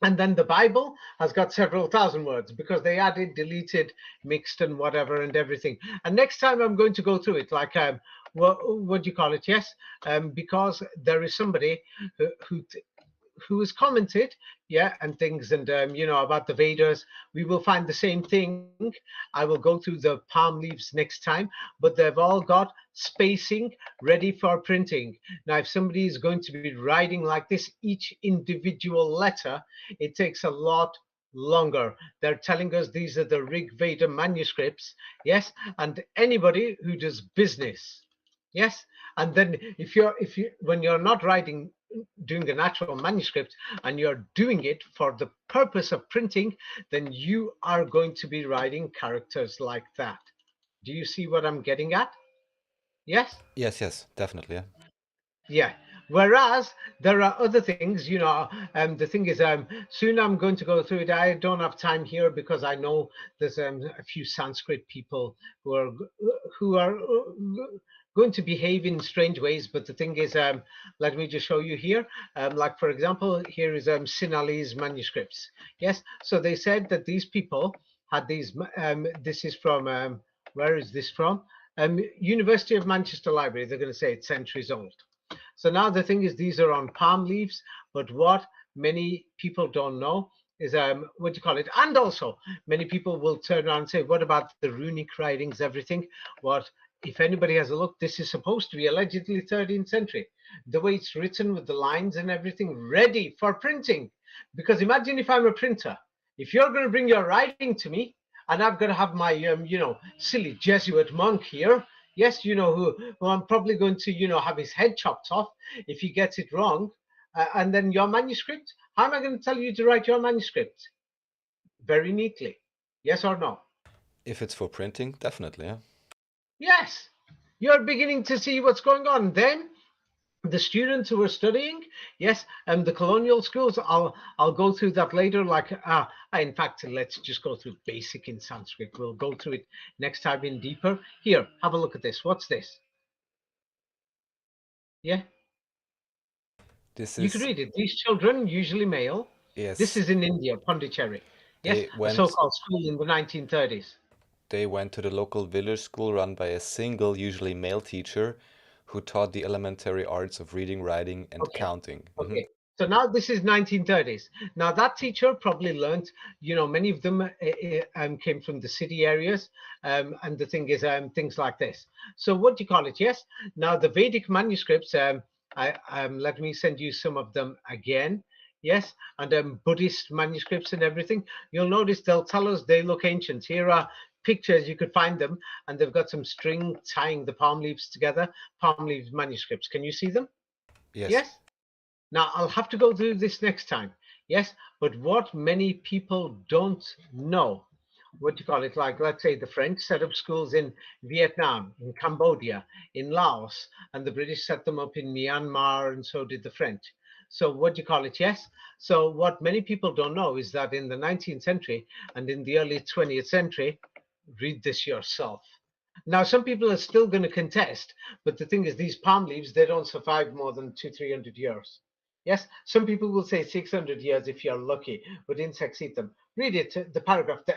And then the Bible has got several thousand words because they added, deleted, mixed, and whatever and everything. And next time I'm going to go through it like what do you call it? Yes, because there is somebody who has commented, yeah, and things, and about the Vedas. We will find the same thing. I will go through the palm leaves next time, but they've all got spacing ready for printing. Now, if somebody is going to be writing like this, each individual letter, it takes a lot longer. They're telling us these are the Rig Veda manuscripts, yes, and anybody who does business, yes. And then if you when you're not writing, doing the natural manuscript, and you're doing it for the purpose of printing, then you are going to be writing characters like that. Do you see what I'm getting at? Yes. Yes, definitely. Yeah. Yeah. Whereas there are other things, the thing is, soon I'm going to go through it. I don't have time here because I know there's a few Sanskrit people who are going to behave in strange ways. But the thing is, let me just show you here. Like for example, here is Sinhalese manuscripts. Yes. So they said that these people had these. This is from where is this from? University of Manchester Library. They're going to say it's centuries old. So now the thing is, these are on palm leaves, but what many people don't know is what do you call it? And also, many people will turn around and say, "What about the runic writings? Everything?" What if anybody has a look? This is supposed to be allegedly 13th century. The way it's written with the lines and everything, ready for printing. Because imagine if I'm a printer, if you're going to bring your writing to me, and I've got to have my silly Jesuit monk here. Yes, who I'm probably going to, have his head chopped off if he gets it wrong. And then your manuscript, how am I going to tell you to write your manuscript? Very neatly. Yes or no? If it's for printing, definitely. Yeah. Yes. You're beginning to see what's going on. Then the students who are studying, yes, and the colonial schools, I'll go through that later. Like, in fact, let's just go through basic in Sanskrit. We'll go through it next time in deeper. Here, have a look at this. What's this? Yeah, This you can is, read it. These children, usually male. This yes, is in India, Pondicherry. Yes, they a went so-called school in the 1930s. they went to the local village school run by a single, usually male teacher who taught the elementary arts of reading, writing, and Okay. counting. Okay. So now this is 1930s. Now that teacher probably learned, many of them came from the city areas, and the thing is, things like this. So what do you call it? Yes. Now the Vedic manuscripts. Let me send you some of them again. Yes, and Buddhist manuscripts and everything. You'll notice they'll tell us they look ancient. Here are pictures, you could find them, and they've got some string tying the palm leaves together. Palm leaves manuscripts. Can you see them? Yes. Yes. Now, I'll have to go through this next time. Yes, but what many people don't know, what do you call it? Like, let's say the French set up schools in Vietnam, in Cambodia, in Laos, and the British set them up in Myanmar, and so did the French. So, what do you call it? Yes. So, what many people don't know is that in the 19th century and in the early 20th century, read this yourself. Now, some people are still going to contest, but the thing is, these palm leaves, they don't survive more than 300 years. Yes, some people will say 600 years if you're lucky, but insects eat them. Read it, the paragraph. The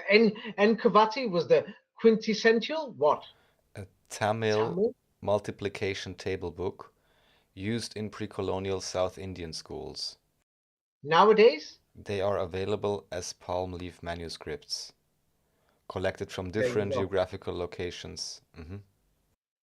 Nkavati was the quintessential what? A Tamil Tamil? multiplication table book used in pre-colonial South Indian schools. Nowadays, They are available as palm leaf manuscripts, collected from there you different go. geographical locations.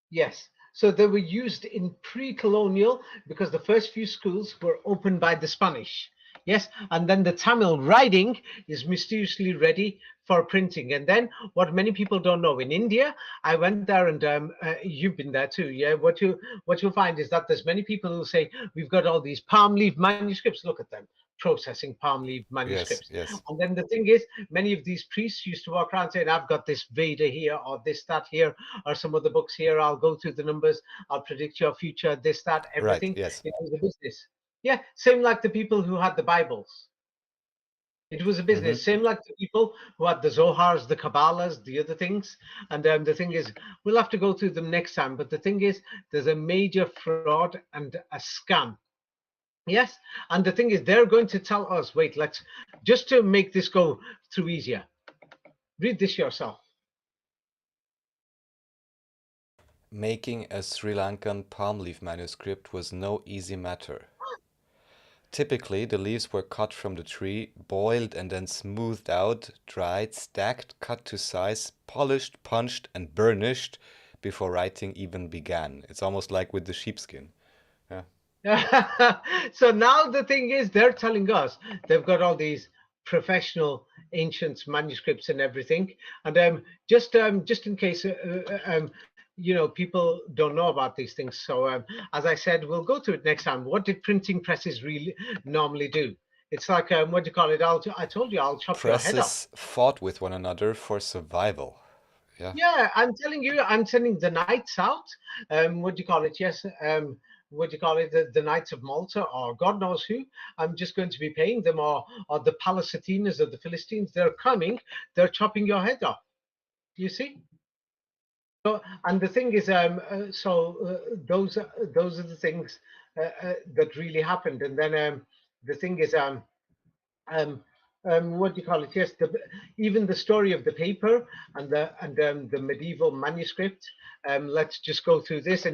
Yes. So they were used in pre-colonial because the first few schools were opened by the Spanish. Yes, and then the Tamil writing is mysteriously ready for printing. And then what many people don't know, in India, I went there, and you've been there too. Yeah, what you'll find is that there's many people who say we've got all these palm leaf manuscripts. Look at them processing palm leaf Yes, manuscripts. yes. And then the thing is, many of these priests used to walk around saying, I've got this Veda here, or this, that here, or some of the books here. I'll go through the numbers. I'll predict your future, this, that, Right, everything. yes. It was a business. Yeah, same like the people who had the Bibles. It was a hmm business. Same like the people who had the Zohars, the Kabbalahs, the other things. And the thing is, we'll have to go through them next time. But the thing is, there's a major fraud and a scam. Yes, and the thing is, they're going to tell us, wait, let's just to make this go through easier. Read this yourself. Making a Sri Lankan palm leaf manuscript was no easy matter. Typically, the leaves were cut from the tree, boiled and then smoothed out, dried, stacked, cut to size, polished, punched, and burnished before writing even began. It's almost like with the sheepskin. Yeah. So now the thing is, they're telling us they've got all these professional ancient manuscripts and everything. And just in case, people don't know about these things. So as I said, we'll go to it next time. What did printing presses really normally do? It's like what do you call it? I told you I'll chop your head off. Presses fought with one another for survival. Yeah. Yeah, I'm telling you, I'm sending the knights out. What do you call it? Yes. What do you call it? The Knights of Malta, or God knows who. I'm just going to be paying them, or the Palestinas or the Philistines. They're coming. They're chopping your head off. You see. So, and the thing is, those are the things that really happened. And then the thing is, um, what do you call it? Yes, even the story of the paper and the medieval manuscript. Let's just go through this,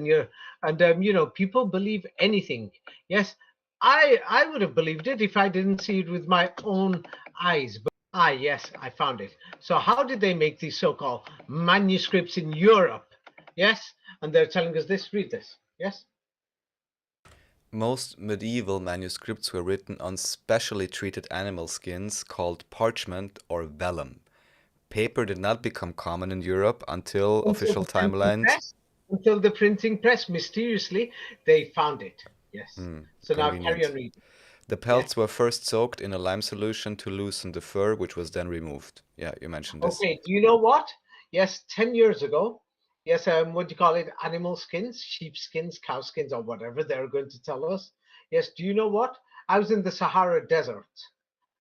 people believe anything. Yes, I would have believed it if I didn't see it with my own eyes. But yes, I found it. So how did they make these so-called manuscripts in Europe? Yes, and they're telling us this. Read this. Yes. Most medieval manuscripts were written on specially treated animal skins called parchment or vellum. Paper did not become common in Europe until Until official the printing timelines. press. Until the printing press, mysteriously, they found it. Yes. So now carry Convenient. on reading. The pelts were first soaked in a lime solution to loosen the fur, which was then removed. Yeah, you mentioned this. Okay, do you know what? Yes, 10 years ago, yes, what do you call it? Animal skins, sheep skins, cow skins, or whatever they're going to tell us. Yes, do you know what? I was in the Sahara Desert.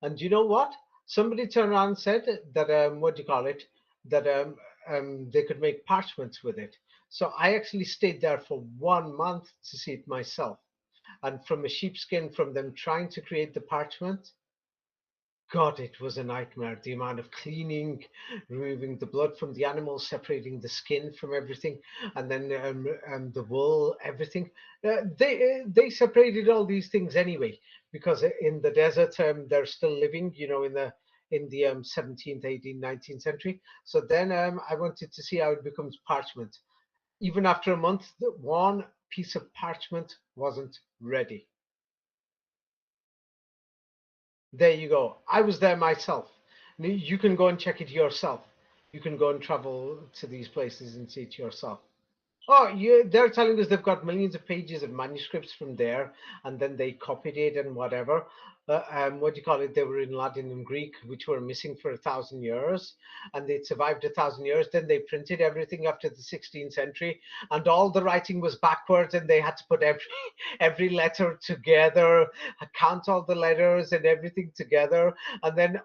And do you know what? Somebody turned around and said that, what do you call it? That they could make parchments with it. So I actually stayed there for 1 month to see it myself. And from a sheepskin, from them trying to create the parchment, God, it was a nightmare. The amount of cleaning, removing the blood from the animal, separating the skin from everything, and then the wool, everything. They separated all these things anyway, because in the desert they're still living, in the 17th, 18th, 19th century. So then I wanted to see how it becomes parchment. Even after a month, the one piece of parchment wasn't ready. There you go. I was there myself. You can go and check it yourself. You can go and travel to these places and see it yourself. Oh, they're telling us they've got millions of pages of manuscripts from there, and then they copied it and whatever. What do you call it? They were in Latin and Greek, which were missing for 1,000 years, and they'd survived 1,000 years. Then they printed everything after the 16th century, and all the writing was backwards, and they had to put every letter together, count all the letters and everything together, and then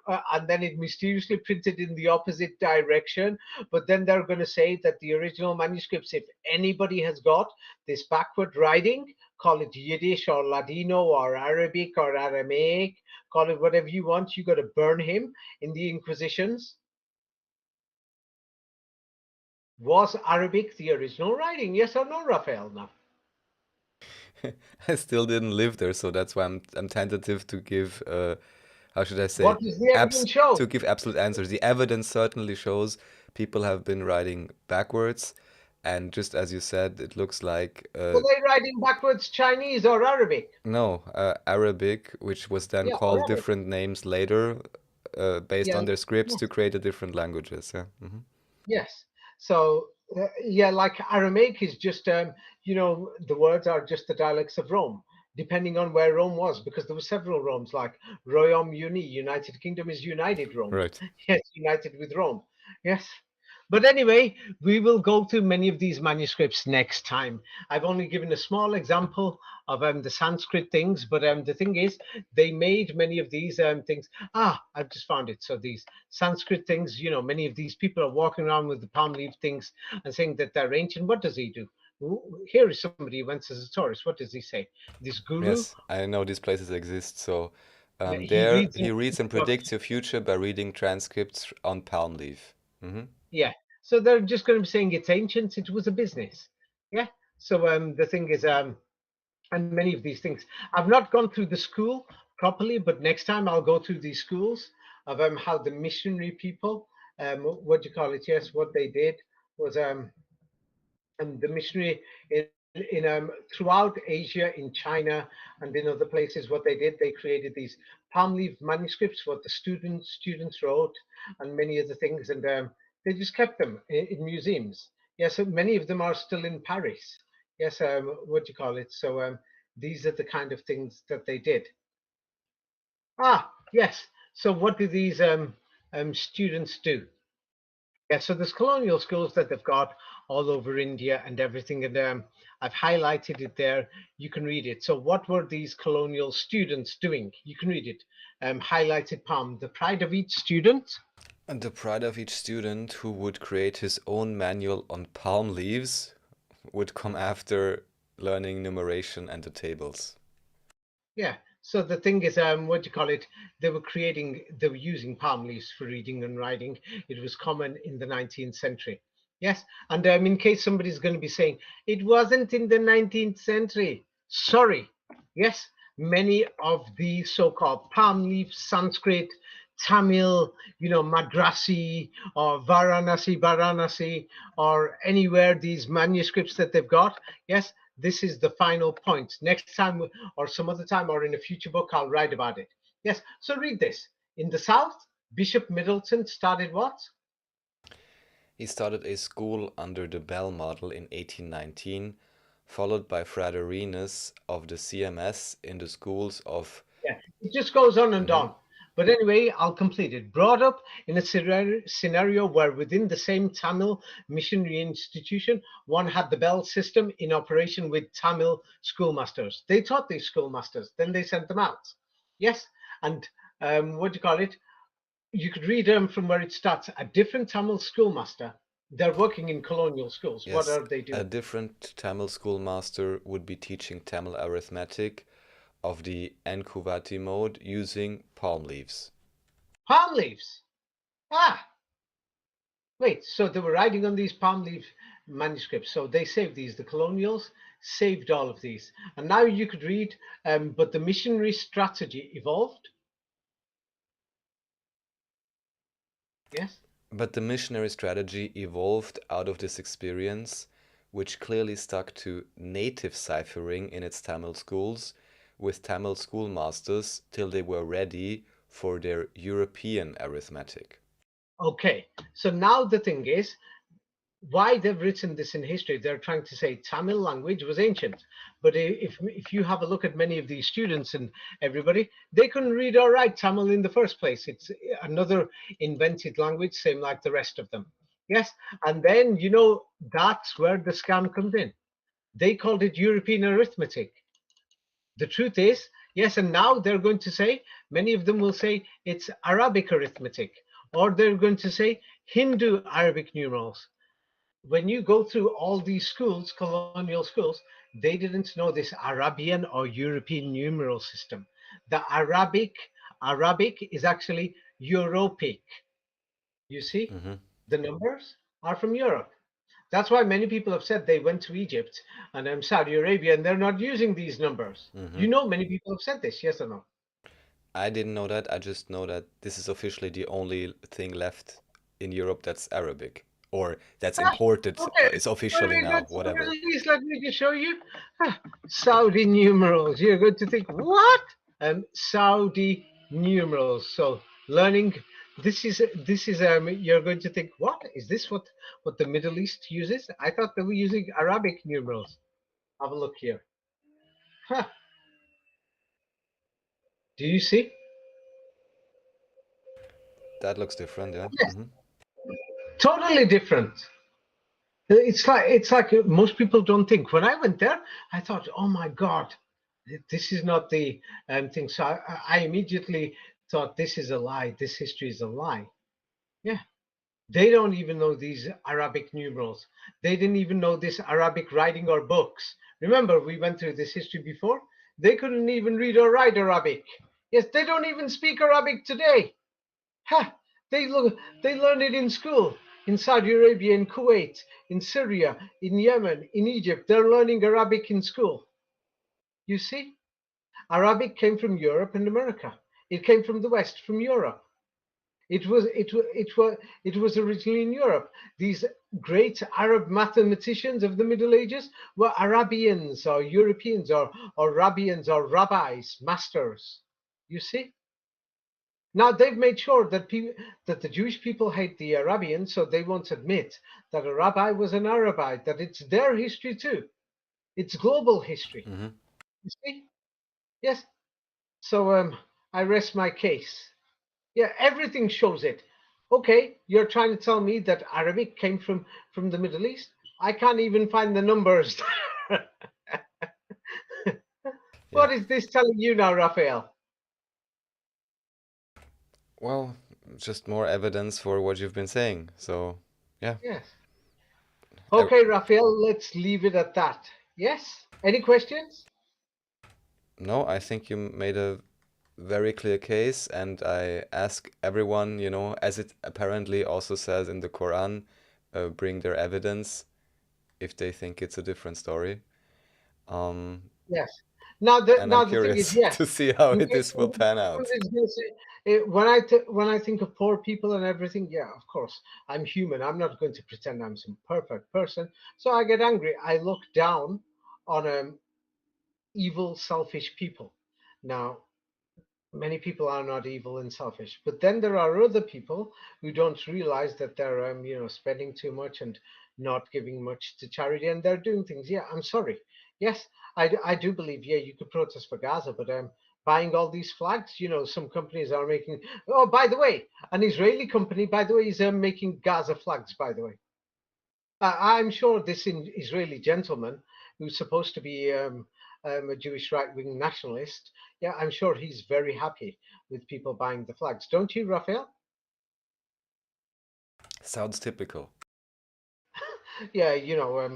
it mysteriously printed in the opposite direction. But then they're going to say that the original manuscripts, if anybody has got this backward writing, call it Yiddish or Ladino or Arabic or Aramaic, call it whatever you want, you got to burn him in the Inquisitions. Was Arabic the original writing? Yes or no, Raphael? Now, I still didn't live there, so that's why I'm tentative to give how should I say what does the abs evidence show? to give absolute answers. The evidence certainly shows people have been writing backwards, and just as you said, it looks like Were they writing backwards Chinese or Arabic? no, Arabic, which was then Yeah, called Arabic. different names later, based Yeah, on their scripts yeah. to create the different languages. Yeah. Yes. So yeah, like Aramaic is just the words are just the dialects of Rome, depending on where Rome was, because there were several Romes, like Royaume Uni, United Kingdom is United Rome. Right. Yes, united with Rome. Yes. But anyway, we will go through many of these manuscripts next time. I've only given a small example of the Sanskrit things, but the thing is, they made many of these things. I've just found it. So these Sanskrit things, many of these people are walking around with the palm leaf things and saying that they're ancient. What does he do? Here is somebody who went as a tourist. What does he say? This guru, Yes, I know these places exist. So he there reads he reads and into predicts your future by reading transcripts on palm leaf. Yeah. So they're just going to be saying it's ancient. It was a business. Yeah. So the thing is, and many of these things, I've not gone through the school properly, but next time I'll go through these schools of how the missionary people, what do you call it? Yes, what they did was and the missionary in in throughout Asia, in China, and in other places, what they did, they created these palm leaf manuscripts, what the students wrote, and many other things, and they just kept them in museums. Yes, and many of them are still in Paris. Yes, what do you call it? So these are the kind of things that they did. Ah, yes. So what do these students do? Yeah, so there's colonial schools that they've got all over India and everything, and I've highlighted it there. You can read it. So, what were these colonial students doing? You can read it. Highlighted palm. The pride of each student. And the pride of each student who would create his own manual on palm leaves would come after learning numeration and the tables. Yeah. So the thing is, what do you call it? They were using palm leaves for reading and writing. It was common in the 19th century. Yes. And in case somebody's going to be saying, it wasn't in the 19th century. Sorry. Yes. Many of the so-called palm leaf Sanskrit, Tamil, Madrasi or Varanasi, or anywhere, these manuscripts that they've got. Yes. This is the final point. Next time or some other time or in a future book, I'll write about it. Yes, so read this. In the South, Bishop Middleton started what? He started a school under the Bell model in 1819, followed by Fraderinus of the CMS in the schools of... Yeah, it just goes on and on. But anyway, I'll complete it. Brought up in a scenario where within the same Tamil missionary institution, one had the Bell system in operation with Tamil schoolmasters. They taught these schoolmasters, then they sent them out. Yes, and what do you call it? You could read from where it starts. A different Tamil schoolmaster. They're working in colonial schools. What Yes, are they a doing? different Tamil schoolmaster would be teaching Tamil arithmetic of the Enkuvati mode using palm leaves. Palm leaves. Ah, wait. So they were writing on these palm leaf manuscripts. So they saved these. The colonials saved all of these. And now you could read, but the missionary strategy evolved. Yes. But the missionary strategy evolved out of this experience, which clearly stuck to native ciphering in its Tamil schools, with Tamil schoolmasters till they were ready for their European arithmetic. Okay. So now the thing is, why they've written this in history, they're trying to say Tamil language was ancient. But if you have a look at many of these students and everybody, they couldn't read or write Tamil in the first place. It's another invented language, same like the rest of them. Yes, and then that's where the scam comes in. They called it European arithmetic. The truth is, yes, and now they're going to say, many of them will say it's Arabic arithmetic, or they're going to say Hindu Arabic numerals. When you go through all these schools, colonial schools, they didn't know this Arabian or European numeral system. The Arabic is actually Europic. You see, the numbers are from Europe. That's why many people have said they went to Egypt and Saudi Arabia and they're not using these numbers. Many people have said this, yes or no? I didn't know that. I just know that this is officially the only thing left in Europe that's Arabic, or that's imported. Okay, It's officially now, at whatever. least let me just show you. Saudi numerals. You're going to think, what? Saudi numerals. So learning this is you're going to think, what is this? What the Middle East uses? I thought they were using Arabic numerals. Have a look here. Huh. Do you see? That looks different, yeah. Yes, totally different. It's like most people don't think. When I went there, I thought, oh my God, this is not the thing. So I immediately thought this is a lie. This history is a lie. Yeah. They don't even know these Arabic numerals. They didn't even know this Arabic writing or books. Remember, we went through this history before. They couldn't even read or write Arabic. Yes, they don't even speak Arabic today. Ha! They learn it in school, in Saudi Arabia, in Kuwait, in Syria, in Yemen, in Egypt. They're learning Arabic in school. You see? Arabic came from Europe and America. It came from the West, from Europe. It was originally in Europe. These great Arab mathematicians of the Middle Ages were Arabians or Europeans or Rabians or rabbis, masters. You see? Now they've made sure that that the Jewish people hate the Arabians, so they won't admit that a rabbi was an Arabite, that it's their history too. It's global history. Hmm. You see? Yes. So I rest my case. Yeah, everything shows it. Okay, you're trying to tell me that Arabic came from the Middle East? I can't even find the numbers. Yeah. What is this telling you now, Raphael? Well, just more evidence for what you've been saying. So, yeah. Yes. Ev- Okay, Raphael, let's leave it at that. Yes? Any questions? No, I think you made a very clear case, and I ask everyone, as it apparently also says in the Quran, bring their evidence if they think it's a different story. Um, Yes. and I'm Now the thing is, curious yes. to see how In this case will pan out. somebody's gonna say, when I think of poor people and everything, yeah, of course, I'm human. I'm not going to pretend I'm some perfect person. So I get angry. I look down on evil, selfish people. Now, many people are not evil and selfish, but then there are other people who don't realize that they're spending too much and not giving much to charity, and they're doing things. Yeah, I'm sorry. Yes, I do believe, yeah, you could protest for Gaza, but buying all these flags, some companies are making. Oh, by the way, an Israeli company, by the way, is making Gaza flags, by the way. I'm sure this Israeli gentleman, who's supposed to be a Jewish right-wing nationalist, yeah, I'm sure he's very happy with people buying the flags. Don't you, Raphael? Sounds typical. Yeah,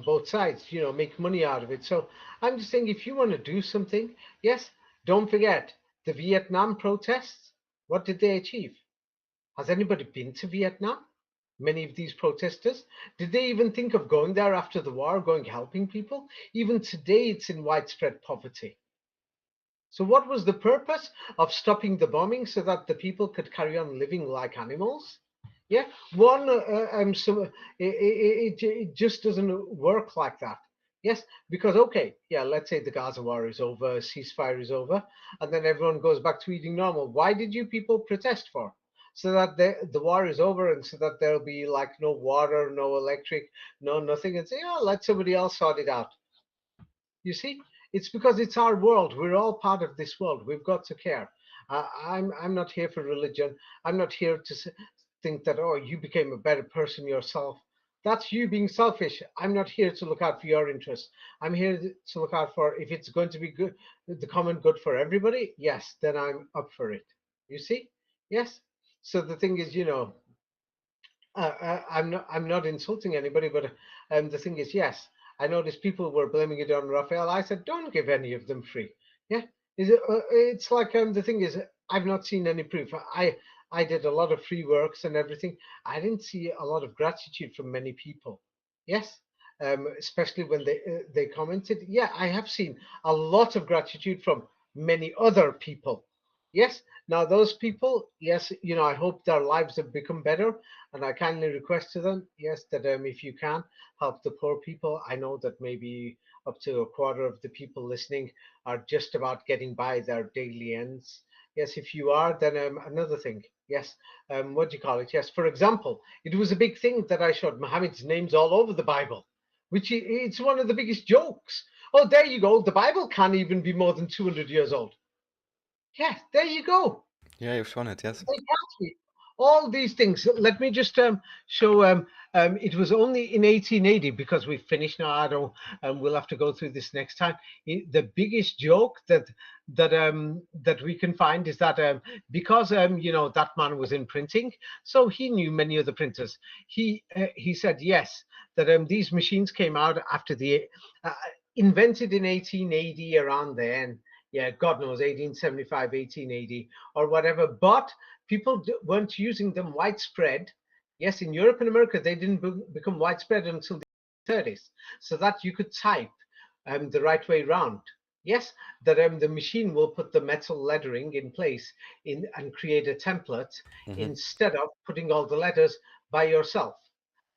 both sides, make money out of it. So I'm just saying, if you want to do something, yes, don't forget the Vietnam protests. What did they achieve? Has anybody been to Vietnam? Many of these protesters, did they even think of going there after the war, going helping people? Even today, it's in widespread poverty. So, what was the purpose of stopping the bombing so that the people could carry on living like animals? Yeah, so it just doesn't work like that. Yes, because okay, yeah, let's say the Gaza war is over, ceasefire is over, and then everyone goes back to eating normal. Why did you people protest for? So that the war is over and so that there'll be like no water, no electric, no nothing, and say, oh, let somebody else sort it out. You see, it's because it's our world. We're all part of this world. We've got to care. I'm not here for religion. I'm not here to think that oh you became a better person yourself. That's you being selfish. I'm not here to look out for your interests. I'm here to look out for if it's going to be good, the common good for everybody. Yes, then I'm up for it. You see? Yes. So the thing is, I'm not insulting anybody, but the thing is, yes, I noticed people were blaming it on Raphael. I said, don't give any of them free. Yeah, it's like the thing is, I've not seen any proof. I did a lot of free works and everything. I didn't see a lot of gratitude from many people. Yes, especially when they commented. Yeah, I have seen a lot of gratitude from many other people. Yes, now those people, yes, I hope their lives have become better, and I kindly request to them, yes, that if you can help the poor people. I know that maybe up to a quarter of the people listening are just about getting by their daily ends. Yes, if you are, then another thing. Yes, what do you call it? Yes, for example, it was a big thing that I showed Muhammad's names all over the Bible, which it's one of the biggest jokes. Oh, there you go. The Bible can't even be more than 200 years old. Yeah, there you go. Yeah, you've shown it, yes. They can't be. All these things. Let me just show. It was only in 1880 because we've finished now. I don't. We'll have to go through this next time. The biggest joke that we can find is that because that man was in printing, so he knew many of the printers. He said yes that these machines came out after the invented in 1880 around then. Yeah, God knows 1875, 1880 or whatever. But people weren't using them widespread. Yes, in Europe and America, they didn't become widespread until the 30s, so that you could type the right way round. Yes, that the machine will put the metal lettering in place and create a template Hmm. instead of putting all the letters by yourself.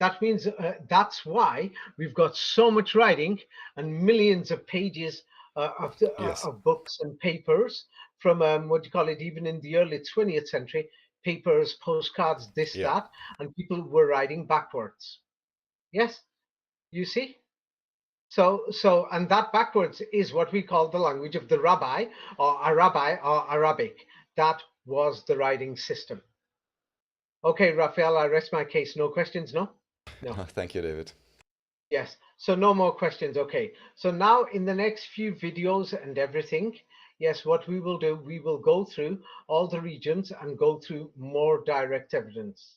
That means that's why we've got so much writing and millions of pages Yes. of books and papers from what do you call it, even in the early 20th century, papers, postcards, this, Yeah. that, and people were writing backwards. Yes, you see? And that backwards is what we call the language of the rabbi or Arabic. That was the writing system. Okay, Raphael, I rest my case. No questions, no? No. Thank you, David. Yes. So no more questions. Okay. So now in the next few videos and everything, yes, what we will do, we will go through all the regions and go through more direct evidence.